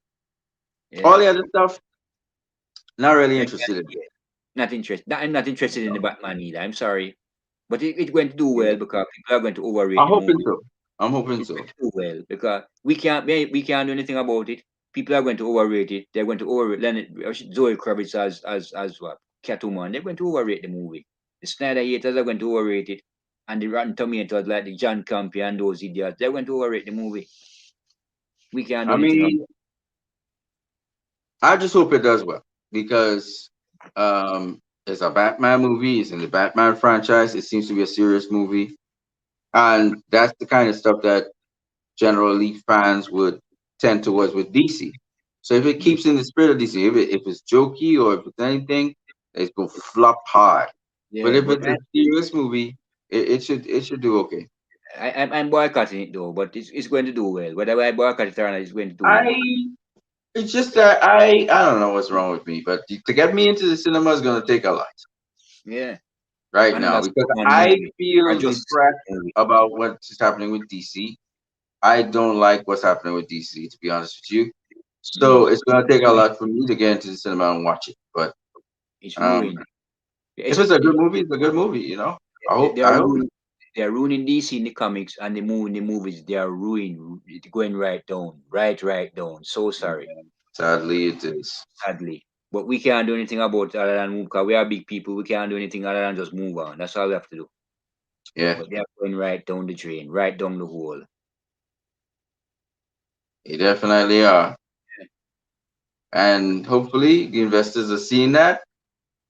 All yeah. the other stuff, not really Yeah, interested in. yeah. Not interested. I'm not interested in the Batman either. I'm sorry, but it's going to do well Yeah. because people are going to overrate I'm the hoping movie. so. I'm hoping It's going so. to do well because we can't do anything about it. People are going to overrate it. They're going to overrate Zoe Kravitz as what Catwoman. They're going to overrate the movie. The Snyder haters are going to overrate it, and the Rotten Tomatoes like the John Campy and those idiots, they're going to overrate the movie. We can't do I anything about mean, I just hope it does well because it's a Batman movie. It's in the Batman franchise. It seems to be a serious movie, and that's the kind of stuff that generally fans would tend towards with DC. So if it it. keeps in the spirit of DC, if it's jokey or if it's anything, it's gonna flop hard. But Yeah, if but it's a serious movie, it should do okay. I'm boycotting it though, but it's going to do well. Whether I boycott it or not, it's going to do well. I It's just that I don't know what's wrong with me, but to get me into the cinema is gonna take a lot Yeah, right now another because Superman I movie or feel Justice depressed League movie. about what's happening with DC. I don't like what's happening with DC, to be honest with you. So Mm. it's gonna take a lot for me to get into the cinema and watch it. But It's um, ruined. if it's a good movie, it's a good movie. I hope. They are I hope. ruining. They are ruining DC in the comics and the movies. They are ruining. It's going right down, right down. So sorry, Sadly, it is. sadly. But we can't do anything about it other than move because we are big people. We can't do anything other than just move on. That's all we have to do. Yeah, But they are going right down the drain, right down the hole. they definitely are. And hopefully the investors are seeing that.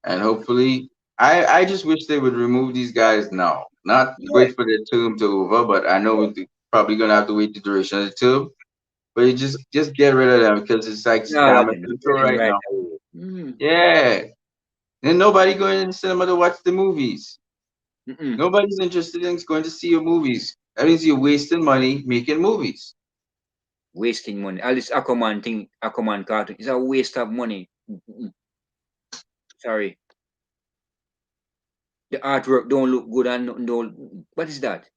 And hopefully, I just wish they would remove these guys now, not Yeah. wait for their term to over. But I know we're probably gonna have to wait the duration of the term. But you just get rid of them because it's like No, I scam didn't. central right Right now. away. Mm. Yeah, and nobody going to the cinema to watch the movies. Mm-mm. Nobody's interested in going to see your movies. That means you're wasting money making movies. Wasting money. All this Aquaman thing, Aquaman cartoon, is a waste of money. Mm-mm. Sorry. The artwork don't look good and nothing don't. What is that?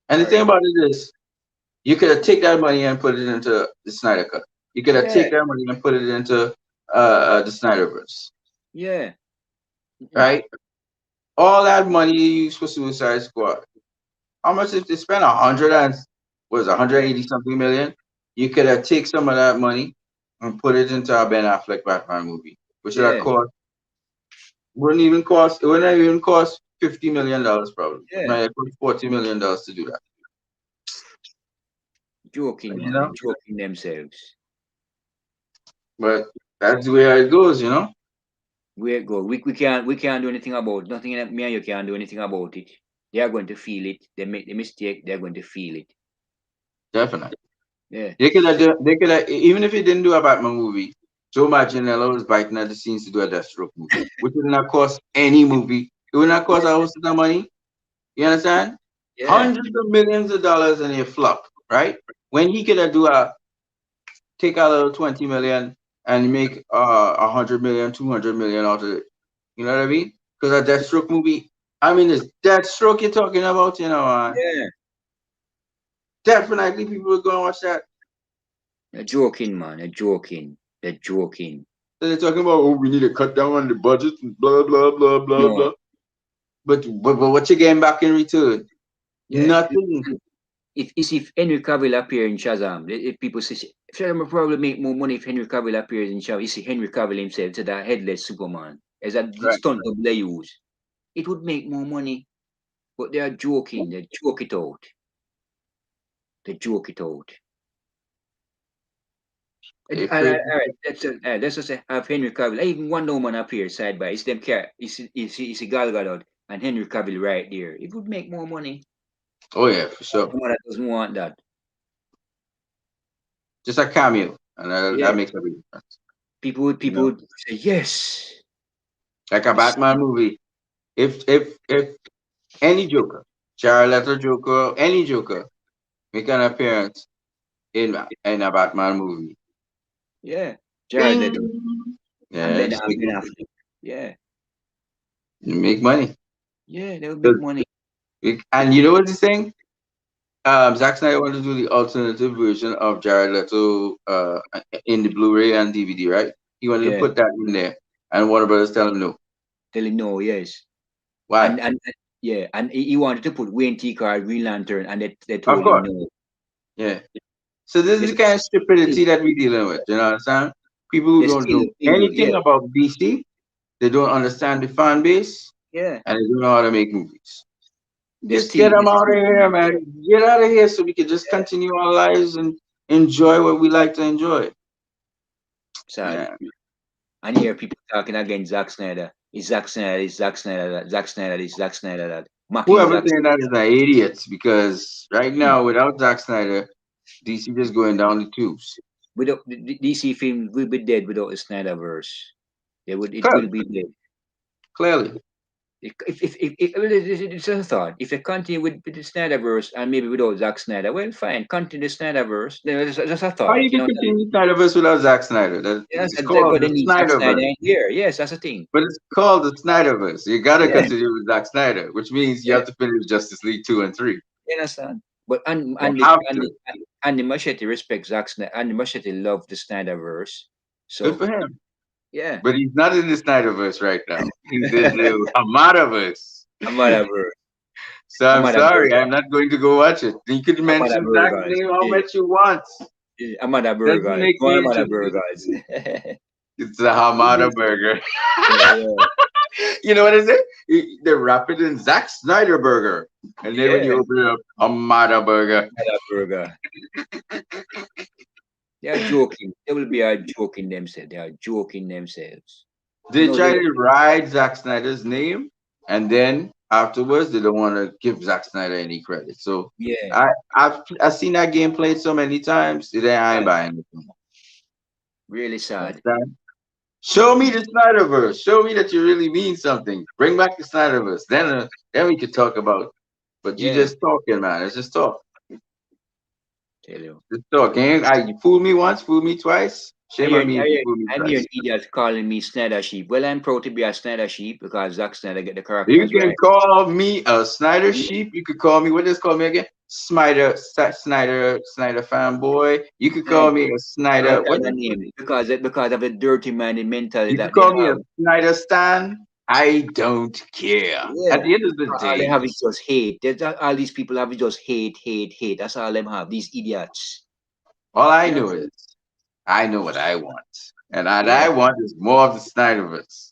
And the thing Sorry. about it is, you could have take that money and put it into the Snyder Cut. You could have Yeah. take that money and put it into the Snyderverse, Yeah. Mm-mm. right? All that money you use for Suicide Squad. How much if they spent 180 something million? You could have take some of that money and put it into a Ben Affleck Batman movie, which would have Yeah. it wouldn't even cost $50 million probably. It Yeah. might have cost $40 million to do that. Joking, You man. They're know? joking themselves. But that's the way it goes. Where it go? We can't do anything about it. Nothing that me and you can't do anything about it. They are going to feel it. They make the mistake, they're going to feel it. Definitely. Yeah. They could have even if he didn't do a Batman movie, Joe Manganiello was biting at the scenes to do a Deathstroke movie, which would not cost any movie. It would not cost a host of money. You understand? Yeah. Hundreds of millions of dollars and a flop, right? When he could have take a little 20 million and make 100 million, 200 million out of it. You know what I mean? Because a Deathstroke movie, I mean, it's Deathstroke you're talking about, Yeah. definitely people are going to watch that. They're joking, man. They're joking. They're joking. So they're talking about, oh, we need to cut down on the budget and blah, blah, blah, blah, No. blah. But what you getting back in return? Yeah. Nothing. If Henry Cavill appear in Shazam, if people say Shazam will probably make more money if Henry Cavill appears in Shazam. You see Henry Cavill himself to that headless Superman as a Right. stunt double they use. It would make more money, but they are joking. They joke it out. They joke it out. They All afraid. right, let's just say have Henry Cavill. Even Wonder Woman appear side by. It's them car. It's a Gal Gadot and Henry Cavill right there. It would make more money. Oh, yeah, for sure. Someone that doesn't want that. Just a cameo. And that Yeah, makes a big difference. people would say yes. Like a It's, Batman movie. If any Joker, Jared Leto Joker, any Joker, make an appearance in a Batman movie. yeah, Jared Bing. Leto and Yeah, just make Ben Affleck. Yeah, make money. yeah, they would make 'Cause money. And you know what he's saying? Zack Snyder wanted to do the alternative version of Jared Leto in the Blu-ray and DVD, right? He wanted to Yeah, put that in there, and Warner Brothers tell him no. tell him no. Yes, Why? and yeah, and he wanted to put Wayne T. Card, Green Lantern, and they Of told him course, no. yeah. So this is They the kind of still, stupidity that we're dealing with. You know what I'm saying? People who they don't still know feel anything yeah, about DC, they don't understand the fan base, yeah. and they don't know how to make movies. They Just get still them out of here, yeah, man. Get out of here so we can just yeah. continue our lives and enjoy what we like to enjoy. Sad. Yeah. And hear people talking against Zack Snyder. It's Zack Snyder. It's Zack Snyder. That Zack Snyder. It's Zack Snyder. That mocking Whoever's Zack saying that is an idiot because right Snyder. now, without Zack Snyder, DC just going down the tubes. Without the DC film will be dead without the Snyderverse. They would. It will Clearly, be dead. clearly. It's a thought. If they continue with the Snyderverse and maybe without Zack Snyder, well, fine. Continue the Snyderverse. Then it's just a How thought. you can continue Snyderverse without Zack Snyder? Yes, It's called but they the need Zack Snyder Snyderverse. in here. Yes, that's the thing. But it's called the Snyderverse. You gotta Yeah, continue with Zack Snyder, which means you yeah. have to finish Justice League 2 and 3. You understand? But and You and the have and to. the, and the Machete respects Zack Snyder, and the Machete love the Snyderverse. Good So for him. yeah, But he's not in the Snyderverse right now. He's in the Hamadaverse. Amadaverse, So I'm sorry, Amadaverse, I'm not going to go watch it. You could mention Zack's Amadaverse, name how yeah, much you want. yeah, Doesn't Amadaverse, make go me on interested. Amadaverse. It's a Hamada burger. Yeah, You know what is it? They wrap it in Zack Snyder burger. And then when yeah, you open it up, Hamada burger. Amadaverse. They are joking. They will be joking themselves. They are joking themselves. You They know, try to ride Zack Snyder's name, and then afterwards they don't want to give Zack Snyder any credit. So yeah. I've seen that game played so many times. Then I ain't Sad. buying it. Really sad. Understand? Show me Mm. the Snyderverse. Show me that you really mean something. Bring back the Snyderverse. Then we could talk about. But you Yeah. just talking, man. It's just talk. Tell you. Just talk. You fool me once, fool me twice. Shame on me if you fool me I'm twice. hearing idiots calling me Snyder sheep. Well, I'm proud to be a Snyder sheep because Zack Snyder get the You characters can right. call me a Snyder Yeah. sheep. You could call me, what does call me again? Snyder fanboy. You could Yeah. call me a All Snyder. What kind of is name because of the dirty minded mentality You could that them call me a have. Snyder stan. I don't care. Yeah. At the end of the All they day, have is just hate. All these people have is just hate, hate, hate. That's all them have. These idiots. all I You know. know is I know what I want. And what Yeah. I want is more of the Snyderverse.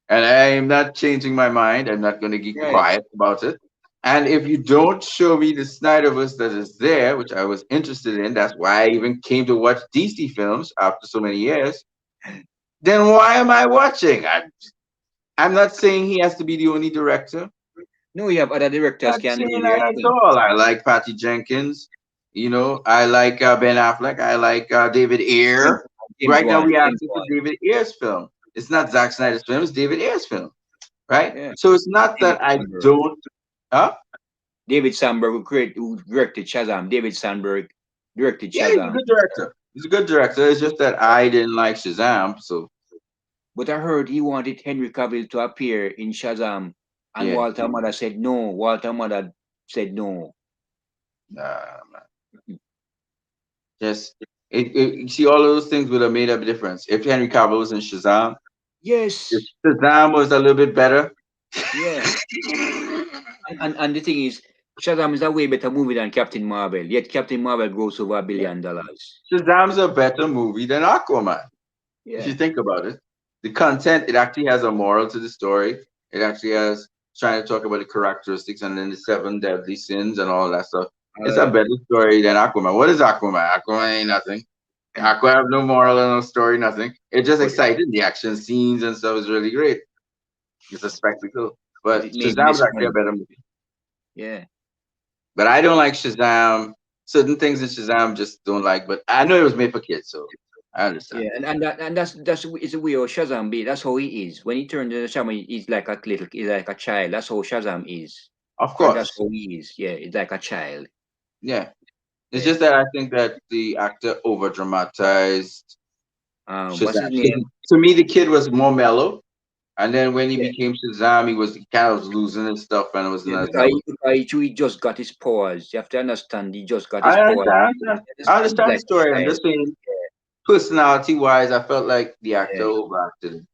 And I am not changing my mind. I'm not going to keep Right. quiet about it. And if you don't show me the Snyderverse that is there, which I was interested in, that's why I even came to watch DC films after so many years, then why am I watching? I'm not saying he has to be the only director. No, you have other directors Not can do saying their that at thing. all. I like Patty Jenkins. I like Ben Affleck. I like David James, Ayer. James Right now, Wan. we James asking for Wan. David Ayer's film. It's not Zack Snyder's film. It's David Ayer's film, right? Yeah. So it's not David that I Sandberg. don't. Huh? David Sandberg who directed Shazam. David Sandberg directed Yeah, he's a Shazam. good director. He's a good director. It's just that I didn't like Shazam. So But I heard he wanted Henry Cavill to appear in Shazam, and yeah, Walter Mother said no. Walter Mother said no. nah, man. Just you see, all of those things would have made a difference if Henry Cavill was in Shazam. If Yes. Shazam was a little bit better. Yeah. And the thing is, Shazam is a way better movie than Captain Marvel. Yet Captain Marvel grossed over $1 billion. Shazam's a better movie than Aquaman. If you Yeah. think about it, the content, it actually has a moral to the story. It actually has trying to talk about the characteristics and then the seven deadly sins and all that stuff. It's a Uh, better story than Aquaman. What is Aquaman? Aquaman ain't nothing. Aquaman have no moral and no story, nothing. It's just but exciting. The action scenes and stuff is really great. It's a spectacle. but But it made Shazam's less actually a money. better movie. Yeah. But I don't like Shazam. Certain things in Shazam just don't like. But I know it was made for kids, so I understand. Yeah, and that's it's a way of Shazam be. That's how he is. When he turns into Shazam, he's like a child. That's how Shazam is. Of That's course. how he is. Yeah, it's like a child. Yeah. It's Yeah. just that I think that the actor over dramatized What's Shazam. his name? To me, the kid was more mellow, and then when he Yeah, became Shazam, he kind of was losing his stuff, and it was yeah. not that Because was. he just got his powers. You have to understand. He just got his I powers. understand. I understand. I He's understand the like story. a I'm child. just saying, personality wise, I felt like the actor Yeah. overacted it.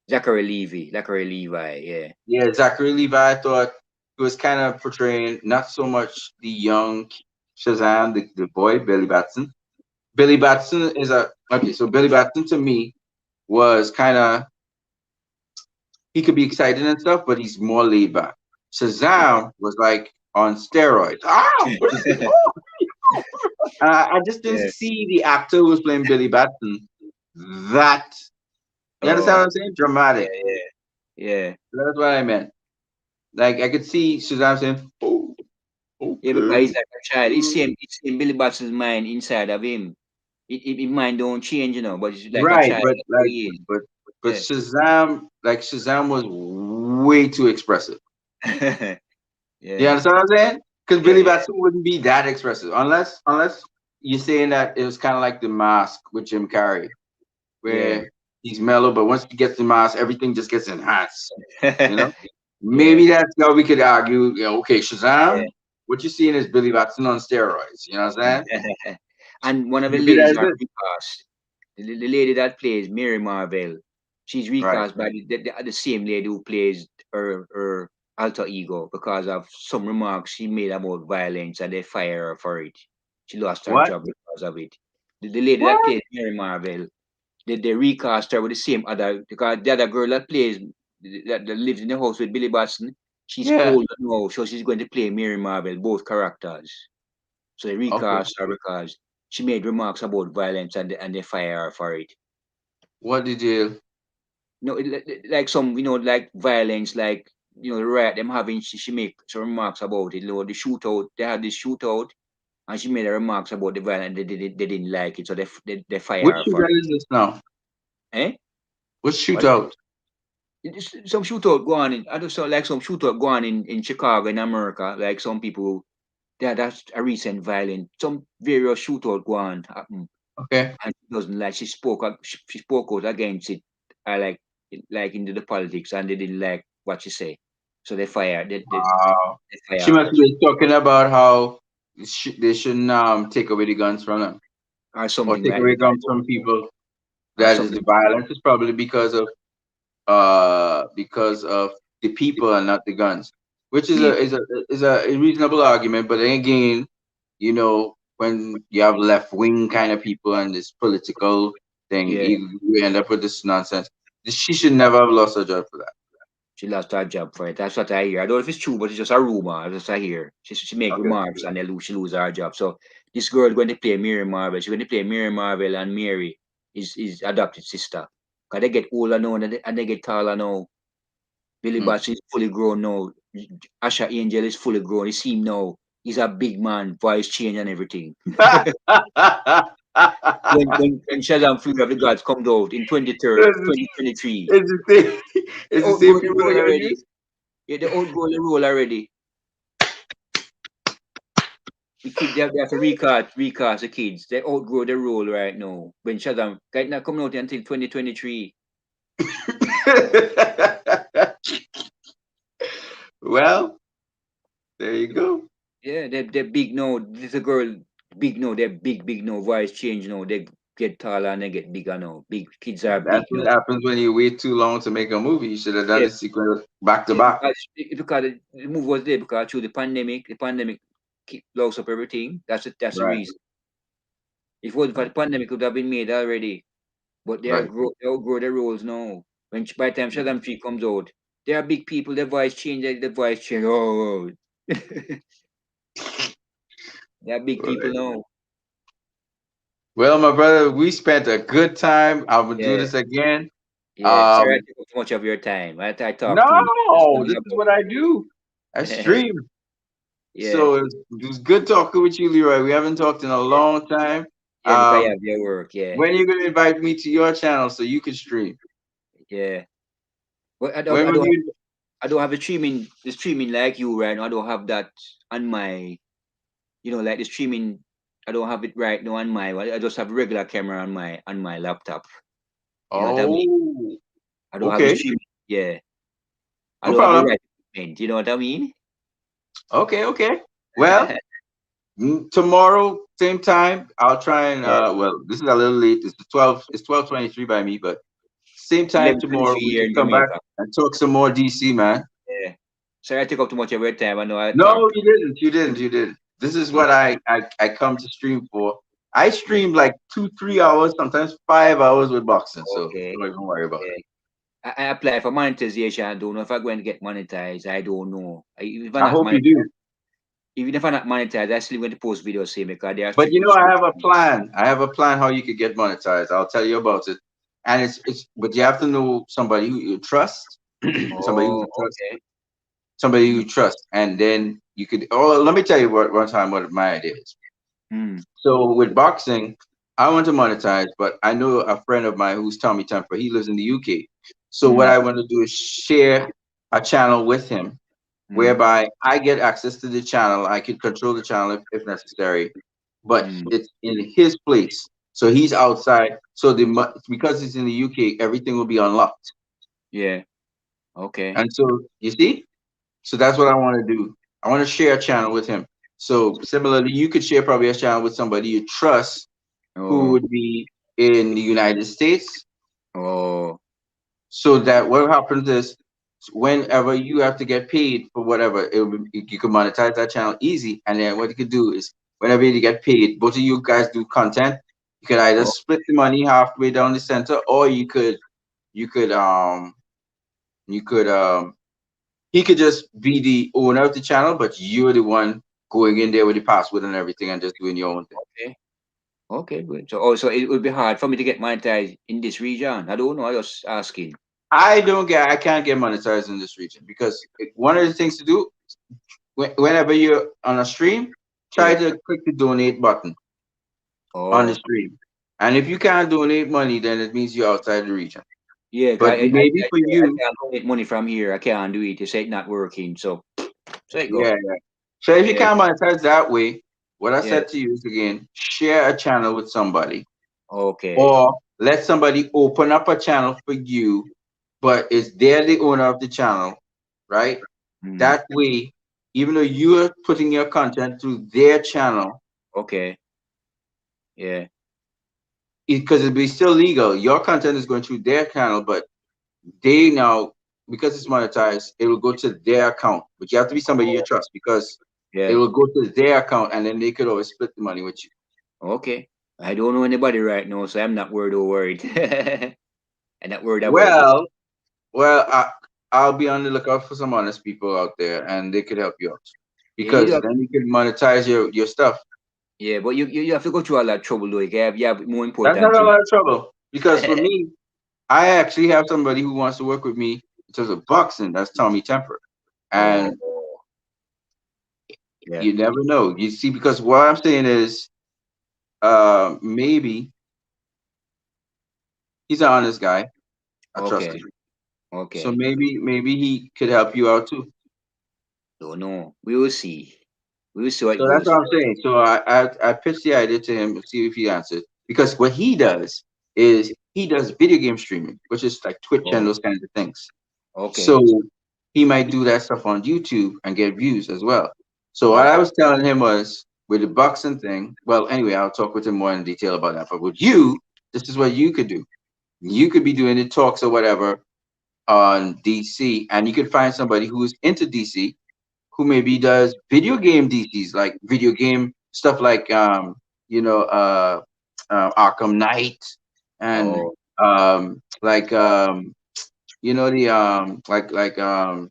Zachary Levi. Yeah. Yeah, Zachary Levi, I thought he was kind of portraying not so much the young Shazam, the boy Billy Batson. Billy Batson is a okay. So Billy Batson to me was kind of he could be excited and stuff, but he's more laid back. Yeah. Shazam was like on steroids. Ah, what is he? Oh, I just didn't Yeah. see the actor who was playing Billy Batson that. You understand Oh. what I'm saying? Yeah. Dramatic. Yeah. Yeah. That's what I meant. Like I could see Shazam saying, "Oh, Yeah. Because okay." he's like a child. It's same Billy Batson's mind inside of him. His mind don't change, but it's like a Right, child. but That's how like, he is. but Yeah. Shazam was way too expressive. You Yeah. understand what I'm saying? Because Yeah. Billy Yeah. Batson wouldn't be that expressive unless you're saying that it was kind of like the mask with Jim Carrey, Yeah. where he's mellow, but once he gets the mask, everything just gets enhanced. You know, Yeah. maybe that's how we could argue. Okay, Yeah. Shazam, what you're seeing is Billy Batson on steroids. You know what I'm saying? And one of the Maybe ladies that's got it. recast. The lady that plays Mary Marvel, she's Right. recast by the same lady who plays her alter ego because of some remarks she made about violence and they fire her for it. She lost her What? job because of it. The lady that What? plays Mary Marvel, they recast her with the same other because the other girl that plays that lives in the house with Billy Batson, she's Yeah. older now, so she's going to play Mary Marvel, both characters. So they Okay. recast her because she made remarks about violence and they fire her for it. What did you? No, like some, like violence, like, the riot them having. She make some remarks about it. The shootout, they had this shootout, and she made a remarks about the violence. They didn't like it, so they fire Which her for shootout it. is this now? Eh? Which What? shootout? Some shootout go on in. I just saw like some shootout go on in Chicago in America. Like some people, that's a recent violent. Some various shootout go on happen, Okay. and she doesn't like. She spoke out against it. I like into the politics, and they didn't like what she say, so they fired. Wow. They She fire must her be talking about how they shouldn't take away the guns from them or or something take like away that. I guns from don't know, people. or That is something. the violence is probably because of the people and not the guns, which is a Maybe, is a is a reasonable argument. But then again, when you have left wing kind of people and this political thing, yeah. you end up with this nonsense. She should never have lost her job for that. She lost her job for it. That's what I hear. I don't know if it's true, but it's just a rumor. That's what I hear. She make Okay. remarks and she lose her job. So this girl going to play Mary Marvel. She's going to play Mary Marvel, and Mary is adopted sister. Cause they get older now and they get taller now. Billy Hmm. Batch is fully grown now. Asha Angel is fully grown. You see him now. He's a big man, voice change and everything. When Shazam Fury of the Gods comes out in 2023, It's the same. they It's the same outgrow the people role they're gonna already. use. Yeah, they outgrow the role already. The kids they have to recast the kids. They outgrow the role right now. When Shazam right now coming out until 2023. Well, there you go. Yeah, they're big now. This a girl big now. They're big now. Voice change now. They get taller and they get bigger now. Big kids are That's big what now. happens when you wait too long to make a movie. You should have done Yeah, the sequel back to yeah, back. because the move was there because through the pandemic keep lost up everything. That's the Right, reason. If it wasn't for the pandemic, it would have been made already. But right. they outgrow their roles now. By the time Shazam 3 comes out, they are big people, their voice change, their voice change. Oh, they are big people Right. now. Well, my brother, we spent a good time. I will do Yeah, this again. yeah. Sorry I Um, took up too much of your time. I talk too much. Just no, only this is what I do. I about stream. yeah, So it was good talking with you, Leroy. We haven't talked in a yeah, long time. yeah, because you Um, have your work, yeah, when are you gonna invite me to your channel so you can stream? yeah. But When will you? I don't have the streaming like you right now. I don't have that on my like the streaming. I don't have it right now on my. I just have regular camera on my laptop. You know what I mean? Oh, I don't have the okay, streaming. Yeah, I no don't have the problem. right equipment. You know what I mean? Okay, okay. Well, tomorrow, same time, I'll try and Yeah, well, this is a little late. It's 12:23 by me, but same time tomorrow 11:23 we here can in come back Jamaica. and talk some more DC, man. Yeah. Sorry, I took up too much of your time. I know I No, talked. you didn't. You didn't. You didn't. This is Yeah. what I come to stream for. I stream like 2, 3 hours, sometimes 5 hours with boxing. So Okay. don't even worry about Yeah. it. I apply for monetization. I don't know if I'm going to get monetized. I don't know. If I'm I not hope you monetized, do. even if I'm not monetized, I still going to post videos same because they are But strict I have a restrictions. plan. I have a plan how you could get monetized. I'll tell you about it. And it's but you have to know somebody who you trust, somebody who Oh, you trust, okay. somebody who Mm, you trust, and then you could. Oh, let me tell you what one time what my idea is. mm, So with boxing, I want to monetize, but I know a friend of mine who's Tommy Temper. He lives in the UK. So what mm, I want to do is share a channel with him, mm, whereby I get access to the channel. I can control the channel if necessary, but mm. it's in his place. So he's outside. So because it's in the UK, everything will be unlocked. Yeah. Okay. And so you see, so that's what I want to do. I want to share a channel with him. So similarly, you could share probably a channel with somebody you trust who Oh, would be in the United States, oh, so that what happens is whenever you have to get paid for whatever, you can monetize that channel easy. And then what you could do is whenever you get paid, both of you guys do content. You could either oh, split the money halfway down the center, or you could you could he could just be the owner of the channel, but you're the one going in there with the password and everything and just doing your own thing. okay. Okay, good. So also it would be hard for me to get monetized in this region. I don't know. I was asking. I can't get monetized in this region because one of the things to do whenever you're on a stream, try Yeah. to click the donate button on the Oh, stream. And if you can't donate money, then it means you're outside the region. yeah. 'Cause But maybe for I you, can't get money from here. I can't do it. You say it not working. So it go. yeah, yeah. So if you Yeah. can't monetize that way, what I Yeah. said to you is again, share a channel with somebody Okay. or let somebody open up a channel for you, but it's they're the owner of the channel, right? Mm. That way, even though you're putting your content through their channel, Okay. Yeah. because it'd be still legal, your content is going through their channel, but they now, because it's monetized, it will go to their account. But you have to be somebody you Oh, trust because it yeah. will go to their account and then they could always split the money with you. Okay. I don't know anybody right now, so I'm not worried or worried. I'm not worried about it. Well, I'll be on the lookout for some honest people out there and they could help you out Yeah, you do because have, then you can monetize your stuff. yeah, but you have to go through a lot of trouble though. You have more That's important not a things. lot of trouble because for me, I actually have somebody who wants to work with me in terms of boxing. That's Tommy Temper. Oh, And yeah. you never know. You see, because what I'm saying is maybe he's an honest guy. I trust Okay. him. So Okay. maybe he could help you out too. Don't know. We will see. We will see how it So that's goes what I'm first. saying. So I pitched the idea to him to see if he answers. Because what he does is he does video game streaming, which is like Twitch and Oh, those kinds of things. So okay. he might do that stuff on YouTube and get views as well. So what I Okay. was telling him was with the boxing thing, well, anyway, I'll talk with him more in detail about that. But with you, this is what you could do. You could be doing the talks or whatever on DC, and you could find somebody who's into DC who maybe does video game DCs, like video game stuff like Arkham Knight and Oh, like the like I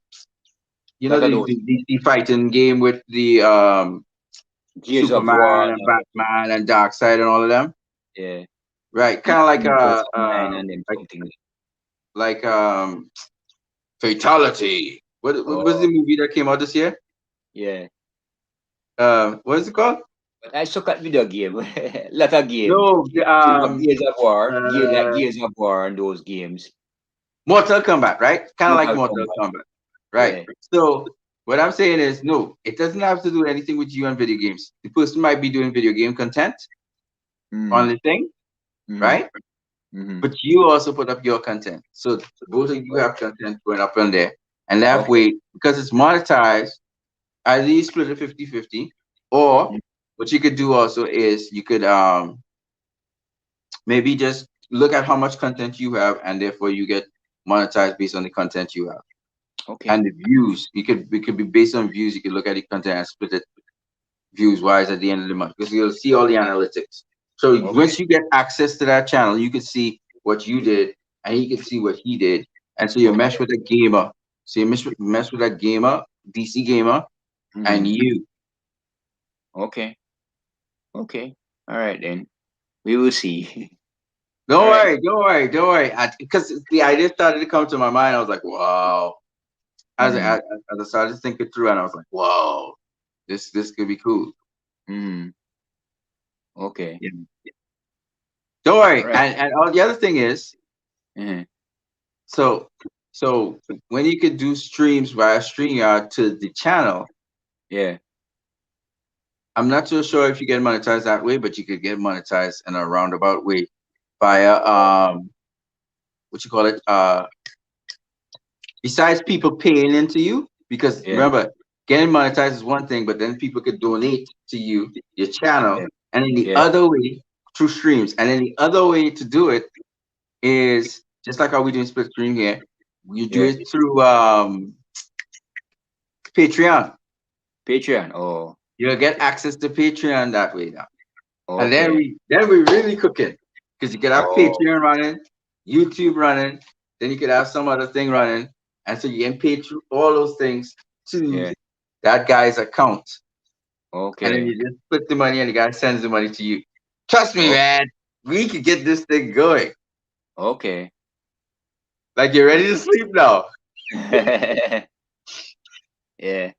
the those DC fighting game with the Gears of War. Superman and Batman and Darkseid and all of them, Yeah. right? Kind of like Nine and then like something. like Fatality. What was the Oh, movie that came out this year? yeah. What is it called? But I suck at video game. Lot of game. No, the, Gears of War. uh, Gears of War and those games. Mortal Kombat, right? Kind of like Mortal Mortal Kombat. Kombat, right? Yeah. So what I'm saying is, no, it doesn't have to do anything with you and video games. The person might be doing video game content on Mm. the thing, Mm. right? Mm. But you also put up your content. So both of you have content going up on there. And that Okay. way, because it's monetized, either you split it 50-50, or Mm. what you could do also is you could maybe just look at how much content you have and therefore you get monetized based on the content you have. Okay. And the views, it could be based on views. You could look at the content and split it views wise at the end of the month because you'll see all the analytics. So Okay. once you get access to that channel, you can see what you did and he can see what he did. And so you Okay. mesh with a gamer. So you mesh with a gamer, DC gamer, and Mm. you. Okay. Okay. All right then. We will see. All Don't right. worry, don't worry, don't worry. Because the idea started to come to my mind. I was like, wow. Mm. As I started to think it through, and I was like, whoa, this could be cool. Mm. Okay. Yeah. Don't All worry. right. And all the other thing is, Mhm. so so when you could do streams via StreamYard to the channel, Yeah. I'm not so sure if you get monetized that way, but you could get monetized in a roundabout way via what you call it? Besides people paying into you, because Yeah. remember, getting monetized is one thing, but then people could donate to you, your channel, Yeah. and then the Yeah. other way through streams. And then the other way to do it is just like how we doing split stream here. You do Yeah. it through Patreon. Patreon. Oh. You'll get access to Patreon that way now. And Okay. then we really cooking. Because you could have Oh. Patreon running, YouTube running, then you could have some other thing running. And so you can pay through all those things to Yeah. that guy's account. And then Okay. you just put the money and the guy sends the money to you. Trust me, Oh, man. We could get this thing going. okay. Like you're ready to Okay. sleep now. Yeah.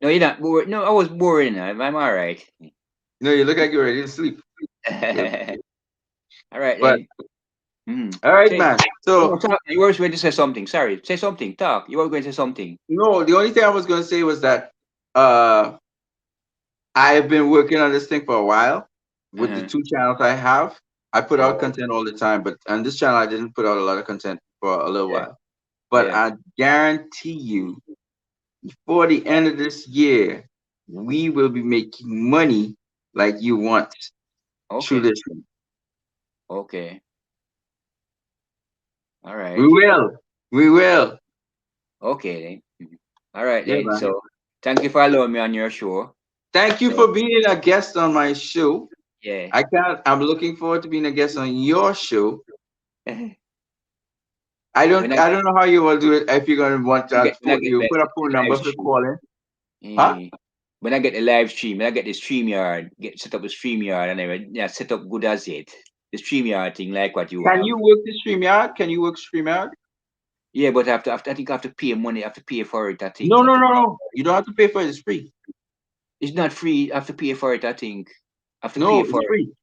No, you're not bored. No, I was boring. I'm all right. No, you look like you're ready to sleep. Yeah. All right But then. Mm. all right, Say, man. no, So talk. You were going to say something. Sorry. Say something. Talk. You were going to say something. no, the only thing I was gonna say was that uh I have been working on this thing for a while with the Uh-huh. two channels I have. I put out Oh, content all the time, but on this channel I didn't put out a lot of content for a little yeah. while. But Yeah. I guarantee you, before the end of this year, we will be making money like you want through Okay. this thing. Okay. All We right. will. We will. Okay then. Mhm. All right Yeah, then. man. So thank you for allowing me on your show. Thank you So for being a guest on my show. yeah. I'm looking forward to being a guest on your show. when I don't know how you will do it if you're gonna want to when I get you put a phone the live number for stream, calling. Huh? eh, when I get the live stream, when I get the StreamYard, get set up the StreamYard and everything, yeah, set up good as it. The StreamYard thing like what you Can have. you work the StreamYard? Can you work StreamYard? Yeah, but I think I have to pay money. I have to pay for it. I think No, I have no, to. no, no. You don't have to pay for it. It's free. It's not free. I have to pay for it. I think I have to pay No, for it's it. free.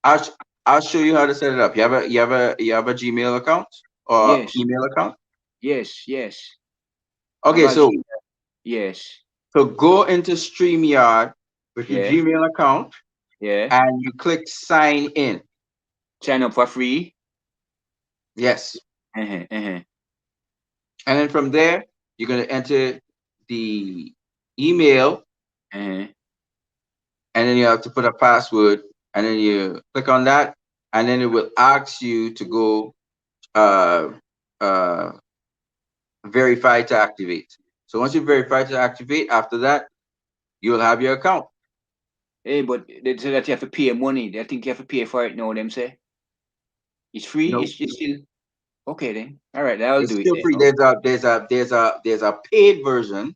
I'll sh- I'll show you how to set it up. You have a Gmail account or Yes, email account. yes, yes. I Okay, got so Gmail. Yes. go into StreamYard with your Yeah. Gmail account Yeah. and you click sign in. Sign up for free. Yes. Uh-huh, uh-huh, And then from there, you're gonna enter the email uh-huh. and then you have to put a password and then you click on that and then it will ask you to go uh uh verify to activate. So once you verify to activate, after that, you'll have your account. Hey, but they say that you have to pay money. I think you have to pay for it now, them say. It's free, No, it's still okay then. All right, I'll it's do it still then. free. There's a paid version.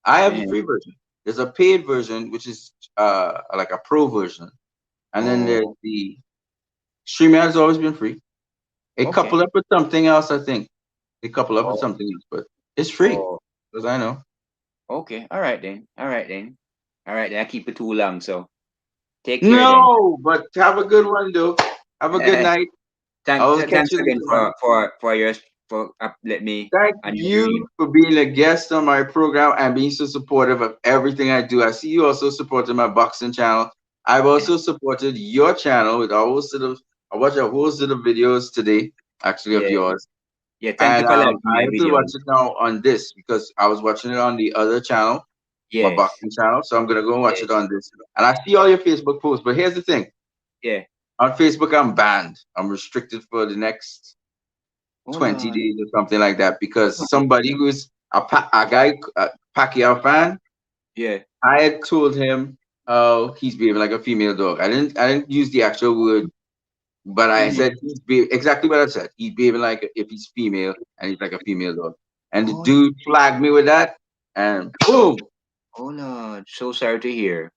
I have the Uh-huh. free version. There's a paid version which is like a pro version, and then there's Oh, the StreamYard has always been free. They couple okay. up with something else, I think. They couple up with Oh, something else, but it's free, oh, as I know. okay. All right then. All right then. All right then. I keep it too long, so take care then. No, but have a good one, though. Have a good night. I will catch Thanks you again later, man. for your for let me Thank and your you dream. for being a guest on my program and being so supportive of everything I do. I see you also supported my boxing channel. I've also supported your channel with a whole set of, I watched a whole set of videos today, actually, of Yeah, yours. yeah. Thank you And for liking I my have to watch videos. it now on this because I was watching it on the other channel, my Yes, boxing channel. So I'm going to go and watch it yes, on this. And I see all your Facebook posts. But here's the thing, yeah. on Facebook, I'm banned. I'm restricted for the next Oh 20 Lord. days or something like that because somebody who's a guy, a Pacquiao fan, Yeah. I had told him, oh, he's behaving like a female dog. I didn't use the actual word, but I Mhm. said exactly what I said. He's behaving like if he's female and he's like a female dog. And the Oh, dude flagged me with that, and boom. oh Lord. So sorry to hear.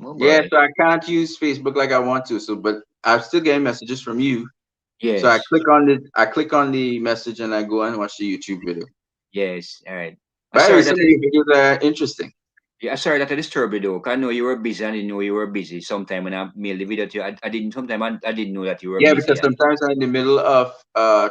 Oh Yeah, boy. so I can't use Facebook like I want to. So, but I'm still getting messages from you. So Yes. I click on the message, and I go and watch the YouTube video. Yes. All right. I'm By the way, sorry that some of your videos are interesting. yeah, sorry that I disturbed you though. 'Cause I know you were busy. I didn't know you were busy. Sometime when I mailed the video to you, I didn't. Sometime I didn't know that you were Yeah, busy. because sometimes I'm in the middle of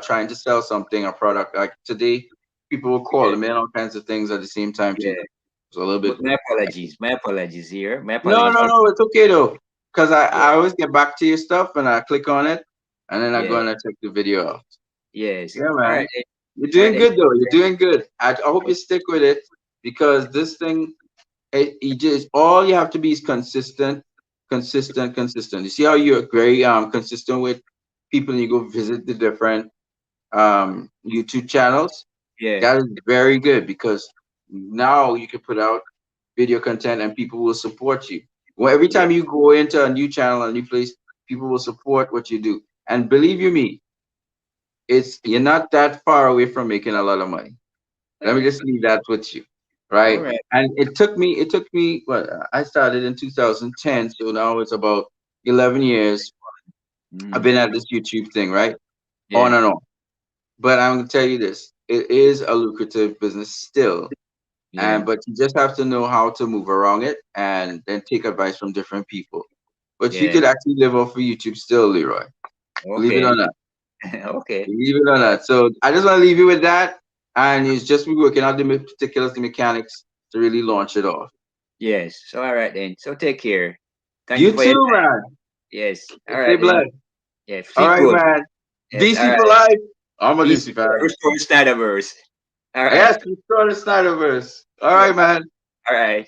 trying to sell something, a product. Like today, people will call Yeah, me and all kinds of things at the same time too. yeah. It's a little bit But my hectic. apologies. My apologies here. My No, apologies no, for no, it's okay though. Because yeah, I always get back to your stuff and I click on it and then I go yeah, and I check the video out. yes. Yeah, All right, man. then. You're All right doing then. good though. You're doing good. I hope you stick with it because this thing, you just all you have to be is consistent, consistent, consistent. You see how you're very consistent with people and you go visit the different YouTube channels. Yeah, That is very good because now you can put out video content and people will support you. Well, every yeah. time you go into a new channel, a new place, people will support what you do. And believe you me, it's you're not that far away from making a lot of money. Let me Uh, just leave that with you, all right? right. And it took me. What I started in 2010, so now it's about. 11 years. I've Mm-hmm. been at this YouTube thing, right? On Yeah. and on. But I'm gonna tell you this: it is a lucrative business still, Yeah. and but you just have to know how to move around it and then take advice from different people. But you Yeah. could actually live off of YouTube still, Leroy. Believe it Okay. or not. Okay. Believe it or not. So I just want to leave you with that, and it's just be working out the particulars, the mechanics to really launch it off. Yes. So all right then. So take care. Thank you You for your too, time. man. Yes. All Stay right then. blessed. Yeah. All Sleep right, good. man. Yes. All DC right. for life. I'm a DC DC fan. Restore Snyderverse. All right. Yes, we started Snyderverse. All Yeah. right, man. All right.